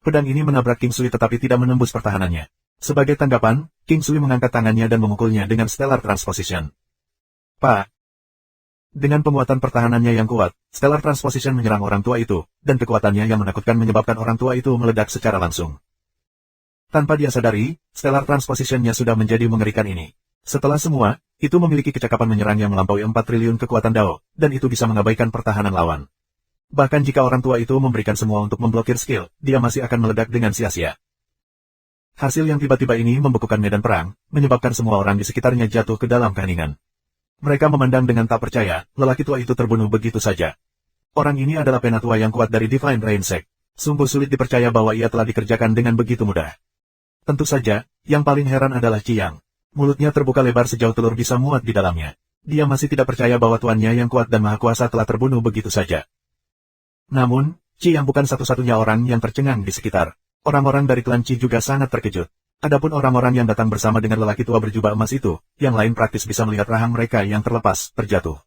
Pedang ini menabrak King Sui tetapi tidak menembus pertahanannya. Sebagai tanggapan, King Sui mengangkat tangannya dan memukulnya dengan Stellar Transposition. Pak! Dengan penguatan pertahanannya yang kuat, Stellar Transposition menyerang orang tua itu, dan kekuatannya yang menakutkan menyebabkan orang tua itu meledak secara langsung. Tanpa dia sadari, Stellar Transposition-nya sudah menjadi mengerikan ini. Setelah semua, itu memiliki kecakapan menyerang yang melampaui 4 triliun kekuatan Dao, dan itu bisa mengabaikan pertahanan lawan. Bahkan jika orang tua itu memberikan semua untuk memblokir skill, dia masih akan meledak dengan sia-sia. Hasil yang tiba-tiba ini membekukan medan perang, menyebabkan semua orang di sekitarnya jatuh ke dalam keheningan. Mereka memandang dengan tak percaya, lelaki tua itu terbunuh begitu saja. Orang ini adalah penatua yang kuat dari Divine Rain Sect. Sungguh sulit dipercaya bahwa ia telah dikerjakan dengan begitu mudah. Tentu saja, yang paling heran adalah Chiang. Mulutnya terbuka lebar sejauh telur bisa muat di dalamnya. Dia masih tidak percaya bahwa tuannya yang kuat dan maha kuasa telah terbunuh begitu saja. Namun, Chiang bukan satu-satunya orang yang tercengang di sekitar. Orang-orang dari klan Qi juga sangat terkejut. Adapun orang-orang yang datang bersama dengan lelaki tua berjubah emas itu, yang lain praktis bisa melihat rahang mereka yang terlepas, terjatuh.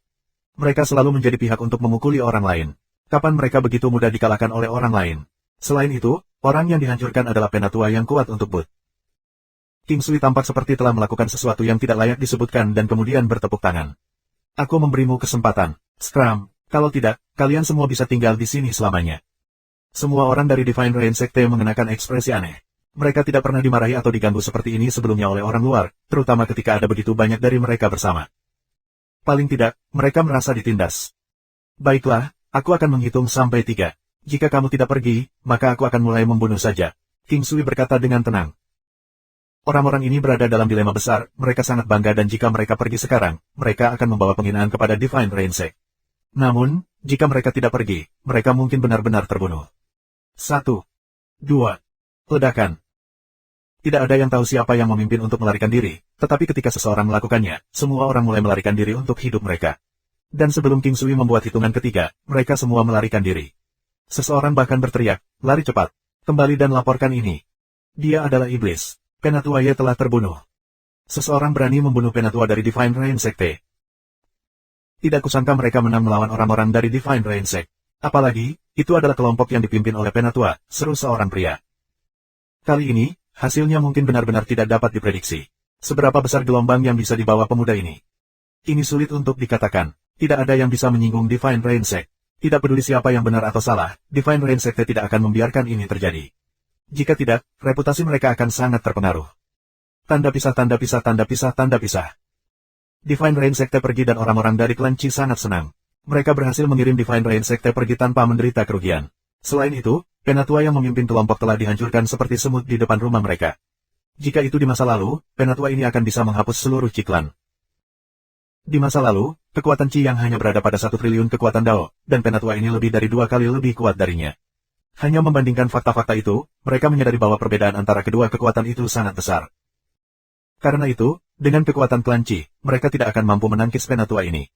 Mereka selalu menjadi pihak untuk memukuli orang lain. Kapan mereka begitu mudah dikalahkan oleh orang lain? Selain itu, orang yang dihancurkan adalah penatua yang kuat untuk Bud. King Sui tampak seperti telah melakukan sesuatu yang tidak layak disebutkan dan kemudian bertepuk tangan. Aku memberimu kesempatan, Scrum, kalau tidak, kalian semua bisa tinggal di sini selamanya. Semua orang dari Divine Rain Sekte mengenakan ekspresi aneh. Mereka tidak pernah dimarahi atau diganggu seperti ini sebelumnya oleh orang luar, terutama ketika ada begitu banyak dari mereka bersama. Paling tidak, mereka merasa ditindas. Baiklah, aku akan menghitung sampai 3. Jika kamu tidak pergi, maka aku akan mulai membunuh saja. King Sui berkata dengan tenang. Orang-orang ini berada dalam dilema besar, mereka sangat bangga dan jika mereka pergi sekarang, mereka akan membawa penghinaan kepada Divine Rain Sect. Namun, jika mereka tidak pergi, mereka mungkin benar-benar terbunuh. 1. 2. Ledakan. Tidak ada yang tahu siapa yang memimpin untuk melarikan diri, tetapi ketika seseorang melakukannya, semua orang mulai melarikan diri untuk hidup mereka. Dan sebelum King Sui membuat hitungan ketiga, mereka semua melarikan diri. Seseorang bahkan berteriak, lari cepat, kembali dan laporkan ini. Dia adalah iblis. Penatua Ye telah terbunuh. Seseorang berani membunuh penatua dari Divine Rain Sekte. Tidak kusangka mereka menang melawan orang-orang dari Divine Rain Sect. Apalagi, itu adalah kelompok yang dipimpin oleh penatua, seru seorang pria. Kali ini, hasilnya mungkin benar-benar tidak dapat diprediksi. Seberapa besar gelombang yang bisa dibawa pemuda ini? Ini sulit untuk dikatakan. Tidak ada yang bisa menyinggung Divine Rain Sect. Tidak peduli siapa yang benar atau salah, Divine Rain Sekte tidak akan membiarkan ini terjadi. Jika tidak, reputasi mereka akan sangat terpengaruh. Tanda pisah, tanda pisah, tanda pisah, tanda pisah. Divine Rain Sekte pergi dan orang-orang dari klan Qi sangat senang. Mereka berhasil mengirim Divine Rain Sekte pergi tanpa menderita kerugian. Selain itu, Penatua yang memimpin kelompok telah dihancurkan seperti semut di depan rumah mereka. Jika itu di masa lalu, Penatua ini akan bisa menghapus seluruh Qi Clan. Di masa lalu, kekuatan Qi yang hanya berada pada 1 triliun kekuatan Dao, dan Penatua ini lebih dari 2 kali lebih kuat darinya. Hanya membandingkan fakta-fakta itu, mereka menyadari bahwa perbedaan antara kedua kekuatan itu sangat besar. Karena itu, dengan kekuatan klan Qi, mereka tidak akan mampu menangkis Penatua ini.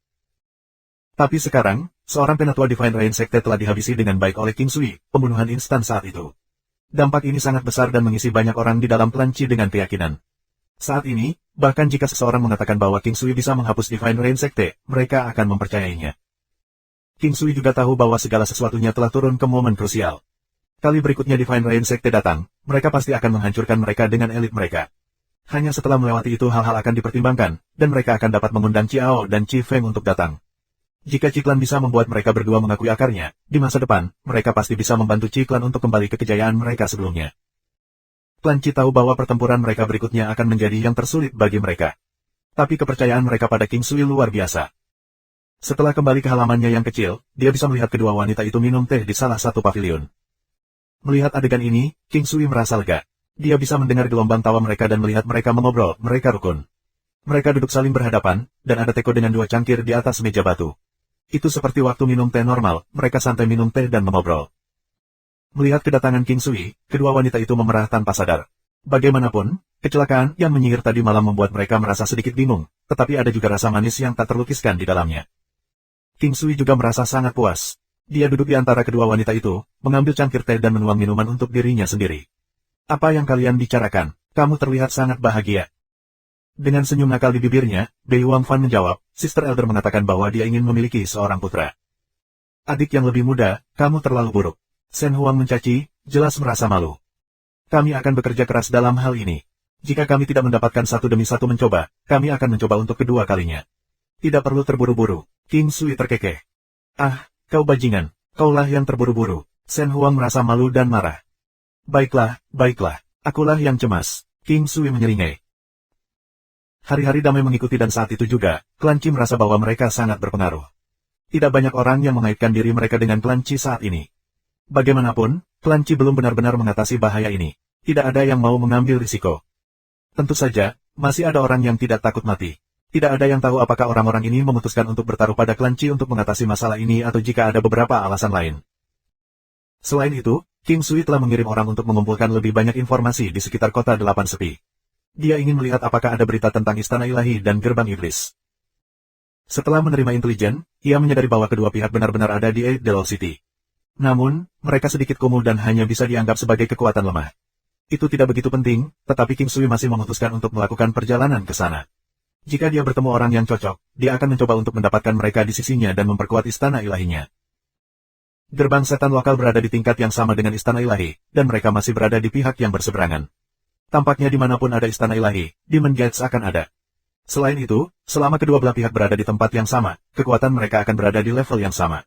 Tapi sekarang, seorang Penatua Divine Rain Sekte telah dihabisi dengan baik oleh King Sui, pembunuhan instan saat itu. Dampak ini sangat besar dan mengisi banyak orang di dalam klan Qi dengan keyakinan. Saat ini, bahkan jika seseorang mengatakan bahwa King Sui bisa menghapus Divine Rain Sekte, mereka akan mempercayainya. King Sui juga tahu bahwa segala sesuatunya telah turun ke momen krusial. Kali berikutnya Divine Rain Sekte datang, mereka pasti akan menghancurkan mereka dengan elit mereka. Hanya setelah melewati itu hal-hal akan dipertimbangkan, dan mereka akan dapat mengundang Ciao dan Qi Feng untuk datang. Jika Qi Clan bisa membuat mereka berdua mengakui akarnya, di masa depan, mereka pasti bisa membantu Qi Clan untuk kembali ke kejayaan mereka sebelumnya. Klan Qi tahu bahwa pertempuran mereka berikutnya akan menjadi yang tersulit bagi mereka. Tapi kepercayaan mereka pada King Sui luar biasa. Setelah kembali ke halamannya yang kecil, dia bisa melihat kedua wanita itu minum teh di salah satu pavilion. Melihat adegan ini, King Sui merasa lega. Dia bisa mendengar gelombang tawa mereka dan melihat mereka mengobrol, mereka rukun. Mereka duduk saling berhadapan, dan ada teko dengan 2 cangkir di atas meja batu. Itu seperti waktu minum teh normal, mereka santai minum teh dan mengobrol. Melihat kedatangan King Sui, kedua wanita itu memerah tanpa sadar. Bagaimanapun, kecelakaan yang menyihir tadi malam membuat mereka merasa sedikit bingung, tetapi ada juga rasa manis yang tak terlukiskan di dalamnya. King Sui juga merasa sangat puas. Dia duduk di antara kedua wanita itu, mengambil cangkir teh dan menuang minuman untuk dirinya sendiri. Apa yang kalian bicarakan? Kamu terlihat sangat bahagia. Dengan senyum nakal di bibirnya, Bei Wang Fan menjawab, Sister Elder mengatakan bahwa dia ingin memiliki seorang putra. Adik yang lebih muda, kamu terlalu buruk. Shen Huang mencaci, jelas merasa malu. Kami akan bekerja keras dalam hal ini. Jika kami tidak mendapatkan satu demi satu mencoba, kami akan mencoba untuk kedua kalinya. Tidak perlu terburu-buru. King Sui terkekeh. Ah, kau bajingan. Kaulah yang terburu-buru. Shen Huang merasa malu dan marah. Baiklah, baiklah. Akulah yang cemas. King Sui menyeringai. Hari-hari damai mengikuti dan saat itu juga, klan Qi merasa bahwa mereka sangat berpengaruh. Tidak banyak orang yang mengaitkan diri mereka dengan klan Qi saat ini. Bagaimanapun, klan Qi belum benar-benar mengatasi bahaya ini. Tidak ada yang mau mengambil risiko. Tentu saja, masih ada orang yang tidak takut mati. Tidak ada yang tahu apakah orang-orang ini memutuskan untuk bertaruh pada klan Qi untuk mengatasi masalah ini atau jika ada beberapa alasan lain. Selain itu, King Sui telah mengirim orang untuk mengumpulkan lebih banyak informasi di sekitar kota 8 sepi. Dia ingin melihat apakah ada berita tentang Istana Ilahi dan Gerbang Iblis. Setelah menerima intelijen, ia menyadari bahwa kedua pihak benar-benar ada di Eight Delol City. Namun, mereka sedikit kumuh dan hanya bisa dianggap sebagai kekuatan lemah. Itu tidak begitu penting, tetapi King Sui masih memutuskan untuk melakukan perjalanan ke sana. Jika dia bertemu orang yang cocok, dia akan mencoba untuk mendapatkan mereka di sisinya dan memperkuat Istana Ilahinya. Gerbang setan lokal berada di tingkat yang sama dengan Istana Ilahi, dan mereka masih berada di pihak yang berseberangan. Tampaknya dimanapun ada Istana Ilahi, Demon Gates akan ada. Selain itu, selama kedua belah pihak berada di tempat yang sama, kekuatan mereka akan berada di level yang sama.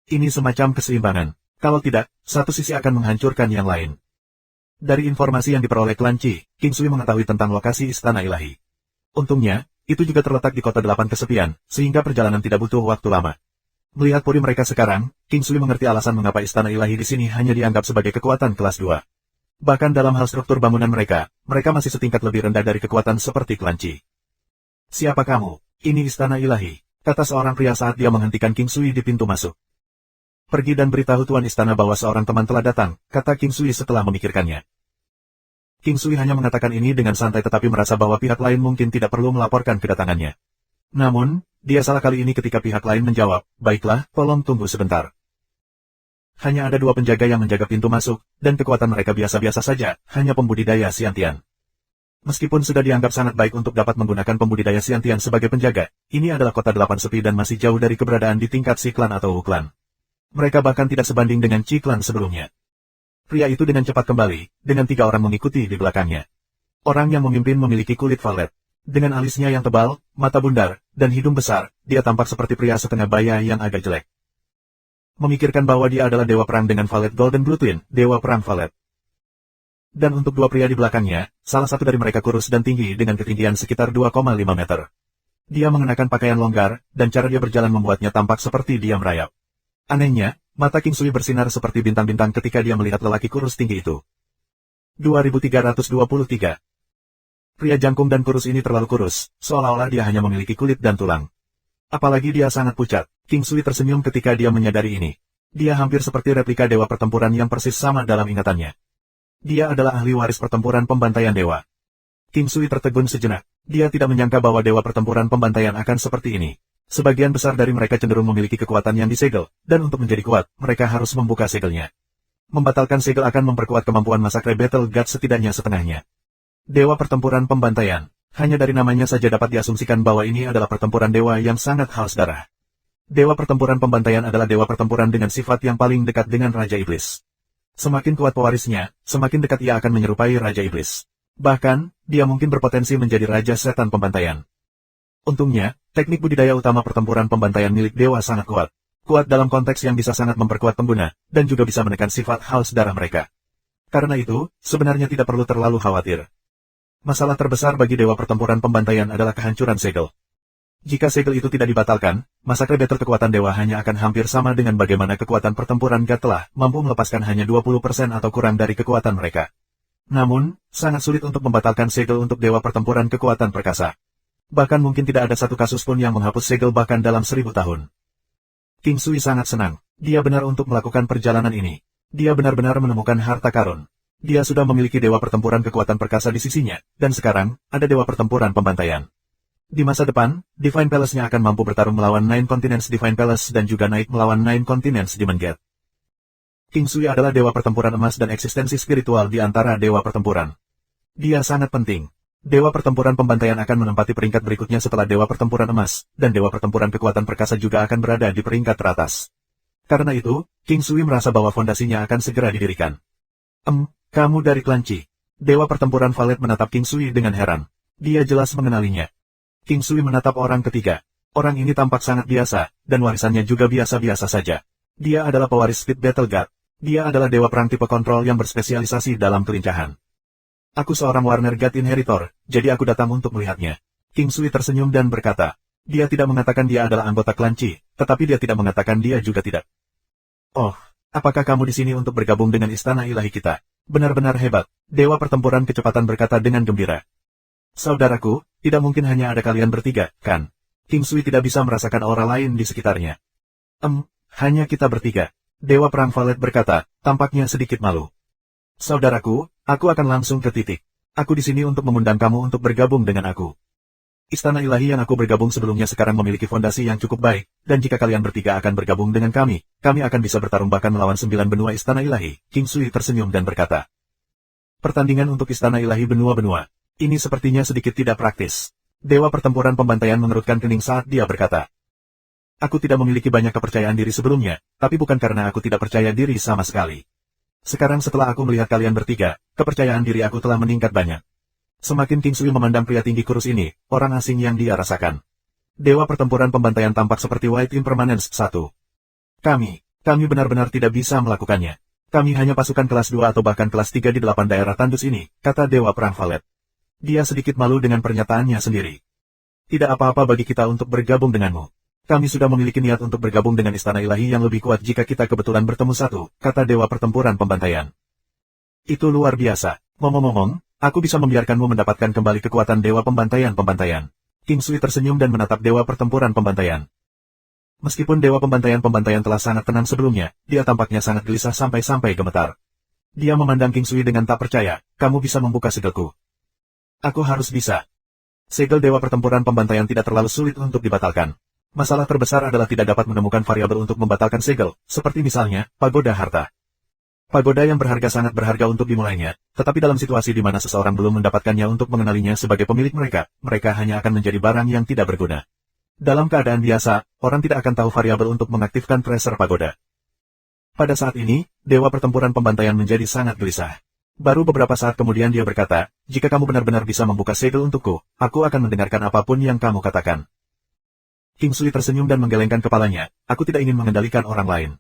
Ini semacam keseimbangan. Kalau tidak, satu sisi akan menghancurkan yang lain. Dari informasi yang diperoleh klan Qi, King Sui mengetahui tentang lokasi Istana Ilahi. Untungnya, itu juga terletak di kota 8 kesepian, sehingga perjalanan tidak butuh waktu lama. Melihat puri mereka sekarang, King Sui mengerti alasan mengapa Istana Ilahi di sini hanya dianggap sebagai kekuatan kelas 2. Bahkan dalam hal struktur bangunan mereka masih setingkat lebih rendah dari kekuatan seperti klan Qi. Siapa kamu? Ini Istana Ilahi, kata seorang pria saat dia menghentikan King Sui di pintu masuk. Pergi dan beritahu Tuan Istana bahwa seorang teman telah datang, kata King Sui setelah memikirkannya. King Sui hanya mengatakan ini dengan santai tetapi merasa bahwa pihak lain mungkin tidak perlu melaporkan kedatangannya. Namun, dia salah kali ini ketika pihak lain menjawab, baiklah, tolong tunggu sebentar. Hanya ada 2 penjaga yang menjaga pintu masuk, dan kekuatan mereka biasa-biasa saja, hanya pembudidaya Xiantian. Meskipun sudah dianggap sangat baik untuk dapat menggunakan pembudidaya Xiantian sebagai penjaga, ini adalah kota 8 sepi dan masih jauh dari keberadaan di tingkat Si Klan atau Wu Klan. Mereka bahkan tidak sebanding dengan Qi Klan sebelumnya. Pria itu dengan cepat kembali, dengan 3 orang mengikuti di belakangnya. Orang yang memimpin memiliki kulit valet. Dengan alisnya yang tebal, mata bundar, dan hidung besar, dia tampak seperti pria setengah baya yang agak jelek. Memikirkan bahwa dia adalah dewa perang dengan valet Golden Blue Twin, dewa perang valet. Dan untuk dua pria di belakangnya, salah satu dari mereka kurus dan tinggi dengan ketinggian sekitar 2,5 meter. Dia mengenakan pakaian longgar, dan cara dia berjalan membuatnya tampak seperti dia merayap. Anehnya, mata King Sui bersinar seperti bintang-bintang ketika dia melihat lelaki kurus tinggi itu. 2323. Pria jangkung dan kurus ini terlalu kurus, seolah-olah dia hanya memiliki kulit dan tulang. Apalagi dia sangat pucat. King Sui tersenyum ketika dia menyadari ini. Dia hampir seperti replika dewa pertempuran yang persis sama dalam ingatannya. Dia adalah ahli waris pertempuran pembantaian dewa. King Sui tertegun sejenak. Dia tidak menyangka bahwa dewa pertempuran pembantaian akan seperti ini. Sebagian besar dari mereka cenderung memiliki kekuatan yang disegel, dan untuk menjadi kuat, mereka harus membuka segelnya. Membatalkan segel akan memperkuat kemampuan Massacre Battle God setidaknya setengahnya. Dewa pertempuran pembantaian. Hanya dari namanya saja dapat diasumsikan bahwa ini adalah pertempuran dewa yang sangat haus darah. Dewa pertempuran pembantaian adalah dewa pertempuran dengan sifat yang paling dekat dengan Raja Iblis. Semakin kuat pewarisnya, semakin dekat ia akan menyerupai Raja Iblis. Bahkan, dia mungkin berpotensi menjadi Raja Setan Pembantaian. Untungnya, teknik budidaya utama pertempuran pembantaian milik dewa sangat kuat. Kuat dalam konteks yang bisa sangat memperkuat pengguna, dan juga bisa menekan sifat haus darah mereka. Karena itu, sebenarnya tidak perlu terlalu khawatir. Masalah terbesar bagi dewa pertempuran pembantaian adalah kehancuran segel. Jika segel itu tidak dibatalkan, Massacre Battle kekuatan dewa hanya akan hampir sama dengan bagaimana kekuatan pertempuran God telah mampu melepaskan hanya 20% atau kurang dari kekuatan mereka. Namun, sangat sulit untuk membatalkan segel untuk dewa pertempuran kekuatan perkasa. Bahkan mungkin tidak ada satu kasus pun yang menghapus segel bahkan dalam 1000 tahun. King Sui sangat senang. Dia benar untuk melakukan perjalanan ini. Dia benar-benar menemukan harta karun. Dia sudah memiliki dewa pertempuran kekuatan perkasa di sisinya, dan sekarang, ada dewa pertempuran pembantaian. Di masa depan, Divine Palace-nya akan mampu bertarung melawan Nine Continents Divine Palace dan juga naik melawan Nine Continents Demon Gate. King Sui adalah dewa pertempuran emas dan eksistensi spiritual di antara dewa pertempuran. Dia sangat penting. Dewa pertempuran pembantaian akan menempati peringkat berikutnya setelah dewa pertempuran emas, dan dewa pertempuran kekuatan perkasa juga akan berada di peringkat teratas. Karena itu, King Sui merasa bahwa fondasinya akan segera didirikan. Kamu dari klan Qi. Dewa pertempuran Valet menatap King Sui dengan heran. Dia jelas mengenalinya. King Sui menatap orang ketiga. Orang ini tampak sangat biasa, dan warisannya juga biasa-biasa saja. Dia adalah pewaris Speed Battle God. Dia adalah dewa perang tipe kontrol yang berspesialisasi dalam kelincahan. Aku seorang Warner God Inheritor, jadi aku datang untuk melihatnya. King Sui tersenyum dan berkata. Dia tidak mengatakan dia adalah anggota klan Qi, tetapi dia tidak mengatakan dia juga tidak. Oh, apakah kamu di sini untuk bergabung dengan istana ilahi kita? Benar-benar hebat, dewa pertempuran kecepatan berkata dengan gembira. Saudaraku, tidak mungkin hanya ada kalian bertiga, kan? King Sui tidak bisa merasakan aura lain di sekitarnya. Hanya kita bertiga. Dewa perang Valet berkata, tampaknya sedikit malu. Saudaraku, aku akan langsung ke titik. Aku di sini untuk mengundang kamu untuk bergabung dengan aku. Istana ilahi yang aku bergabung sebelumnya sekarang memiliki fondasi yang cukup baik, dan jika kalian bertiga akan bergabung dengan kami akan bisa bertarung bahkan melawan 9 benua istana ilahi. King Sui tersenyum dan berkata. Pertandingan untuk istana ilahi benua-benua. Ini sepertinya sedikit tidak praktis. Dewa pertempuran pembantaian mengerutkan kening saat dia berkata. Aku tidak memiliki banyak kepercayaan diri sebelumnya, tapi bukan karena aku tidak percaya diri sama sekali. Sekarang setelah aku melihat kalian bertiga, kepercayaan diri aku telah meningkat banyak. Semakin King Sui memandang pria tinggi kurus ini, orang asing yang dia rasakan. Dewa pertempuran pembantaian tampak seperti White Impermanence 1. Kami benar-benar tidak bisa melakukannya. Kami hanya pasukan kelas 2 atau bahkan kelas 3 di 8 daerah tandus ini, kata Dewa Perang Valet. Dia sedikit malu dengan pernyataannya sendiri. Tidak apa-apa bagi kita untuk bergabung denganmu. Kami sudah memiliki niat untuk bergabung dengan istana ilahi yang lebih kuat jika kita kebetulan bertemu satu, kata Dewa Pertempuran Pembantaian. Itu luar biasa. Ngomong-ngomong, aku bisa membiarkanmu mendapatkan kembali kekuatan Dewa Pembantaian. King Sui tersenyum dan menatap Dewa Pertempuran Pembantaian. Meskipun Dewa Pembantaian telah sangat tenang sebelumnya, dia tampaknya sangat gelisah sampai-sampai gemetar. Dia memandang King Sui dengan tak percaya, kamu bisa membuka segelku. Aku harus bisa. Segel Dewa Pertempuran Pembantaian tidak terlalu sulit untuk dibatalkan. Masalah terbesar adalah tidak dapat menemukan variabel untuk membatalkan segel, seperti misalnya, pagoda harta. Pagoda yang berharga sangat berharga untuk dimulainya, tetapi dalam situasi di mana seseorang belum mendapatkannya untuk mengenalinya sebagai pemilik mereka hanya akan menjadi barang yang tidak berguna. Dalam keadaan biasa, orang tidak akan tahu variabel untuk mengaktifkan tracer pagoda. Pada saat ini, Dewa Pertempuran Pembantaian menjadi sangat gelisah. Baru beberapa saat kemudian dia berkata, jika kamu benar-benar bisa membuka segel untukku, aku akan mendengarkan apapun yang kamu katakan. King Sui tersenyum dan menggelengkan kepalanya, aku tidak ingin mengendalikan orang lain.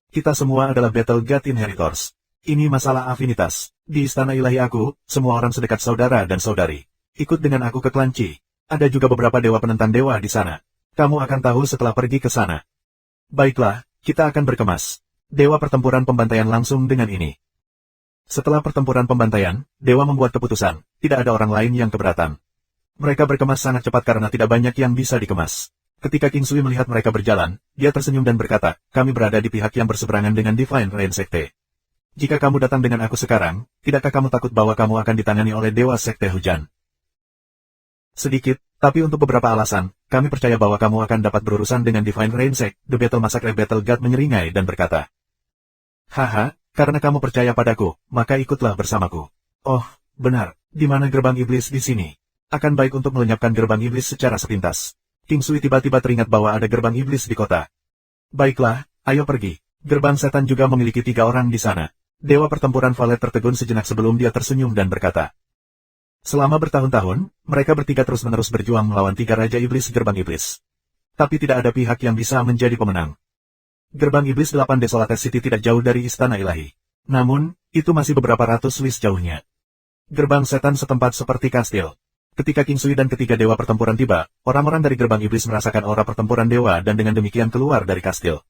Kita semua adalah Battle God Inheritors. Ini masalah afinitas. Di istana ilahi aku, semua orang sedekat saudara dan saudari. Ikut dengan aku ke klan Qi. Ada juga beberapa dewa penentang dewa di sana. Kamu akan tahu setelah pergi ke sana. Baiklah, kita akan berkemas. Dewa pertempuran pembantaian langsung dengan ini. Setelah pertempuran pembantaian, dewa membuat keputusan. Tidak ada orang lain yang keberatan. Mereka berkemas sangat cepat karena tidak banyak yang bisa dikemas. Ketika King Sui melihat mereka berjalan, dia tersenyum dan berkata, kami berada di pihak yang berseberangan dengan Divine Rain Sekte. Jika kamu datang dengan aku sekarang, tidakkah kamu takut bahwa kamu akan ditangani oleh Dewa Sekte Hujan? Sedikit, tapi untuk beberapa alasan, kami percaya bahwa kamu akan dapat berurusan dengan Divine Rain Sect. The Battle Massacre Battle God menyeringai dan berkata, haha, karena kamu percaya padaku, maka ikutlah bersamaku. Oh, benar, di mana gerbang iblis di sini? Akan baik untuk melenyapkan gerbang iblis secara sepintas. King Sui tiba-tiba teringat bahwa ada gerbang iblis di kota. Baiklah, ayo pergi. Gerbang setan juga memiliki 3 orang di sana. Dewa pertempuran Valet tertegun sejenak sebelum dia tersenyum dan berkata, selama bertahun-tahun, mereka bertiga terus-menerus berjuang melawan 3 Raja Iblis gerbang iblis. Tapi tidak ada pihak yang bisa menjadi pemenang. Gerbang iblis 8 Desolated City tidak jauh dari istana ilahi. Namun, itu masih beberapa ratus lis jauhnya. Gerbang setan setempat seperti kastil. Ketika King Sui dan ketiga dewa pertempuran tiba, orang-orang dari gerbang iblis merasakan aura pertempuran dewa dan dengan demikian keluar dari kastil.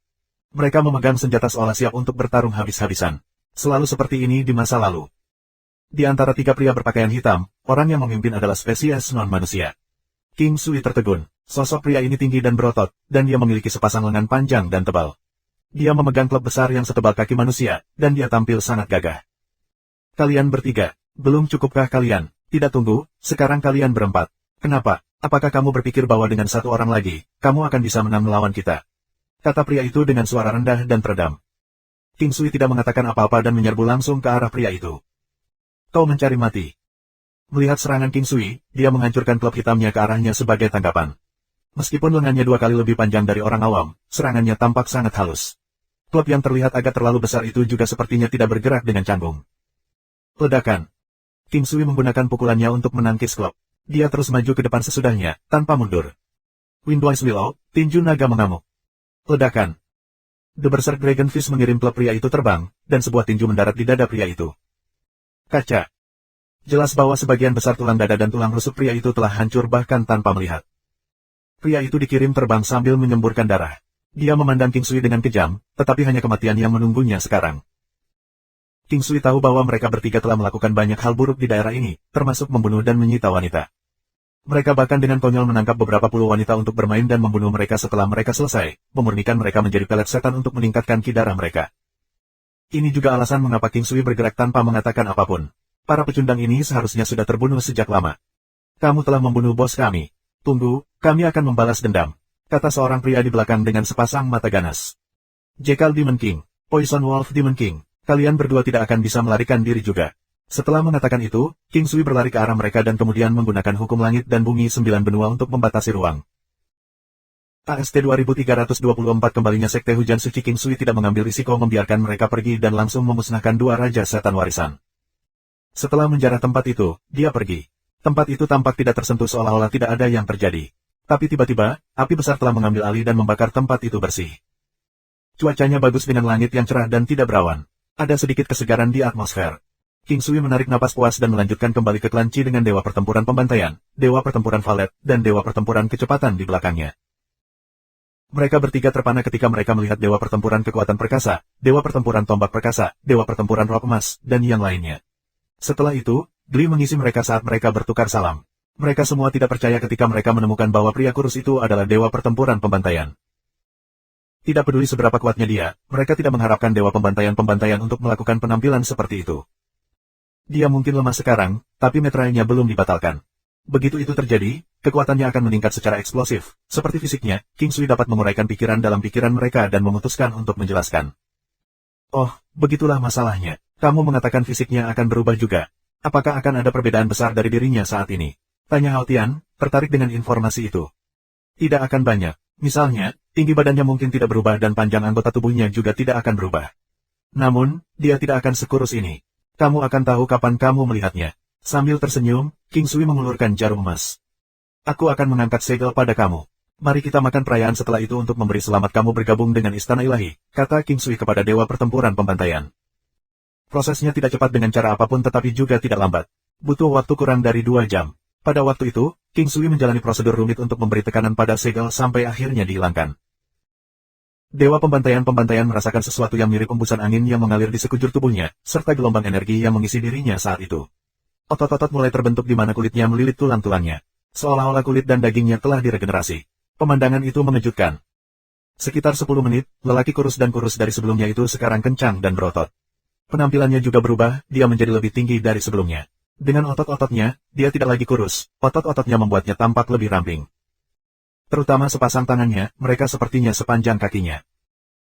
Mereka memegang senjata seolah siap untuk bertarung habis-habisan. Selalu seperti ini di masa lalu. Di antara 3 pria berpakaian hitam, orang yang memimpin adalah spesies non-manusia. King Sui tertegun. Sosok pria ini tinggi dan berotot, dan dia memiliki sepasang lengan panjang dan tebal. Dia memegang klub besar yang setebal kaki manusia, dan dia tampil sangat gagah. Kalian bertiga, belum cukupkah kalian? Tidak tunggu, sekarang kalian berempat. Kenapa? Apakah kamu berpikir bahwa dengan 1 orang lagi, kamu akan bisa menang melawan kita? Kata pria itu dengan suara rendah dan teredam. King Sui tidak mengatakan apa-apa dan menyerbu langsung ke arah pria itu. Kau mencari mati. Melihat serangan King Sui, dia menghancurkan klub hitamnya ke arahnya sebagai tanggapan. Meskipun lengannya 2 kali lebih panjang dari orang awam, serangannya tampak sangat halus. Klub yang terlihat agak terlalu besar itu juga sepertinya tidak bergerak dengan canggung. Ledakan. King Sui menggunakan pukulannya untuk menangkis klub. Dia terus maju ke depan sesudahnya, tanpa mundur. Windwise Willow, tinju naga mengamuk. Ledakan. The Berserk Dragonfish mengirim klub pria itu terbang, dan sebuah tinju mendarat di dada pria itu. Kaca. Jelas bahwa sebagian besar tulang dada dan tulang rusuk pria itu telah hancur bahkan tanpa melihat. Pria itu dikirim terbang sambil menyemburkan darah. Dia memandang King Sui dengan kejam, tetapi hanya kematian yang menunggunya sekarang. King Sui tahu bahwa mereka bertiga telah melakukan banyak hal buruk di daerah ini, termasuk membunuh dan menyita wanita. Mereka bahkan dengan konyol menangkap beberapa puluh wanita untuk bermain dan membunuh mereka setelah mereka selesai, memurnikan mereka menjadi pelet setan untuk meningkatkan ki darah mereka. Ini juga alasan mengapa King Sui bergerak tanpa mengatakan apapun. Para pecundang ini seharusnya sudah terbunuh sejak lama. Kamu telah membunuh bos kami. Tunggu, kami akan membalas dendam, kata seorang pria di belakang dengan sepasang mata ganas. Jekyll Demon King, Poison Wolf Demon King, kalian berdua tidak akan bisa melarikan diri juga. Setelah mengatakan itu, King Sui berlari ke arah mereka dan kemudian menggunakan hukum langit dan bumi 9 benua untuk membatasi ruang. AST 2324 kembalinya Sekte Hujan Suci. King Sui tidak mengambil risiko membiarkan mereka pergi dan langsung memusnahkan 2 Raja Setan Warisan. Setelah menjarah tempat itu, dia pergi. Tempat itu tampak tidak tersentuh seolah-olah tidak ada yang terjadi. Tapi tiba-tiba, api besar telah mengambil alih dan membakar tempat itu bersih. Cuacanya bagus dengan langit yang cerah dan tidak berawan. Ada sedikit kesegaran di atmosfer. King Sui menarik napas puas dan melanjutkan kembali ke klan Qi dengan Dewa Pertempuran Pembantaian, Dewa Pertempuran Valet, dan Dewa Pertempuran Kecepatan di belakangnya. Mereka bertiga terpana ketika mereka melihat Dewa Pertempuran Kekuatan Perkasa, Dewa Pertempuran Tombak Perkasa, Dewa Pertempuran Rok Emas, dan yang lainnya. Setelah itu, geli mengisi mereka saat mereka bertukar salam. Mereka semua tidak percaya ketika mereka menemukan bahwa pria kurus itu adalah Dewa Pertempuran Pembantaian. Tidak peduli seberapa kuatnya dia, mereka tidak mengharapkan Dewa Pembantaian untuk melakukan penampilan seperti itu. Dia mungkin lemah sekarang, tapi metrainya belum dibatalkan. Begitu itu terjadi, kekuatannya akan meningkat secara eksplosif. Seperti fisiknya, King Sui dapat menguraikan pikiran dalam pikiran mereka dan memutuskan untuk menjelaskan. Oh, begitulah masalahnya. Kamu mengatakan fisiknya akan berubah juga. Apakah akan ada perbedaan besar dari dirinya saat ini? Tanya Hao Tian, tertarik dengan informasi itu. Tidak akan banyak. Misalnya, tinggi badannya mungkin tidak berubah dan panjang anggota tubuhnya juga tidak akan berubah. Namun, dia tidak akan sekurus ini. Kamu akan tahu kapan kamu melihatnya. Sambil tersenyum, King Sui mengulurkan jarum emas. Aku akan mengangkat segel pada kamu. Mari kita makan perayaan setelah itu untuk memberi selamat kamu bergabung dengan Istana Ilahi, kata King Sui kepada Dewa Pertempuran Pembantaian. Prosesnya tidak cepat dengan cara apapun tetapi juga tidak lambat. Butuh waktu kurang dari 2 jam. Pada waktu itu, King Sui menjalani prosedur rumit untuk memberi tekanan pada segel sampai akhirnya dihilangkan. Dewa Pembantaian merasakan sesuatu yang mirip embusan angin yang mengalir di sekujur tubuhnya, serta gelombang energi yang mengisi dirinya saat itu. Otot-otot mulai terbentuk di mana kulitnya melilit tulang-tulangnya. Seolah-olah kulit dan dagingnya telah diregenerasi. Pemandangan itu mengejutkan. Sekitar 10 menit, lelaki kurus dari sebelumnya itu sekarang kencang dan berotot. Penampilannya juga berubah, dia menjadi lebih tinggi dari sebelumnya. Dengan otot-ototnya, dia tidak lagi kurus, otot-ototnya membuatnya tampak lebih ramping. Terutama sepasang tangannya, mereka sepertinya sepanjang kakinya.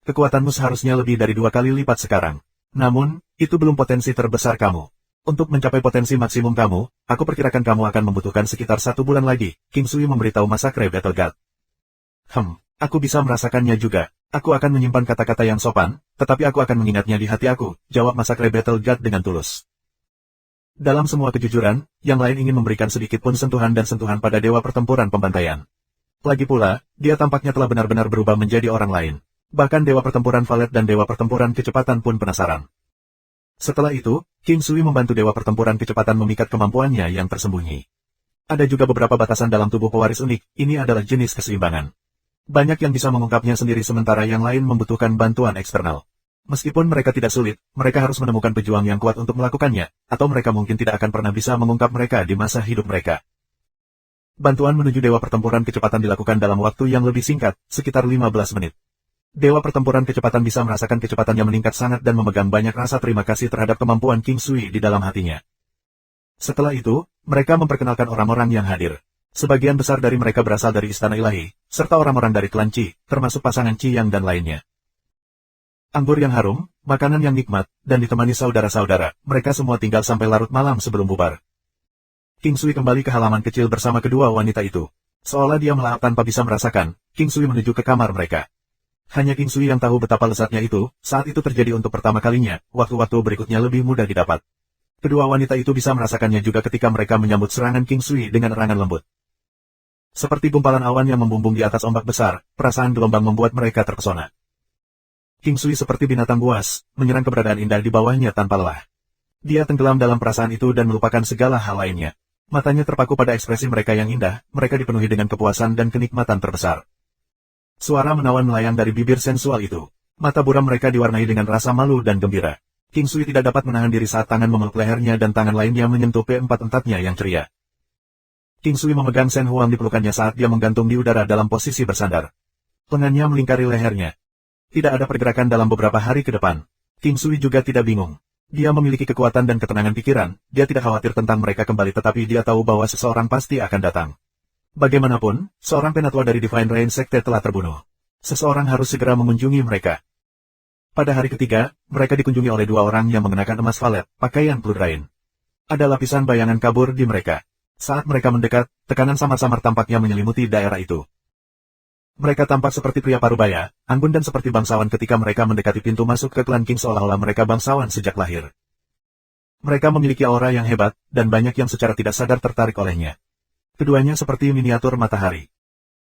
Kekuatanmu seharusnya lebih dari 2 kali lipat sekarang. Namun, itu belum potensi terbesar kamu. Untuk mencapai potensi maksimum kamu, aku perkirakan kamu akan membutuhkan sekitar 1 bulan lagi, King Sui memberitahu Masakre Battle God. Aku bisa merasakannya juga. Aku akan menyimpan kata-kata yang sopan, tetapi aku akan mengingatnya di hati aku, jawab Masakre Battle God dengan tulus. Dalam semua kejujuran, yang lain ingin memberikan sedikit pun sentuhan pada Dewa Pertempuran Pembantaian. Lagi pula, dia tampaknya telah benar-benar berubah menjadi orang lain. Bahkan Dewa Pertempuran Valet dan Dewa Pertempuran Kecepatan pun penasaran. Setelah itu, King Sui membantu Dewa Pertempuran Kecepatan memikat kemampuannya yang tersembunyi. Ada juga beberapa batasan dalam tubuh pewaris unik, ini adalah jenis keseimbangan. Banyak yang bisa mengungkapnya sendiri sementara yang lain membutuhkan bantuan eksternal. Meskipun mereka tidak sulit, mereka harus menemukan pejuang yang kuat untuk melakukannya, atau mereka mungkin tidak akan pernah bisa mengungkap mereka di masa hidup mereka. Bantuan menuju Dewa Pertempuran Kecepatan dilakukan dalam waktu yang lebih singkat, sekitar 15 menit. Dewa Pertempuran Kecepatan bisa merasakan kecepatannya meningkat sangat dan memegang banyak rasa terima kasih terhadap kemampuan King Sui di dalam hatinya. Setelah itu, mereka memperkenalkan orang-orang yang hadir. Sebagian besar dari mereka berasal dari Istana Ilahi, serta orang-orang dari klan Qi, termasuk pasangan Qi Yang dan lainnya. Anggur yang harum, makanan yang nikmat, dan ditemani saudara-saudara, mereka semua tinggal sampai larut malam sebelum bubar. King Sui kembali ke halaman kecil bersama kedua wanita itu. Seolah dia melahap tanpa bisa merasakan, King Sui menuju ke kamar mereka. Hanya King Sui yang tahu betapa lezatnya itu, saat itu terjadi untuk pertama kalinya, waktu-waktu berikutnya lebih mudah didapat. Kedua wanita itu bisa merasakannya juga ketika mereka menyambut serangan King Sui dengan erangan lembut. Seperti gumpalan awan yang membumbung di atas ombak besar, perasaan gelombang membuat mereka terpesona. King Sui seperti binatang buas, menyerang keberadaan indah di bawahnya tanpa lelah. Dia tenggelam dalam perasaan itu dan melupakan segala hal lainnya. Matanya terpaku pada ekspresi mereka yang indah, mereka dipenuhi dengan kepuasan dan kenikmatan terbesar. Suara menawan melayang dari bibir sensual itu. Mata buram mereka diwarnai dengan rasa malu dan gembira. King Sui tidak dapat menahan diri saat tangan memeluk lehernya dan tangan lainnya menyentuh P4 entatnya yang ceria. King Sui memegang Shen Huang di pelukannya saat dia menggantung di udara dalam posisi bersandar. Lengannya melingkari lehernya. Tidak ada pergerakan dalam beberapa hari ke depan. King Sui juga tidak bingung. Dia memiliki kekuatan dan ketenangan pikiran, dia tidak khawatir tentang mereka kembali tetapi dia tahu bahwa seseorang pasti akan datang. Bagaimanapun, seorang penatua dari Divine Rain Sekte telah terbunuh. Seseorang harus segera mengunjungi mereka. Pada hari ketiga, mereka dikunjungi oleh 2 orang yang mengenakan emas valet, pakaian Blood Rain. Ada lapisan bayangan kabur di mereka. Saat mereka mendekat, tekanan samar-samar tampaknya menyelimuti daerah itu. Mereka tampak seperti pria parubaya, anggun dan seperti bangsawan ketika mereka mendekati pintu masuk ke klan King seolah-olah mereka bangsawan sejak lahir. Mereka memiliki aura yang hebat, dan banyak yang secara tidak sadar tertarik olehnya. Keduanya seperti miniatur matahari.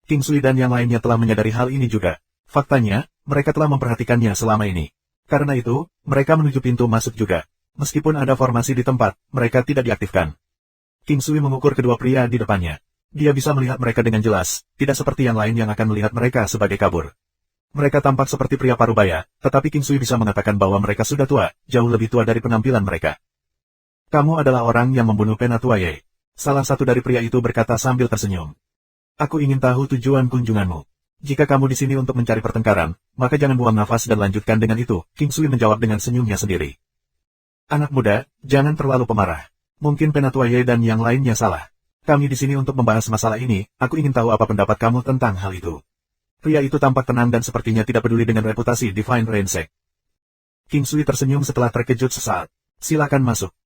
King Sui dan yang lainnya telah menyadari hal ini juga. Faktanya, mereka telah memperhatikannya selama ini. Karena itu, mereka menuju pintu masuk juga. Meskipun ada formasi di tempat, mereka tidak diaktifkan. King Sui mengukur kedua pria di depannya. Dia bisa melihat mereka dengan jelas, tidak seperti yang lain yang akan melihat mereka sebagai kabur. Mereka tampak seperti pria parubaya, tetapi King Sui bisa mengatakan bahwa mereka sudah tua, jauh lebih tua dari penampilan mereka. Kamu adalah orang yang membunuh Penatua Ye. Salah satu dari pria itu berkata sambil tersenyum. Aku ingin tahu tujuan kunjunganmu. Jika kamu di sini untuk mencari pertengkaran, maka jangan buang nafas dan lanjutkan dengan itu, King Sui menjawab dengan senyumnya sendiri. Anak muda, jangan terlalu pemarah. Mungkin Penatua Ye dan yang lainnya salah. Kami di sini untuk membahas masalah ini, aku ingin tahu apa pendapat kamu tentang hal itu. Pria itu tampak tenang dan sepertinya tidak peduli dengan reputasi Divine Rain Sect. King Sui tersenyum setelah terkejut sesaat. Silakan masuk.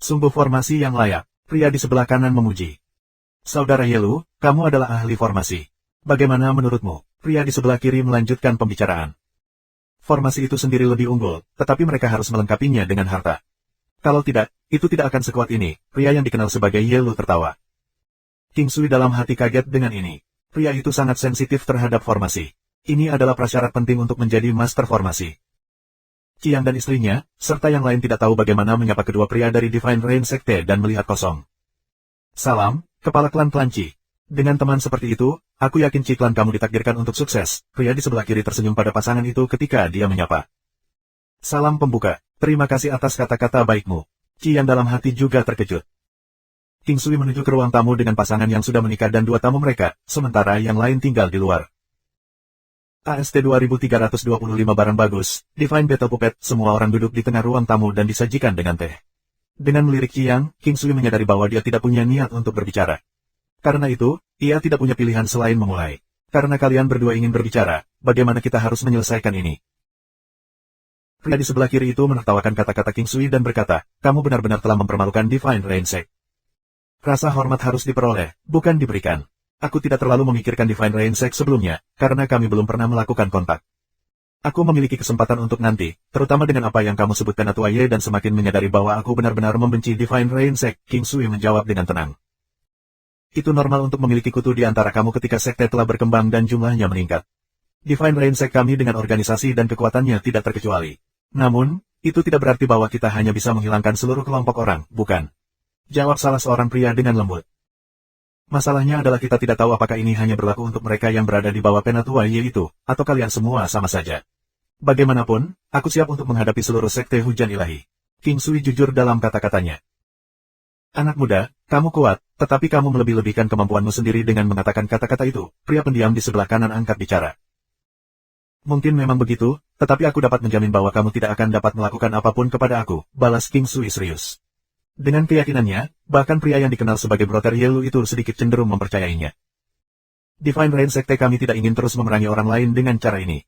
Sungguh formasi yang layak. Pria di sebelah kanan memuji. Saudara Yelu, kamu adalah ahli formasi. Bagaimana menurutmu? Pria di sebelah kiri melanjutkan pembicaraan. Formasi itu sendiri lebih unggul, tetapi mereka harus melengkapinya dengan harta. Kalau tidak, itu tidak akan sekuat ini. Pria yang dikenal sebagai Yelu tertawa. King Sui dalam hati kaget dengan ini. Pria itu sangat sensitif terhadap formasi. Ini adalah prasyarat penting untuk menjadi master formasi. Qiang dan istrinya, serta yang lain tidak tahu bagaimana menyapa kedua pria dari Divine Rain Sekte dan melihat kosong. Salam, kepala klan Qi. Dengan teman seperti itu, aku yakin klan kamu ditakdirkan untuk sukses. Pria di sebelah kiri tersenyum pada pasangan itu ketika dia menyapa. Salam pembuka, terima kasih atas kata-kata baikmu. Qiang dalam hati juga terkejut. King Sui menuju ke ruang tamu dengan pasangan yang sudah menikah dan dua tamu mereka, sementara yang lain tinggal di luar. AST 2325 barang bagus, Divine Battle Puppet, semua orang duduk di tengah ruang tamu dan disajikan dengan teh. Dengan melirik Qiang, King Sui menyadari bahwa dia tidak punya niat untuk berbicara. Karena itu, ia tidak punya pilihan selain memulai. Karena kalian berdua ingin berbicara, bagaimana kita harus menyelesaikan ini? Pria di sebelah kiri itu menertawakan kata-kata King Sui dan berkata, kamu benar-benar telah mempermalukan Divine Rain Sect. Rasa hormat harus diperoleh, bukan diberikan. Aku tidak terlalu memikirkan Divine Rain Sect sebelumnya, karena kami belum pernah melakukan kontak. Aku memiliki kesempatan untuk nanti, terutama dengan apa yang kamu sebutkan Atua Ye dan semakin menyadari bahwa aku benar-benar membenci Divine Rain Sect, King Sui menjawab dengan tenang. Itu normal untuk memiliki kutu di antara kamu ketika sekte telah berkembang dan jumlahnya meningkat. Divine Rain Sect kami dengan organisasi dan kekuatannya tidak terkecuali. Namun, itu tidak berarti bahwa kita hanya bisa menghilangkan seluruh kelompok orang, bukan? Jawab salah seorang pria dengan lembut. Masalahnya adalah kita tidak tahu apakah ini hanya berlaku untuk mereka yang berada di bawah Penatua Ye itu, atau kalian semua sama saja. Bagaimanapun, aku siap untuk menghadapi seluruh sekte hujan ilahi. King Sui jujur dalam kata-katanya. Anak muda, kamu kuat, tetapi kamu melebih-lebihkan kemampuanmu sendiri dengan mengatakan kata-kata itu, pria pendiam di sebelah kanan angkat bicara. Mungkin memang begitu, tetapi aku dapat menjamin bahwa kamu tidak akan dapat melakukan apapun kepada aku, balas King Sui serius. Dengan keyakinannya, bahkan pria yang dikenal sebagai Brother Yelu itu sedikit cenderung mempercayainya. Divine Rain Sekte kami tidak ingin terus memerangi orang lain dengan cara ini.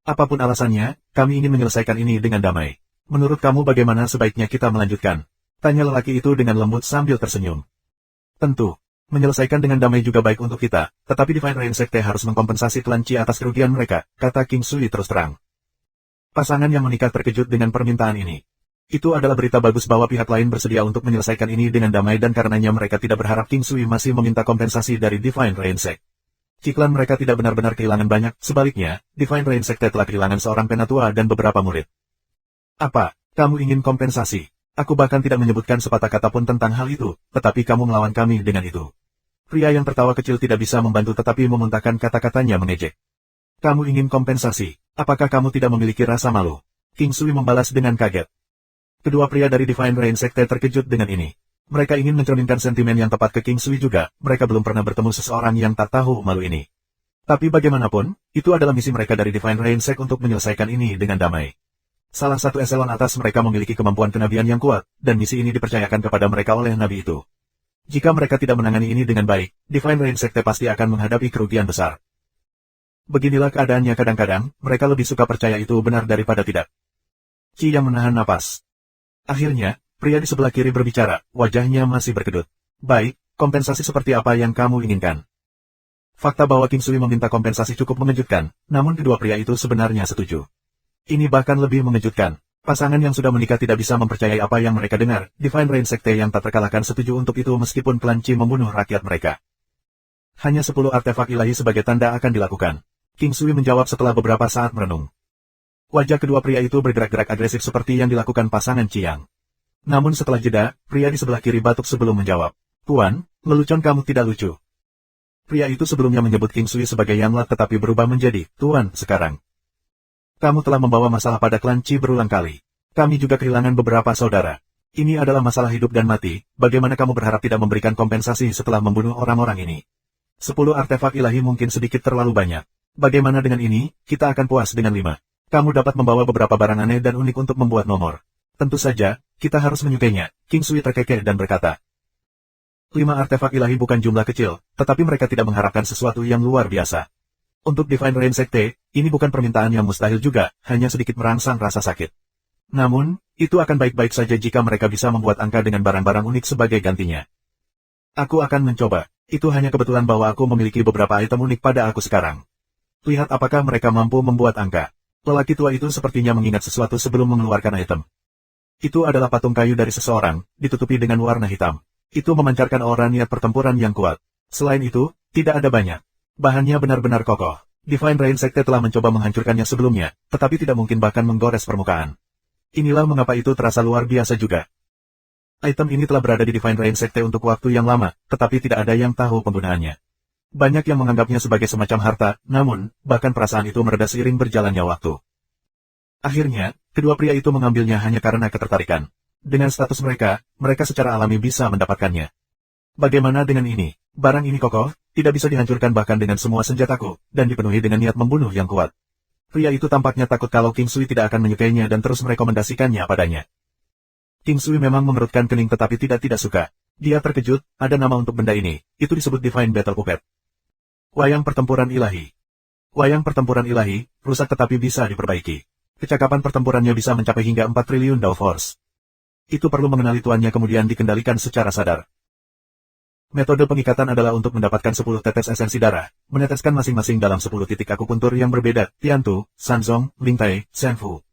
Apapun alasannya, kami ingin menyelesaikan ini dengan damai. Menurut kamu bagaimana sebaiknya kita melanjutkan? Tanya lelaki itu dengan lembut sambil tersenyum. Tentu, menyelesaikan dengan damai juga baik untuk kita, tetapi Divine Rain Sekte harus mengkompensasi klan Qi atas kerugian mereka, kata King Sui terus terang. Pasangan yang menikah terkejut dengan permintaan ini. Itu adalah berita bagus bahwa pihak lain bersedia untuk menyelesaikan ini dengan damai dan karenanya mereka tidak berharap King Sui masih meminta kompensasi dari Divine Rain Sect. Klan mereka tidak benar-benar kehilangan banyak, sebaliknya, Divine Rain Sect telah kehilangan seorang penatua dan beberapa murid. Apa, kamu ingin kompensasi? Aku bahkan tidak menyebutkan sepatah kata pun tentang hal itu, tetapi kamu melawan kami dengan itu. Pria yang tertawa kecil tidak bisa membantu tetapi memuntahkan kata-katanya mengejek. Kamu ingin kompensasi, apakah kamu tidak memiliki rasa malu? King Sui membalas dengan kaget. Kedua pria dari Divine Rain Sekte terkejut dengan ini. Mereka ingin mencerminkan sentimen yang tepat ke King Sui juga, mereka belum pernah bertemu seseorang yang tak tahu malu ini. Tapi bagaimanapun, itu adalah misi mereka dari Divine Rain Sect untuk menyelesaikan ini dengan damai. Salah satu eselon atas mereka memiliki kemampuan kenabian yang kuat, dan misi ini dipercayakan kepada mereka oleh nabi itu. Jika mereka tidak menangani ini dengan baik, Divine Rain Sekte pasti akan menghadapi kerugian besar. Beginilah keadaannya kadang-kadang, mereka lebih suka percaya itu benar daripada tidak. Qi yang menahan napas. Akhirnya, pria di sebelah kiri berbicara, wajahnya masih berkedut. Baik, kompensasi seperti apa yang kamu inginkan? Fakta bahwa King Sui meminta kompensasi cukup mengejutkan, namun kedua pria itu sebenarnya setuju. Ini bahkan lebih mengejutkan. Pasangan yang sudah menikah tidak bisa mempercayai apa yang mereka dengar, Divine Rain Sekte yang tak terkalahkan setuju untuk itu meskipun klan Qi membunuh rakyat mereka. Hanya 10 artefak ilahi sebagai tanda akan dilakukan. King Sui menjawab setelah beberapa saat merenung. Wajah kedua pria itu bergerak-gerak agresif seperti yang dilakukan pasangan Qiang. Namun setelah jeda, pria di sebelah kiri batuk sebelum menjawab. Tuan, lelucon kamu tidak lucu. Pria itu sebelumnya menyebut King Sui sebagai Yanlat tetapi berubah menjadi Tuan sekarang. Kamu telah membawa masalah pada klan Qi berulang kali. Kami juga kehilangan beberapa saudara. Ini adalah masalah hidup dan mati, bagaimana kamu berharap tidak memberikan kompensasi setelah membunuh orang-orang ini? 10 artefak ilahi mungkin sedikit terlalu banyak. Bagaimana dengan ini, kita akan puas dengan 5. Kamu dapat membawa beberapa barang aneh dan unik untuk membuat nomor. Tentu saja, kita harus menyukainya. King Sui terkekeh dan berkata. 5 artefak ilahi bukan jumlah kecil, tetapi mereka tidak mengharapkan sesuatu yang luar biasa. Untuk Divine Rain Sekte, ini bukan permintaan yang mustahil juga, hanya sedikit merangsang rasa sakit. Namun, itu akan baik-baik saja jika mereka bisa membuat angka dengan barang-barang unik sebagai gantinya. Aku akan mencoba. Itu hanya kebetulan bahwa aku memiliki beberapa item unik pada aku sekarang. Lihat apakah mereka mampu membuat angka. Lelaki tua itu sepertinya mengingat sesuatu sebelum mengeluarkan item. Itu adalah patung kayu dari seseorang, ditutupi dengan warna hitam. Itu memancarkan aura niat pertempuran yang kuat. Selain itu, tidak ada banyak. Bahannya benar-benar kokoh. Divine Rain Sekte telah mencoba menghancurkannya sebelumnya, tetapi tidak mungkin bahkan menggores permukaan. Inilah mengapa itu terasa luar biasa juga. Item ini telah berada di Divine Rain Sekte untuk waktu yang lama, tetapi tidak ada yang tahu penggunaannya. Banyak yang menganggapnya sebagai semacam harta, namun, bahkan perasaan itu mereda seiring berjalannya waktu. Akhirnya, kedua pria itu mengambilnya hanya karena ketertarikan. Dengan status mereka, mereka secara alami bisa mendapatkannya. Bagaimana dengan ini? Barang ini kokoh, tidak bisa dihancurkan bahkan dengan semua senjataku, dan dipenuhi dengan niat membunuh yang kuat. Pria itu tampaknya takut kalau King Sui tidak akan menyukainya dan terus merekomendasikannya padanya. King Sui memang mengerutkan kening tetapi tidak suka. Dia terkejut, ada nama untuk benda ini, itu disebut Divine Battle Puppet. Wayang pertempuran ilahi. Wayang pertempuran ilahi, rusak tetapi bisa diperbaiki. Kecakapan pertempurannya bisa mencapai hingga 4 triliun Dao Force. Itu perlu mengenali tuannya kemudian dikendalikan secara sadar. Metode pengikatan adalah untuk mendapatkan 10 tetes esensi darah, meneteskan masing-masing dalam 10 titik akupuntur yang berbeda, Tiantu, Sanzong, Lingtai, Senfu.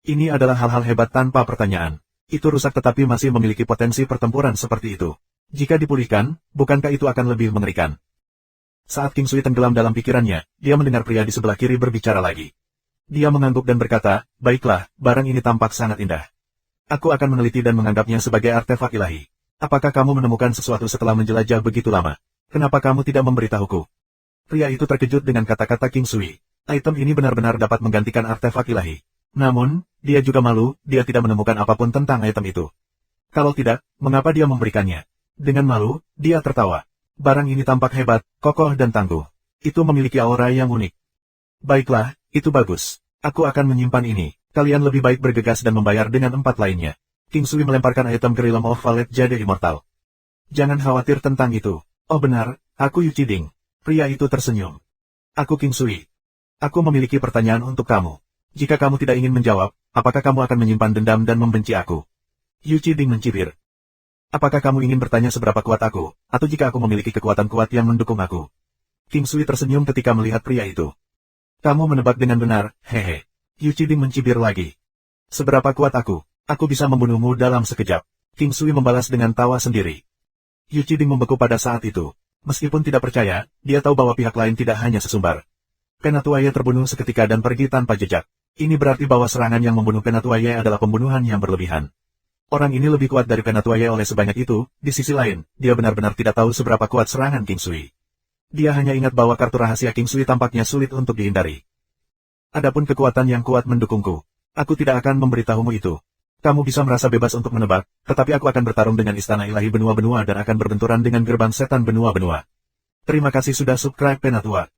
Ini adalah hal-hal hebat tanpa pertanyaan. Itu rusak tetapi masih memiliki potensi pertempuran seperti itu. Jika dipulihkan, bukankah itu akan lebih mengerikan? Saat King Sui tenggelam dalam pikirannya, dia mendengar pria di sebelah kiri berbicara lagi. Dia mengangguk dan berkata, baiklah, barang ini tampak sangat indah. Aku akan meneliti dan menganggapnya sebagai artefak ilahi. Apakah kamu menemukan sesuatu setelah menjelajah begitu lama? Kenapa kamu tidak memberitahuku? Pria itu terkejut dengan kata-kata King Sui. Item ini benar-benar dapat menggantikan artefak ilahi. Namun, dia juga malu, dia tidak menemukan apapun tentang item itu. Kalau tidak, mengapa dia memberikannya? Dengan malu, dia tertawa. Barang ini tampak hebat, kokoh dan tangguh. Itu memiliki aura yang unik. Baiklah, itu bagus. Aku akan menyimpan ini. Kalian lebih baik bergegas dan membayar dengan 4 lainnya. King Sui melemparkan item ke Realm of Valet Jade Immortal. Jangan khawatir tentang itu. Oh benar, aku Yu Qiding. Pria itu tersenyum. Aku King Sui. Aku memiliki pertanyaan untuk kamu. Jika kamu tidak ingin menjawab, apakah kamu akan menyimpan dendam dan membenci aku? Yu Qiding mencibir. Apakah kamu ingin bertanya seberapa kuat aku, atau jika aku memiliki kekuatan kuat yang mendukung aku? King Sui tersenyum ketika melihat pria itu. Kamu menebak dengan benar, hehe. Yu Qiding mencibir lagi. Seberapa kuat aku? Aku bisa membunuhmu dalam sekejap. King Sui membalas dengan tawa sendiri. Yu Qiding membeku pada saat itu. Meskipun tidak percaya, dia tahu bahwa pihak lain tidak hanya sesumbar. Penatuaya terbunuh seketika dan pergi tanpa jejak. Ini berarti bahwa serangan yang membunuh Penatuaya adalah pembunuhan yang berlebihan. Orang ini lebih kuat dari Penatuaya oleh sebanyak itu, di sisi lain, dia benar-benar tidak tahu seberapa kuat serangan King Sui. Dia hanya ingat bahwa kartu rahasia King Sui tampaknya sulit untuk dihindari. Adapun kekuatan yang kuat mendukungku. Aku tidak akan memberitahumu itu. Kamu bisa merasa bebas untuk menebak, tetapi aku akan bertarung dengan istana ilahi benua-benua dan akan berbenturan dengan gerbang setan benua-benua. Terima kasih sudah subscribe Penatua.